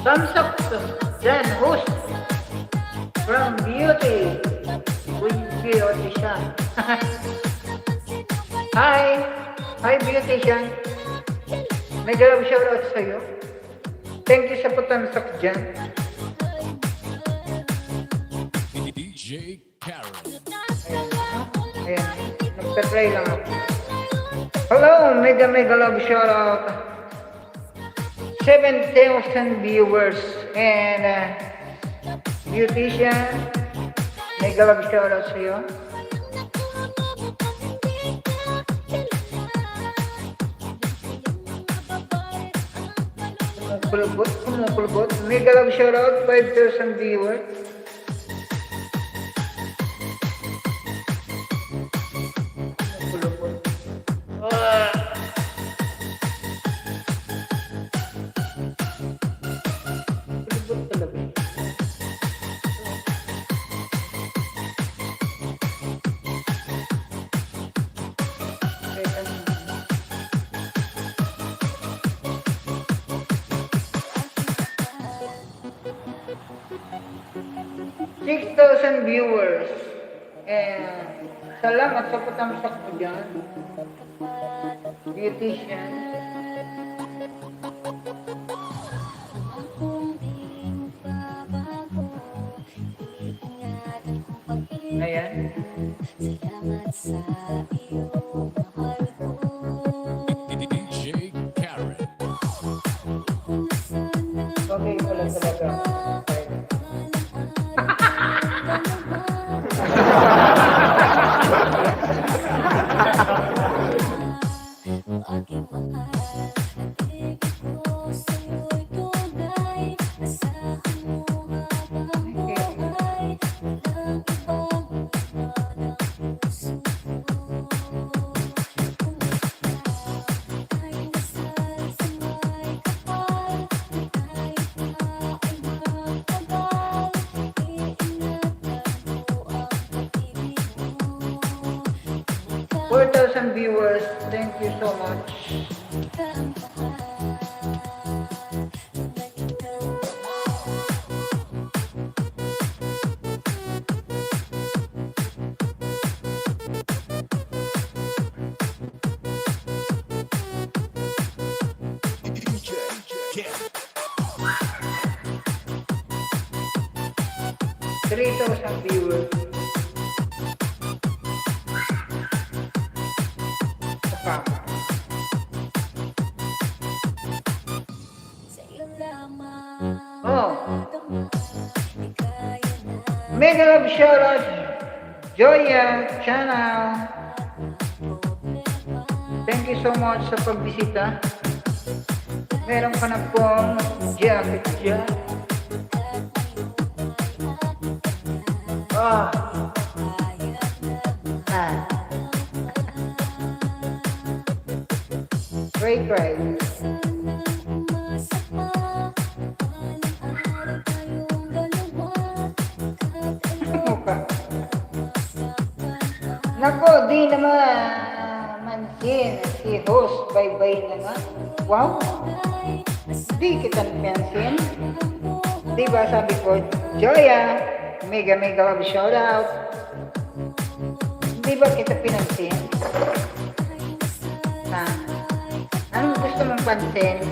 Thumbs up then host from Beauty with Beautician. Hi Beautician. May galab shoutout sa'yo. Thank you sa putansap dyan. DJ Karen. Ayan, nagtatry lang ako. Hello, mega love shoutout. 7,000 viewers and Beautician, mega love shoutout sa'yo. Kumukulbot, mega love shoutout, 5,000 viewers. Kumukulbot. 6,000 viewers. And salamat sa patamsak mo dyan. Beautician. Ayan. DJ Karen. Okay pala talaga. Okay. 4,000 viewers. Thank you so much. DJ Karen. 3,000 viewers. Apa? Oh. Mega love shoutout Joya Channel. Thank you so much sa pagbisita. Meron ka na pong jacket dyan. Ah. Ah. Great, great. Nako, di naman mansin si host, bye-bye na nga. Wow, di kita pinansin. Di ba sabi ko, Joya, mega love shoutout. Di ba kita pinansin? Ha? Anong gusto mong pansin?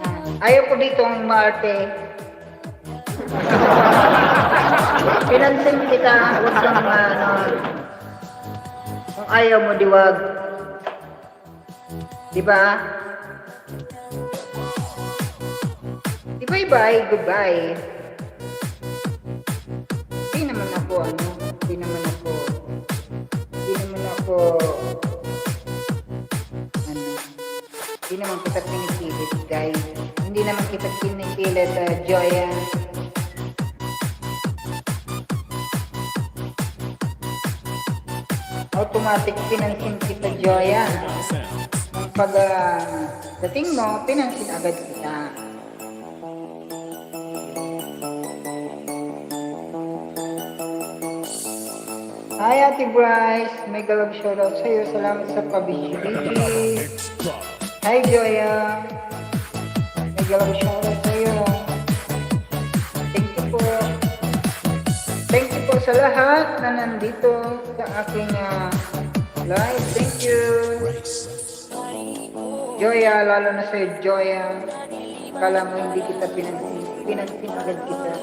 Ha? Ayaw ko dito ang Marte. Pinansin kita, huwag kang kung ayaw mo diwag. Diba? Di bye-bye, goodbye. Di naman ako, di naman kita pinipilit, guys. Hindi naman kita pinipilit, Joya. Automatic pinansin kita, Joya. Pag dating mo, pinansin agad kita. Hi, Ate Bryce. Mega love shoutout sa'yo. Salamat sa pabisi-bisi. Hi, Joya. Mega love shoutout sa'yo. Thank you po. Thank you po sa lahat na nandito sa aking live. Thank you. Joya, lalo na sa'yo, Joya. Kala mo hindi kita pinansin agad kita.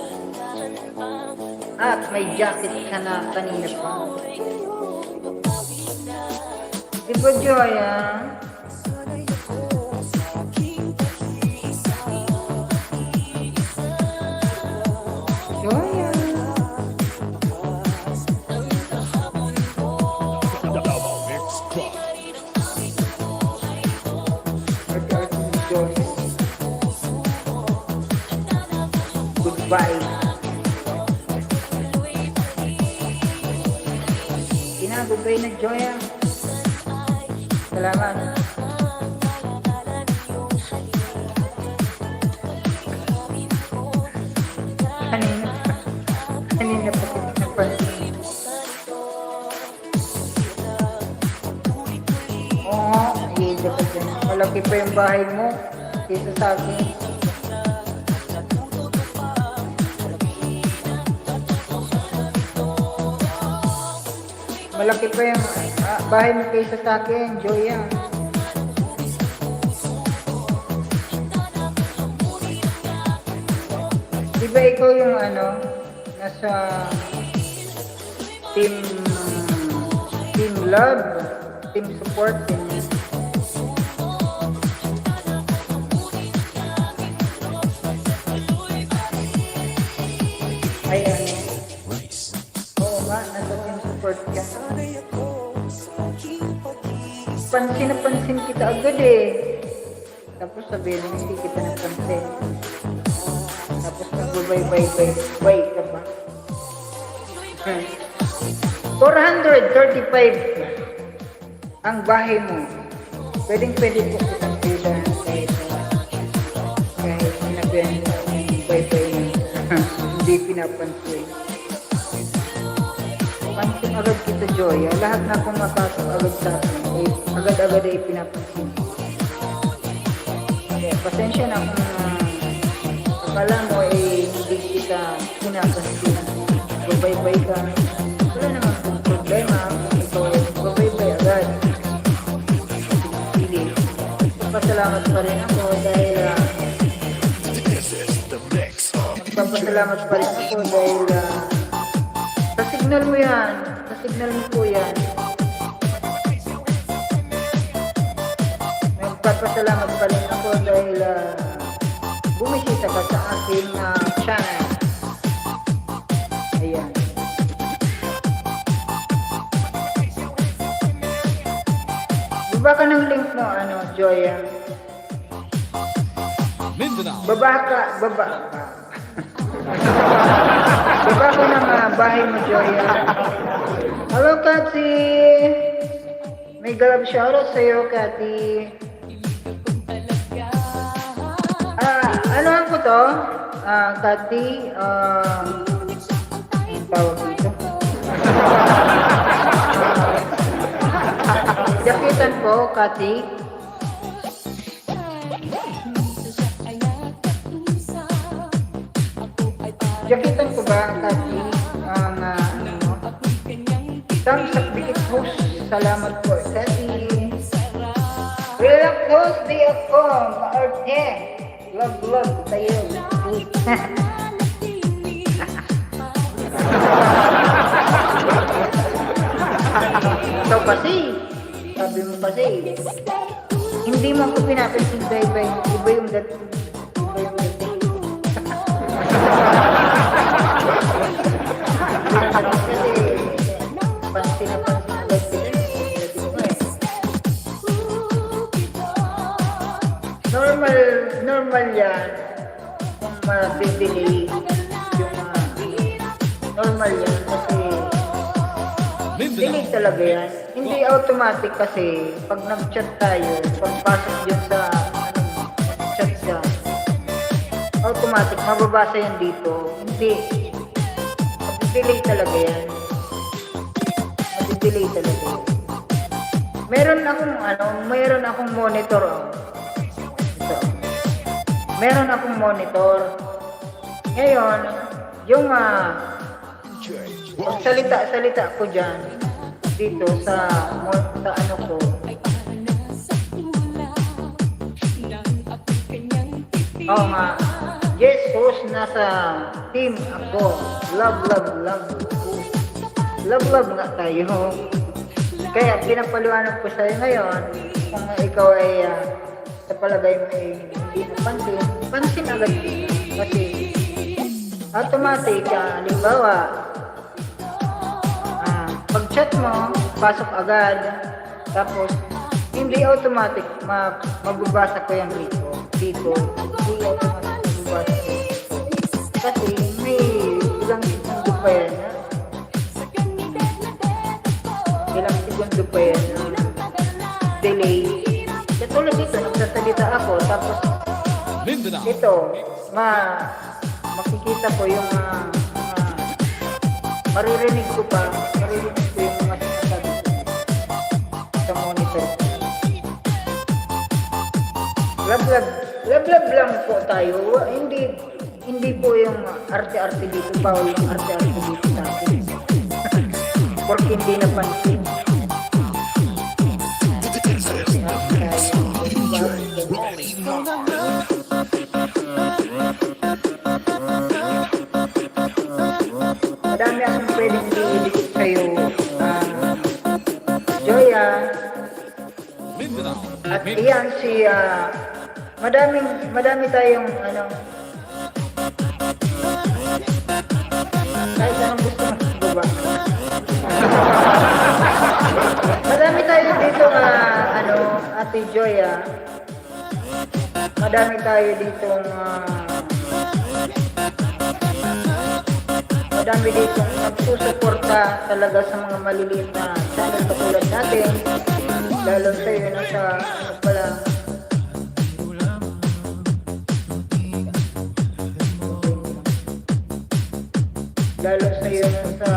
At may jacket ka na kanina pa. Diba, Joya? Joya. Goodbye. Goodbye na, Joya. Salamat. Kanina pa kita napansin. Oo, ayun ka dyan. Malaki pa yung bahay mo kaysa sa akin. malaki pa yung bahay mo kaysa sa akin, Joya. Di ba ikaw yung nasa team love, team support, team ay oo nga, nasa team support ka. Pansin na pansin kita agad eh. Tapos sabihin hindi kita napansin. Tapos nagbabay-bay ka ba? 435 ang bahay mo. Pwede po kitang pila kahit sinabihan mo bay-bay na hindi pinapansin. Pansin agad kita, Joya. Lahat na pumapasok agad sa akin. Agad-agad ay pinapansin. Okay, pasensya na kung akala mo hindi kita pinapansin. Babay-bay ka. Wala naman kung problema. Ikaw babay-bay agad. Sige. Pasalamat pa rin ako dahil magpapasalamat pa rin ako dahil sa signal mo yan. Sa signal mo po yan. Magpapasalamat pa rin ako dahil bumisita ka sa aking channel. Ayan. Baba ka ng link mo, Joya. Mindanao. Baba ka. Baba ko ng bahay mo, Joya. Hello, Kati. May galab shoutout sa'yo, Kati. Ano ko to? Kati, ang tawag dito. Jakitan ko, Kati. Jakitan ko ba, Kati? Thumbs up, dikit host. Salamat po, Kati. Relax host, di ako. Maarte. Love, tayo. Ikaw kasi. Sabi mo kasi. Hindi mo ako pinapansin, iba yung dating. Kasi pansin agad normal yan kung ma-delay yung normal yan kasi delay talaga yan. Hindi automatic kasi pag nag-chat tayo, pagpasok yun sa chat ka, automatic mababasa yan dito. Hindi, delay talaga yan. Delay talaga yan. Meron akong monitor. Meron akong monitor. Ngayon, yung salita ko dyan dito sa ano ko. Oo nga. Yes, host, nasa team ako. Love. Love nga tayo. Kaya pinapaliwanag ko sa'yo ngayon kung ikaw ay sa palagay mo ay hindi napansin, pansin agad din. Kasi automatic, halimbawa, pag-chat mo, pasok agad. Tapos, hindi automatic magbabasa ko yan dito. Hindi automatic magbabasa ko. Kasi may ilang segundo pa yan. Ilang segundo pa yan. Delay. Katulad dito, nagsasalita ako, tapos ito, makikita ko yung maririnig ko yung mga sinasabi ko sa monitor. Love lang po tayo. Hindi po yung arte-arte dito, bawal yung arte-arte dito sa akin. Porque hindi napansin. Madami akong pwedeng i-edit sa'yo. Joya. At iyan si madami tayong ano, kahit anong gusto mo baba. Madami tayo dito ano, Ate Joya. Madami tayo dito madami dito nagsusuporta talaga sa mga maliliit na channel katulad natin. Lalo sa iyo na sa ano pala, lalo sa iyo na sa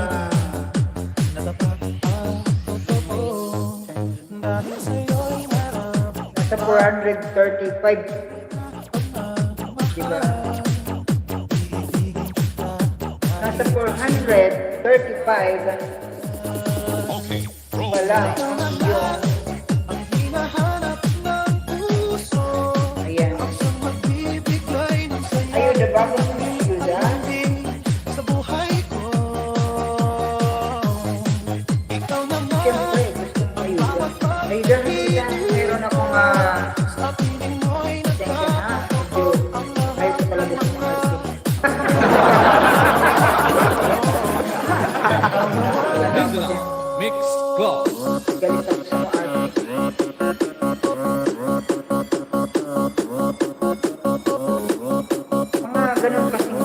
nasa 435, diba? Nasa 435 Okay, roll. wala yung ayan. Ayun na ba kung suda? Siyempre, gusto mo ayuda. Ayuda, meron akong thank you na. Ayos talaga sa mga Mix Club. galit ako sa mga artist. Mga ganun kasing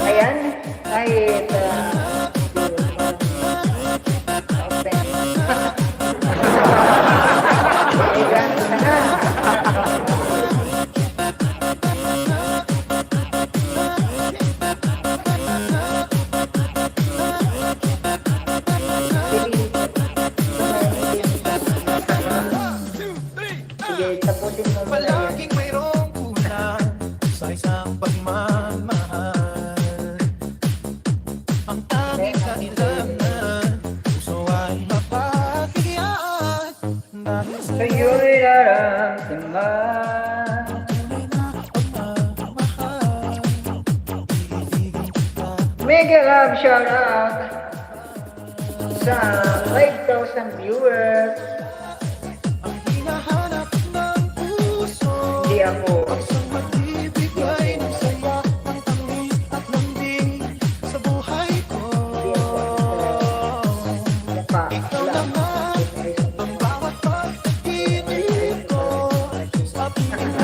ayan, kahit ayan, sana. Sige, tapusin mo muna yan. Palaging mayroong kulang sa isang pagmamahal. Ang tanging kailangan, puso ay mapahiyaan. Dahil sa Sa'yo'y nararamdaman. Mega love shout out sa 5,000 viewers. hinahanap ng puso, Hindi ako. ang magbibigay ng saya, ng tamis at lambing sa buhay ko. Mukha. Ikaw Wala. naman, ang bawat pag-ibig ko sa piling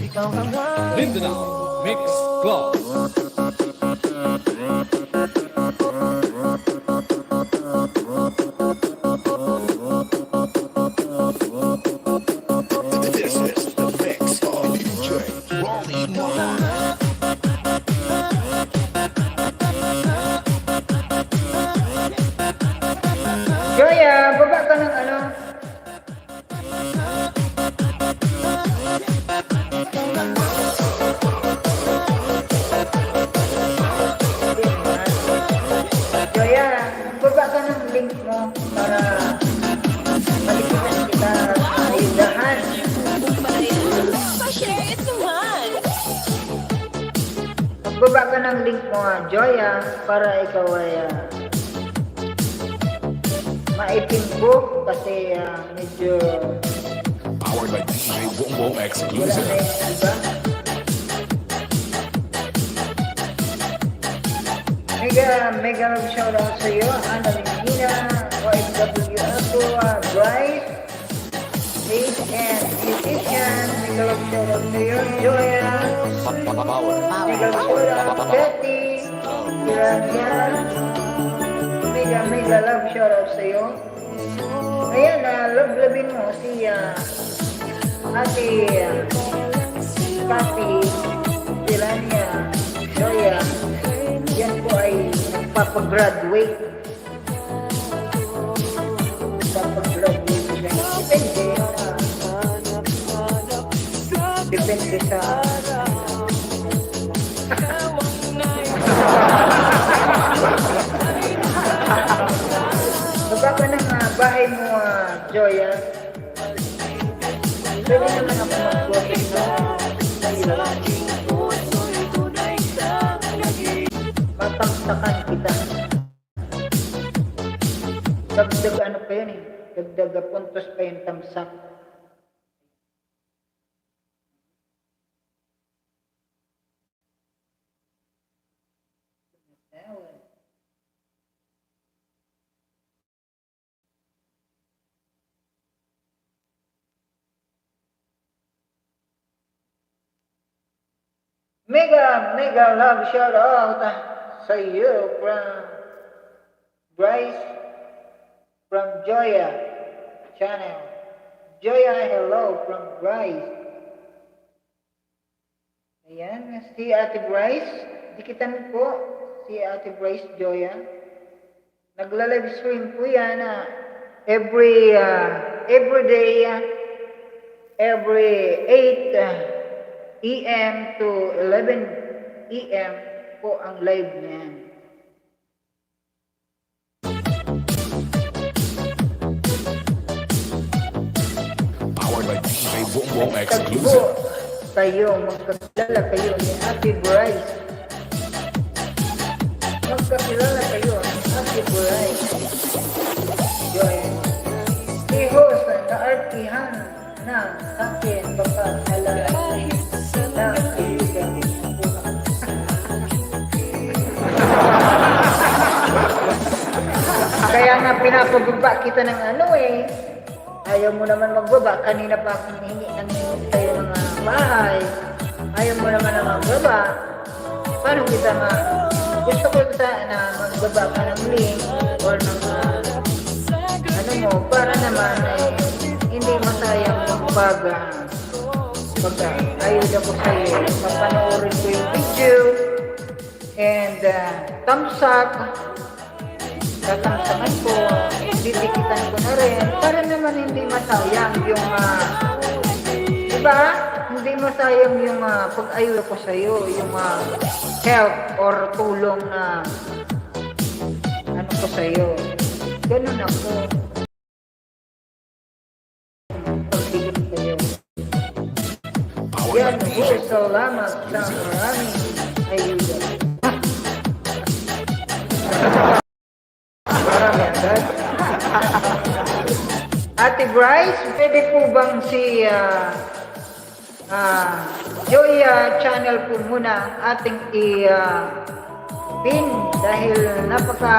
ikaw naman. Mindanao Mix Club. This is the mix of DJ Rolly Mohan. Joya, baba ka ng ano? Joya, baba ka ng link mo para malipitan kita sa ayudahan. Pa-share it naman. Magbaba ka ng link mo Joya, para ikaw ay maitim ko kasi medyo Powered by DJ Wombo wala Exclusive. na yung iba. Mega love shout out sa iyo, Ana Regina, OFW ako, Bryce, Ace and Musician. Mega love shout out sa iyo, Joya. Mega love shout out, Betty, Iranian. Mega love shout out sa iyo. Ayan, love-labin mo si Ate Papi, Irania, Joya. Yan po ay nagpapagraduate Dito sa... Baba ka ng bahay mo, Joya. Pwede naman ako mag-working na sa'yo. Matamsakan kita. Dagdag ano pa yun eh. Dagdag puntos pa yung tamsak. Mega love shout out sa iyo from Bryce from Joya channel. Joya, hello from Bryce. Ayan, si Ate Bryce. Dikitan po si Ate Bryce Joya. Nagla-live stream po yan every day, every 8 AM to 11 AM po ang live niyan. Powered by DJ Boom Boom Tagpo exclusive. kayo, magkakilala kayo ni Ate Bryce. Magkakilala kayo ni Ate Bryce. Joy. Si host na artihan na sa akin baka alaala na kaibigan. Kaya nga pinapababa kita ng ano eh. Ayaw mo naman magbaba. Kanina pa akong hihingi ng sa'yo mga bahay. Ayaw mo naman na magbaba. Paano kita gusto ko na magbaba ka ng link or ng ano mo, para naman hindi masayang yung ayuda ko sa'yo. Papanoorin ko yung video and thumbs up. Tatamsakan ko, didikitan ko na rin para naman hindi masayang yung diba? Hindi masayang yung pag-ayuda ko sa'yo, yung help or tulong na ano ko sa'yo. Ganun ako. Pagbigay sa'yo. Powered Yan, by DJ salamat sa maraming ayuda. Marami agad. Ate Bryce, pwede po bang si Joya channel po muna ating pin dahil nasa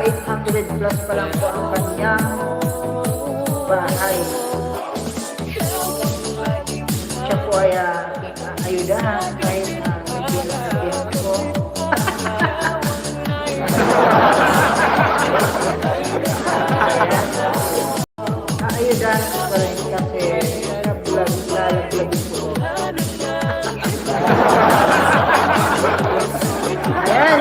800 plus pa lang po ang kanyang bahay. Siya po ay ayudahan kahit hindi nasabihan ko. Ayudahan ko pa rin kasi lalaglag ko. Ayan.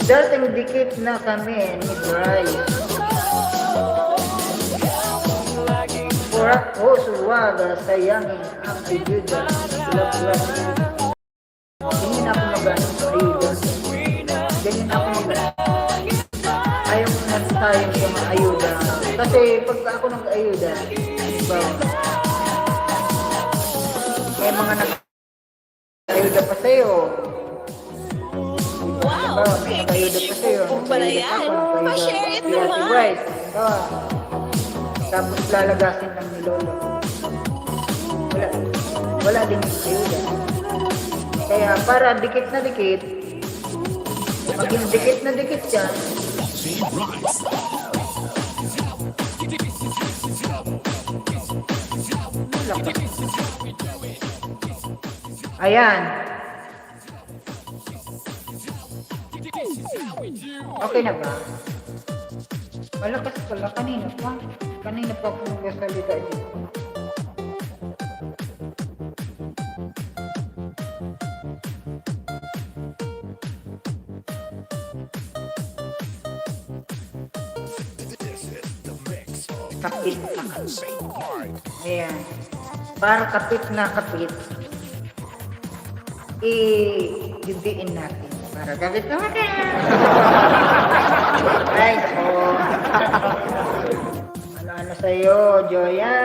Dating dikit na kami ni Bryce. For ako suwaga sayangin ang ayuda. Lag-lag. Ganyan ako mag-ano sa ayuda. Ganyan ako mag-ano. Ayaw mo na tayo yung mga ayuda. Kasi pag ako nag-ayuda, diba, may mga nag-ayuda pa sa'yo. Wow, Diba, may nag-ayuda pa sa'yo. Kung pala yan, pa-share it naman. Right. Diba? Tapos lalagasin lang ni Lolo. Wala din yung ayuda. Kaya para dikit na dikit, maging dikit na dikit yan, ayan. Okay na ba? Malakas pala. Kanina pa. Kanina pa ako nagsasalita dito. Kapit na kapit. Ayan. Para kapit na kapit. I-didiin natin. Para kapit na kapit. Ay, po. Ano sa'yo, Joya?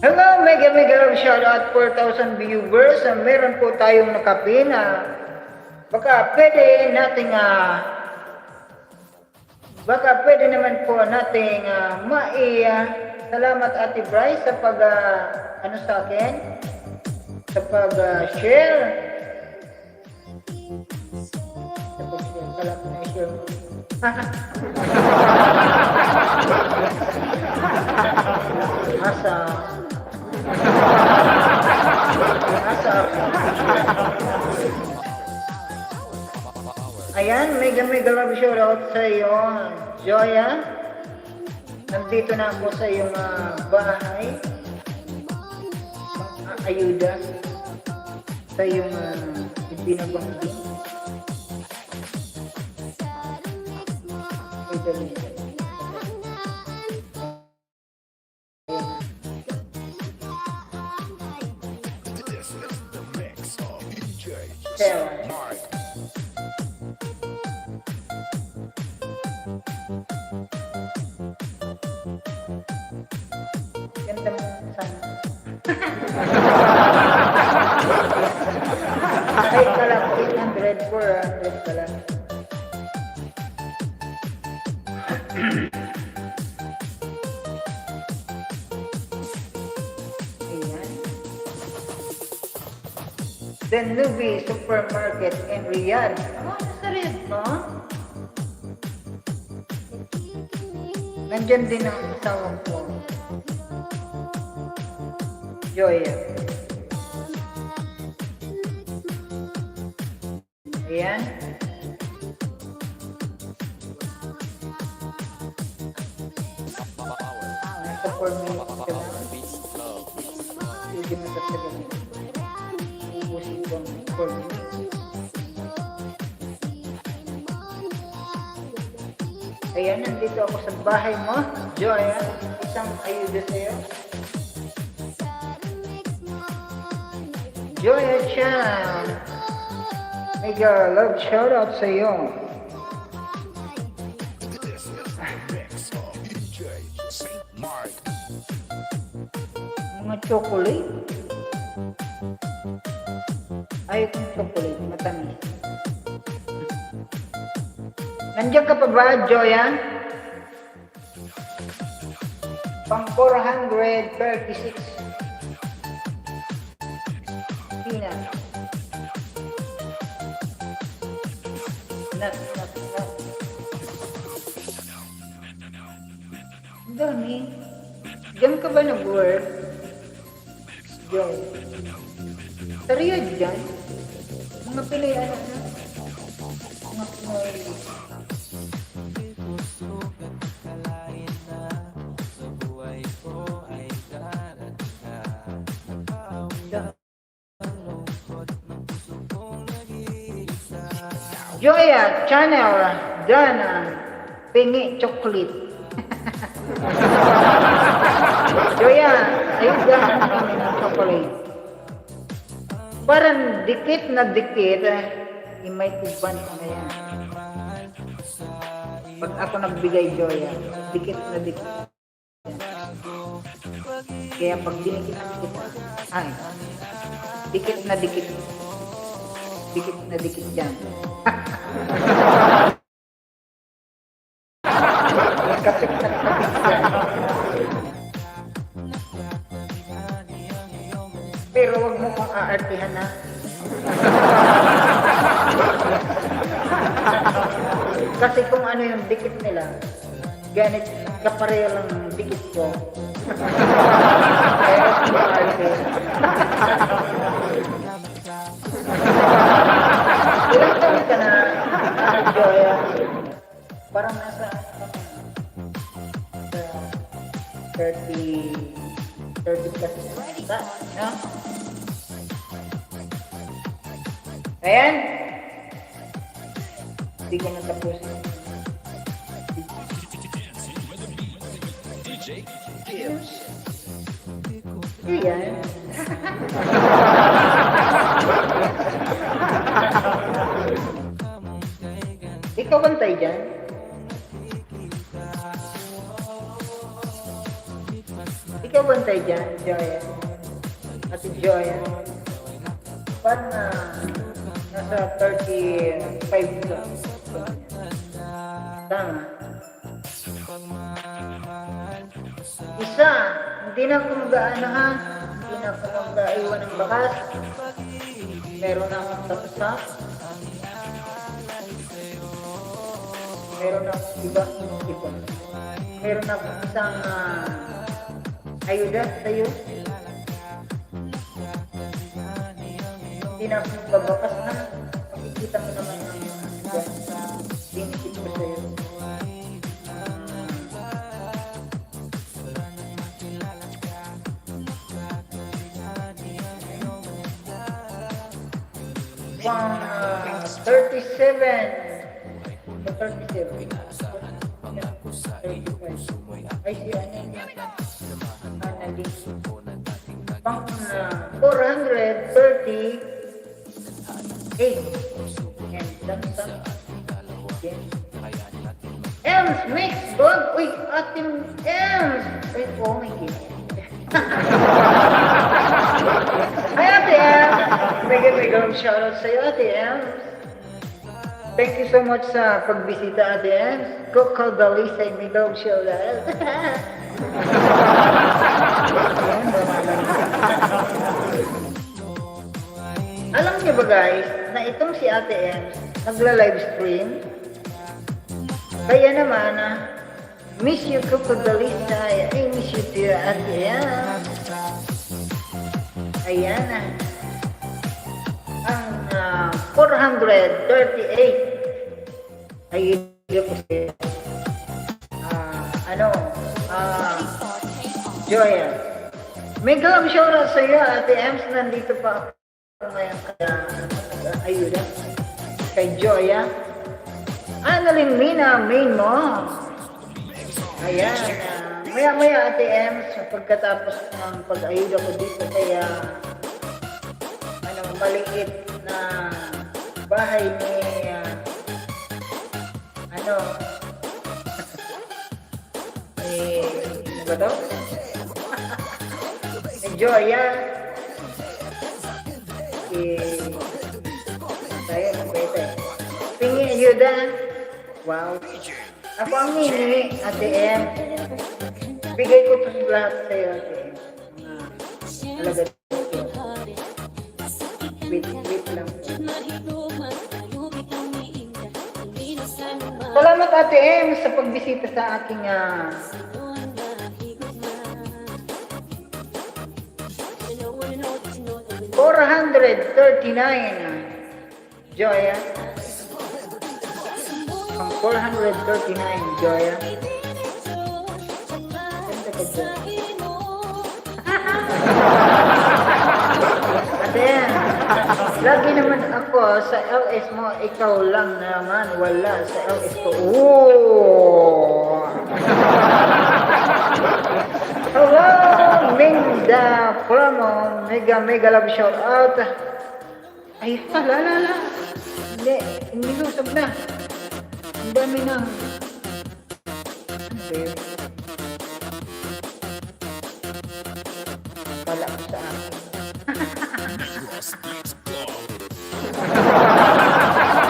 Hello, mega love shoutout 4,000 viewers. Meron po tayong nakapin na baka pwede nating naman po nating salamat Ate Bryce sa pag ano sa akin, sa pag share. Sa pag-share, kala ko na-share mo. Asa. Ayan, mega love shoutout sa iyo, Joya. Nandito na ako sa iyong bahay. Ayuda sa iyong ibinabanggit. Ganda mo sana. Ay ka lang, 800, 400 ka lang. Ayan. The Nubi Supermarket in Riyadh. Ano sa Riyadh mo? Nandyan din ang asawang ko. Joya. Ayan. Nasa 4 minutes ka na. Hindi mo tatagal. Ubusin ko ang 4 minutes. Ayan, nandito ako sa bahay mo, Joya. Isang ayuda sa'yo. Joya Chan. Mega love shoutout sa iyo. Mga chocolate. Ayaw kong chocolate, matamis. Nandiyan ka pa ba, Joya? Pang 436. Tina. Not. Dami. Diyan ka ba nag-work? Diyan. Sa Riyadh dyan? Mga Pinoy ano na? Mga Pinoy. Joya Channel Dana Pingi Chocolate. Joya, ayudahan kami ng chocolate. Parang dikit na dikit. May tuban ko na yan. Pag ako nagbigay, Joya, dikit na dikit. Kaya pag dinikit-dikit, ay, dikit na dikit. Dikit na dikit dyan. Kapit na kapit dyan. Pero wag mo kong aartihan na. Kasi kung ano yung dikit nila, ganit kapareho lang ng dikit ko. Kaya kung maarte. Ilang taon ka na, Joya? Parang nasa 30 plus na, no? Ayan. Hindi ko na tapusin. Iyan. Ikaw bantay dyan? Ikaw bantay dyan, Joya? Ate Joya? Parang nasa 35 ka. Tama. Isa, hindi na ako mag-ano ha. Hindi na ako mag-iwan ng bakas. Meron na akong tapos. Meron akong iba. Meron akong isang ayuda sa'yo. Hindi na ako magbabakas na. Makikita mo naman ang benefit ko sa'yo. From 37. 37. 35. Ay, siya pang 438. And that's again. Ems mix vlog. Uy, ating Ems. Wait, oh my God. Hi, Ate Ems. Mega shoutout sa'yo, Ate Ems. Thank you so much sa pagbisita, Ate Ems. Coco Dalisa, mega shoutout. Alam niyo ba guys, na itong si Ate Ems nagla-live stream? Kaya naman, miss you Coco Dalisa, I miss you too, Ate Ems. Ayan na. Ang 438 ay hindi ko siya. Joya. Mega shoutout sa iyo, Ate Ems. Nandito pa ako ngayon kaya ayuda. Kay Joya. Annalyn Mina, main mo. Ayan. Maya-maya, Ate Ems, pagkatapos ng pag-ayuda ko dito, kaya maliit na bahay ni ano ba daw? Joya. Tayo ng pwede. Pingi ayuda. Wow. Ako ang mini, Ate M. Bigay ko pa lahat sa'yo, Ate M. Alaga dito. Wait lang. Salamat, Ate M, sa pagbisita sa aking 439 Joya. Ang 439 Joya. Ganda ka, Joya. Ate, lagi naman ako sa LS mo, ikaw lang naman wala sa LS ko. Oh! Hello, Minda Promo, mega love shout out. Ay, la. Hindi lusog na. Ang dami na. Okay. Wala ko sa akin.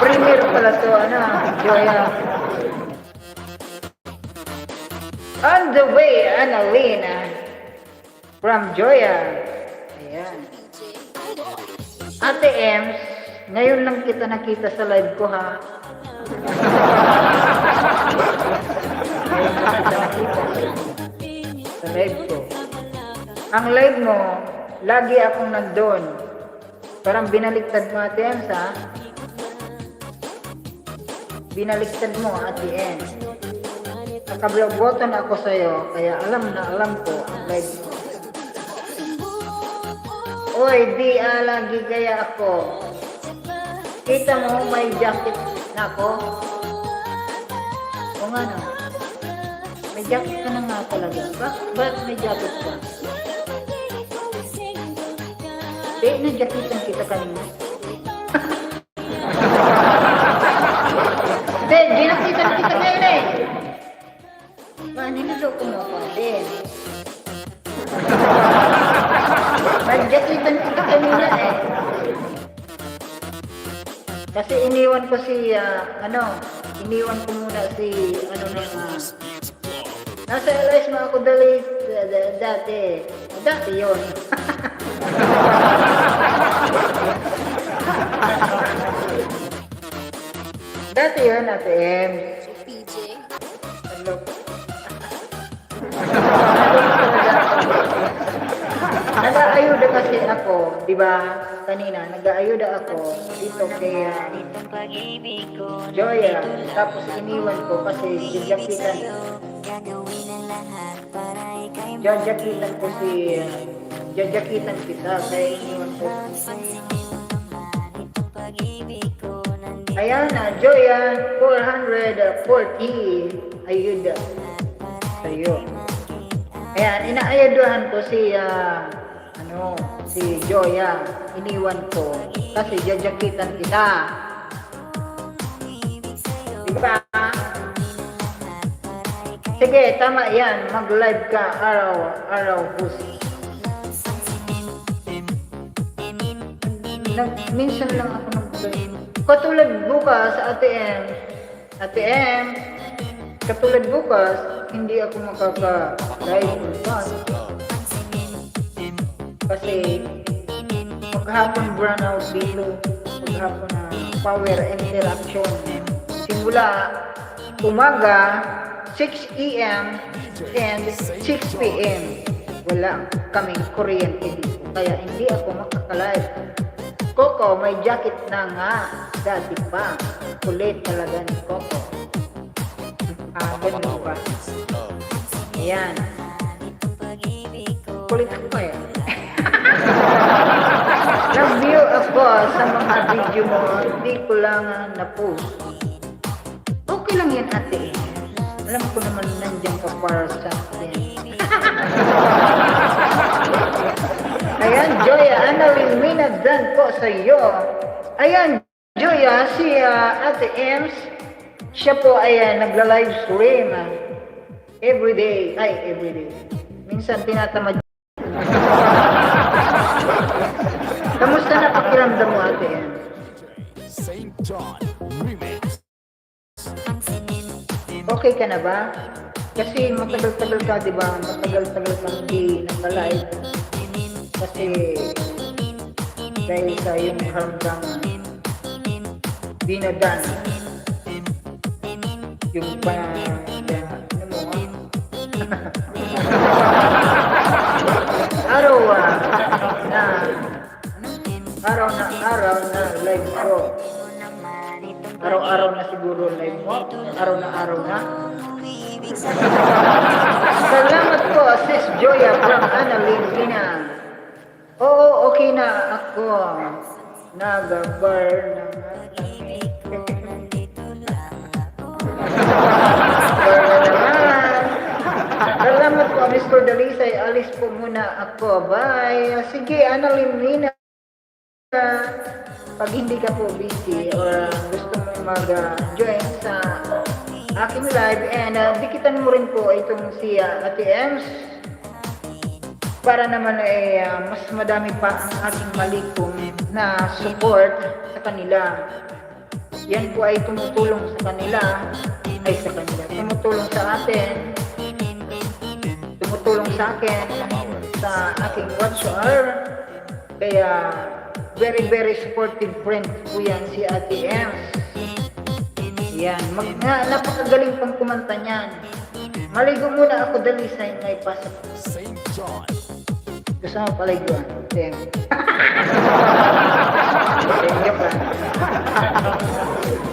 Premier pala to, Joya. On the way, Annalena. From Joya. Ayan. Ate Ems, ngayon lang kita nakita sa live ko, ha? Ngayon lang kita nakita sa live ko. Ang live mo, lagi akong nandun. Parang binaliktad mo, Ate Ems, ha? Binaliktad mo, Ate Ems. Nakaboton ako sa'yo, kaya alam ko ang live mo. Oy, di lagi kaya ako. Kita mo, may jacket na ako. O nga no? May May jacket ka na nga talaga. Bakit may jacket ka? Na-jacketan kita kanina. Hindi, ginakitan kita ngayon eh. Niloloko mo ako din. Nag-jacketan kita kanina eh. Kasi iniwan ko si, iniwan ko muna si, nasa LS mo ako dati yun. Dati yun, Ate M. Hello. Nag-aayuda kasi ako, di ba? Kanina, nag-aayuda ako dito kay Joya. Tapos iniwan ko kasi jajakitan. Jajakitan ko si... jajakitan kita kaya iniwan ko. Ayan na, Joya, 440 ayuda sa'yo. Ayan, inaayaduhan ko si, si Joya. Iniwan ko kasi jajakitan kita. Diba? Sige, tama yan. Mag-live ka araw-araw, pusi. Minsan lang ako nag-live. Katulad bukas, Ate M, katulad bukas, hindi ako makaka-live bukas. Kasi maghapon brownout dito, maghapon na power interaction. Simula umaga, 6 AM and 6 PM. Wala kaming kuryente dito, kaya hindi ako makaka-live. Coco, may jacket na nga. Dati pa. Kulit talaga ni Coco. Ganun ba? Ayan. Kulit ako pa yan. Nag-view ako sa mga video mo. Hindi ko lang na-post. Okay lang yan, ate. Alam ko naman nandiyan ka para sa atin. Ayan, Joya, minagdan ko sa iyo. Ayan, Joya, si Ate Ems, siya po ay nagla-live stream everyday. Minsan tinatamad. Kamusta na pakiramdam mo, Ate Ems? St. John Remix. Okay ka na ba? Kasi matagal-tagal ka, di ba? Matagal-tagal kang hindi naka-live. Kasi dahil sa iyong hanggang binadan yung araw na live ko. Araw-araw na siguro live mo. Araw na. Salamat po, Sis Joya from Annalyn Lina. Oo, okay na ako. Nag-bar na. Salamat po, Mr. Dalisay. Alis po muna ako. Bye. Sige, Annalyn Lina. Pag hindi ka po busy or gusto mo mag-join sa aking live and dikitan mo rin po itong si Ate Ems para naman mas madami pa ang ating malikom na support sa kanila. Yan po ay tumutulong sa kanila, tumutulong sa atin, tumutulong sa akin sa aking watcher. Kaya very very supportive friend po yan si Ate Ems. Yan, napakagaling pang kumanta niyan. Maligo muna ako dali sa may pasok. St. John. Gusto mo paliguan? Thank you pa.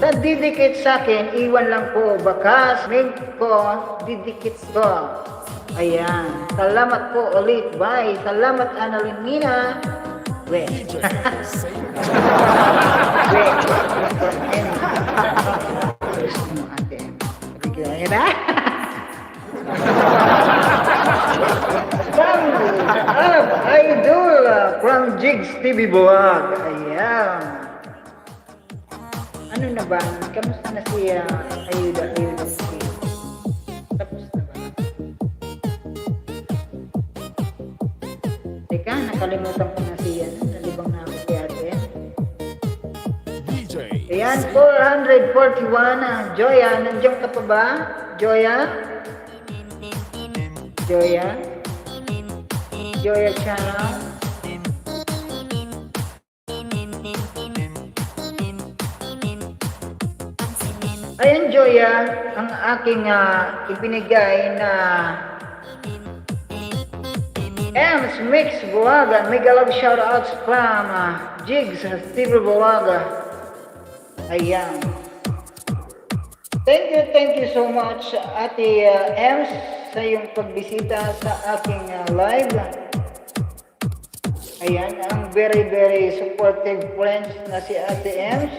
Sa didikit sa akin, iwan lang po. Bakas, link ko, didikit ko. Ayan. Salamat po ulit. Bye. Salamat, Annalyn Mina. Wait. Gusto mo, Ate. Sabi ko, Jigs TV Vlog. Ayan. Ano na ba? Kamusta na si Ayuda? Tapos na ba? Teka, nakalimutan ko na si nalibang na ako si ate. DJ. Ayan, 441. Joya, nandiyan ka pa ba? Joya? Joya? Joya Channel? Ayan, Joya, ang aking ibinigay na Ems Mix Vlog. Mega love shoutouts from Jigs Steve Vlog. Ayan. Thank you so much, Ate Ems, sa iyong pagbisita sa aking live. Ayan, ang very supportive friends na si Ate Ems.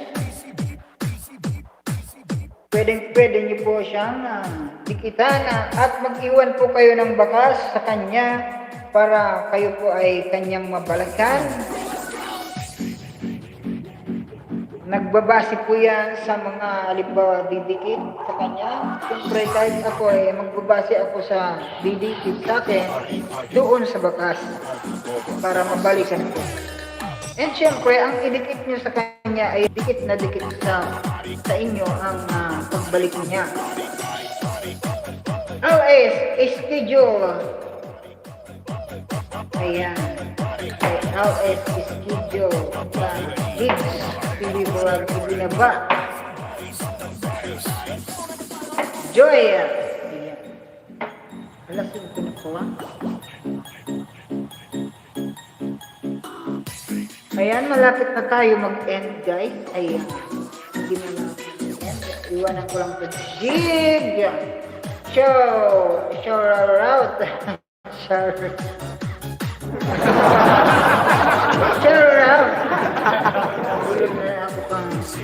Pwede niyo po siyang dikitan at mag-iwan po kayo ng bakas sa kanya para kayo po ay kanyang mabalakan. Nagbabase po yan sa mga halimbawa didikit sa kanya. Siyempre kahit ako ay magbabase ako sa didikit sa akin doon sa bakas para mabalikan ko. And siyempre ang idikit nyo sa kanya ay dikit na dikit sa inyo ang pagbalik niya. LS schedule. Ayan. LS schedule. Gigs TV Vlog ibinaba. Joy. Ayan. Alasin ko na po Ayan, malapit na tayo mag-end, guys. Ayan. Hindi na mag-end. Iwanan ko lang ito. Jig! Shout out. Shout out.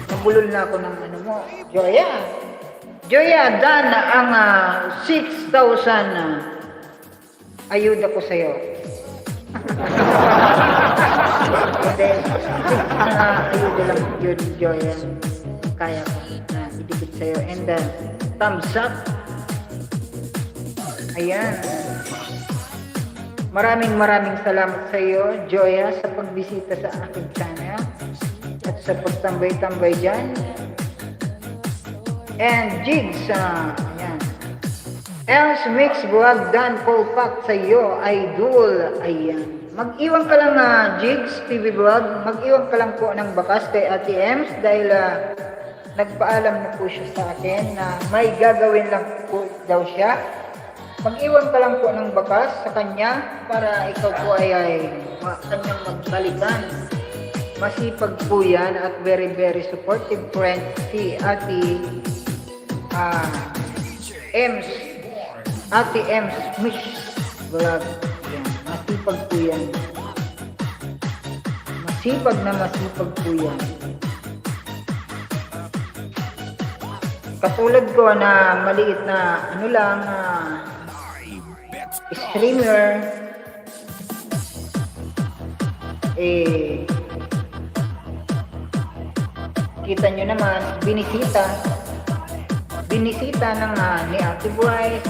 Nabulol na ako ng ano mo. Joya. Joya, dan ang 6,000 ayuda ko sa'yo. Hindi, ayuda lang yun, Joya. Kaya ko na idikit sa'yo. And then, thumbs up. Ayan. Maraming salamat sa iyo, Joya, sa pagbisita sa aking channel at sa pagtambay-tambay dyan. And Jigs, ayan. Els Mix Vlog Dan Polpak sa iyo, idol. Ayan. Mag-iwan ka lang Jigs TV Vlog, mag-iwan ka lang po ng bakas kay Ate Ems dahil nagpaalam na po siya sa akin na may gagawin lang po daw siya. Mag-iwan ka lang po ng bakas sa kanya para ikaw po ay kanyang magbalikan. Masipag po yan at very supportive friend si Ate Ems. Ate Ems Mix Vlog. Yan. Masipag po yan. Masipag po yan. Katulad ko na maliit na ano lang streamer, kita nyo naman, binisita ng ni Ate Bryce,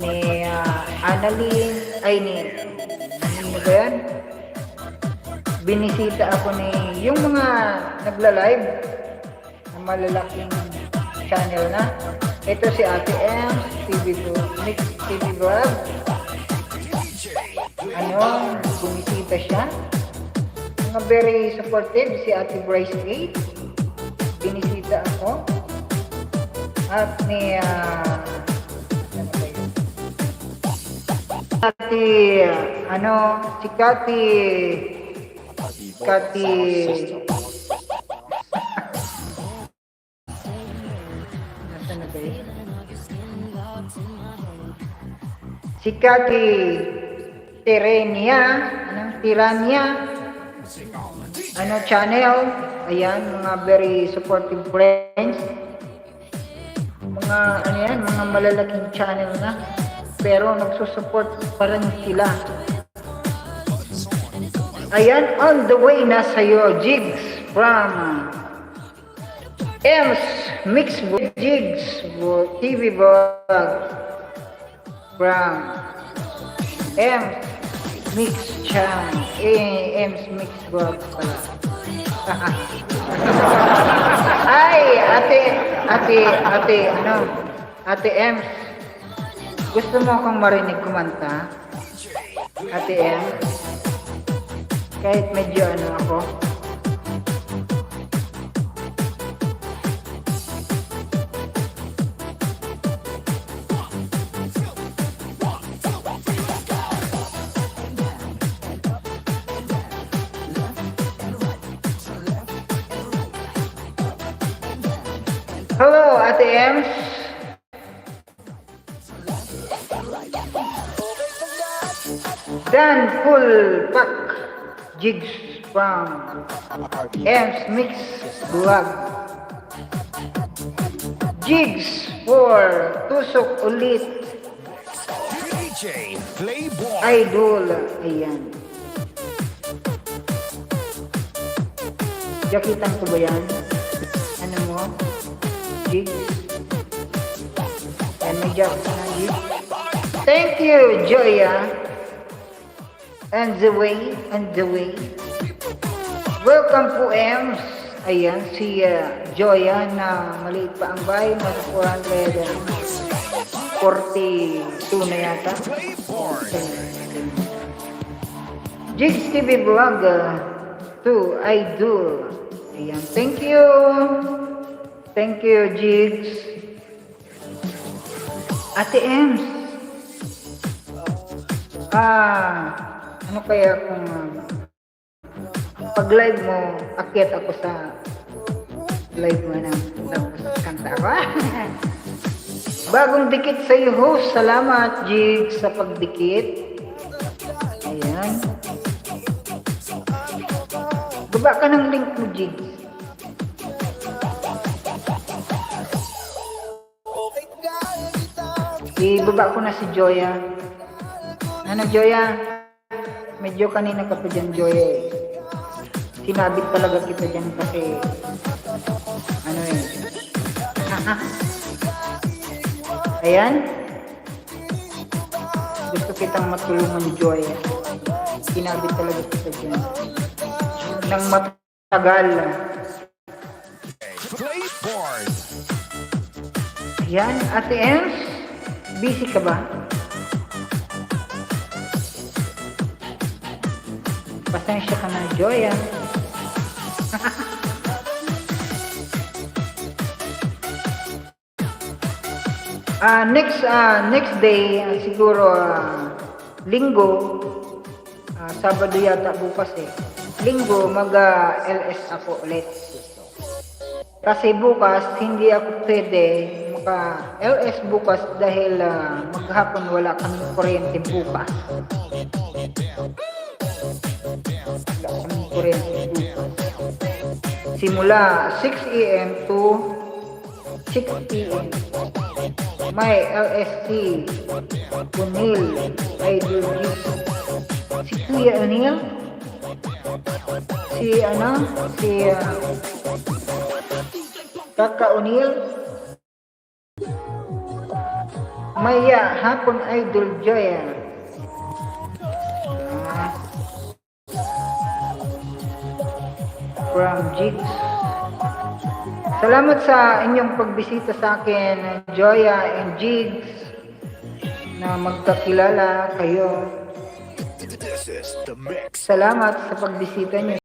ni Annalyn, ay ano ba yan? Binisita ako ni yung mga nagla-live ng malalaking channel na. Ito si Ate M, Mix TV Vlog. Bumisita siya. Mga very supportive si Ate Bryce 8. Binisita ako. At ni si Kati si Kati Tirania channel. Ayan, mga very supportive friends. Mga malalaking channel na. Pero nagsusupport pa rin sila Ayan, on the way na sa'yo, Jigs from Ems Mix Jigs TV Vlog from Ems Mix Channel. Ems Mix Vlog pala. Ay, Ate Ems, gusto mo akong marinig kumanta? Ate Ems? Kahit medyo ako. Hello, Ate Ems. Dan full pack jigs from Ems Mix Vlog. Jigs for tusok ulit. DJ Playboy. Idol. Ayan. Jakitan ko ba yan? Ano mo? Jigs. Ayan, may jack na jigs. Thank you, Joya. And the way. Welcome po, Ems. Ayan, si Joya na maliit pa ang bahay. Mas 442 na yata. Jigs TV Vlog 2, Idol. Ayan, thank you. Thank you, Jigs. Ate Ems. Ano kaya kung pag live mo, akyat ako sa live mo na tapos kanta ako. Bagong dikit sa iyo, host. Salamat, Jigs, sa pagdikit. Ayan. Baba ka ng link mo, Jigs. Ibaba ko na si Joya. Ano, Joya? Medyo kanina ka pa dyan, Joya eh. Sinabit talaga kita dyan kasi ano eh. Ayan. Gusto kitang matulungan, Joya. Sinabit talaga kita dyan. Nang matagal. Playboy. Ayan, Ate Ems. Busy ka ba? Pasensya ka na, Joya. Next day, siguro Linggo, Sabado yata bukas eh. Linggo, mag-LS ako ulit. Kasi bukas, hindi ako pwede maka-LS bukas dahil maghapon wala kaming kuryente bukas. Wala kaming kuryente bukas. Simula 6 AM to 6 PM. May LSC, Unil, Idol Gigs. Si Kuya Unil? Si Kaka Unil? Maya, hapon Idol Joya. From Jigs. Salamat sa inyong pagbisita sa akin, Joya and Jigs, na magkakilala kayo. This is the mix. Salamat sa pagbisita niyo.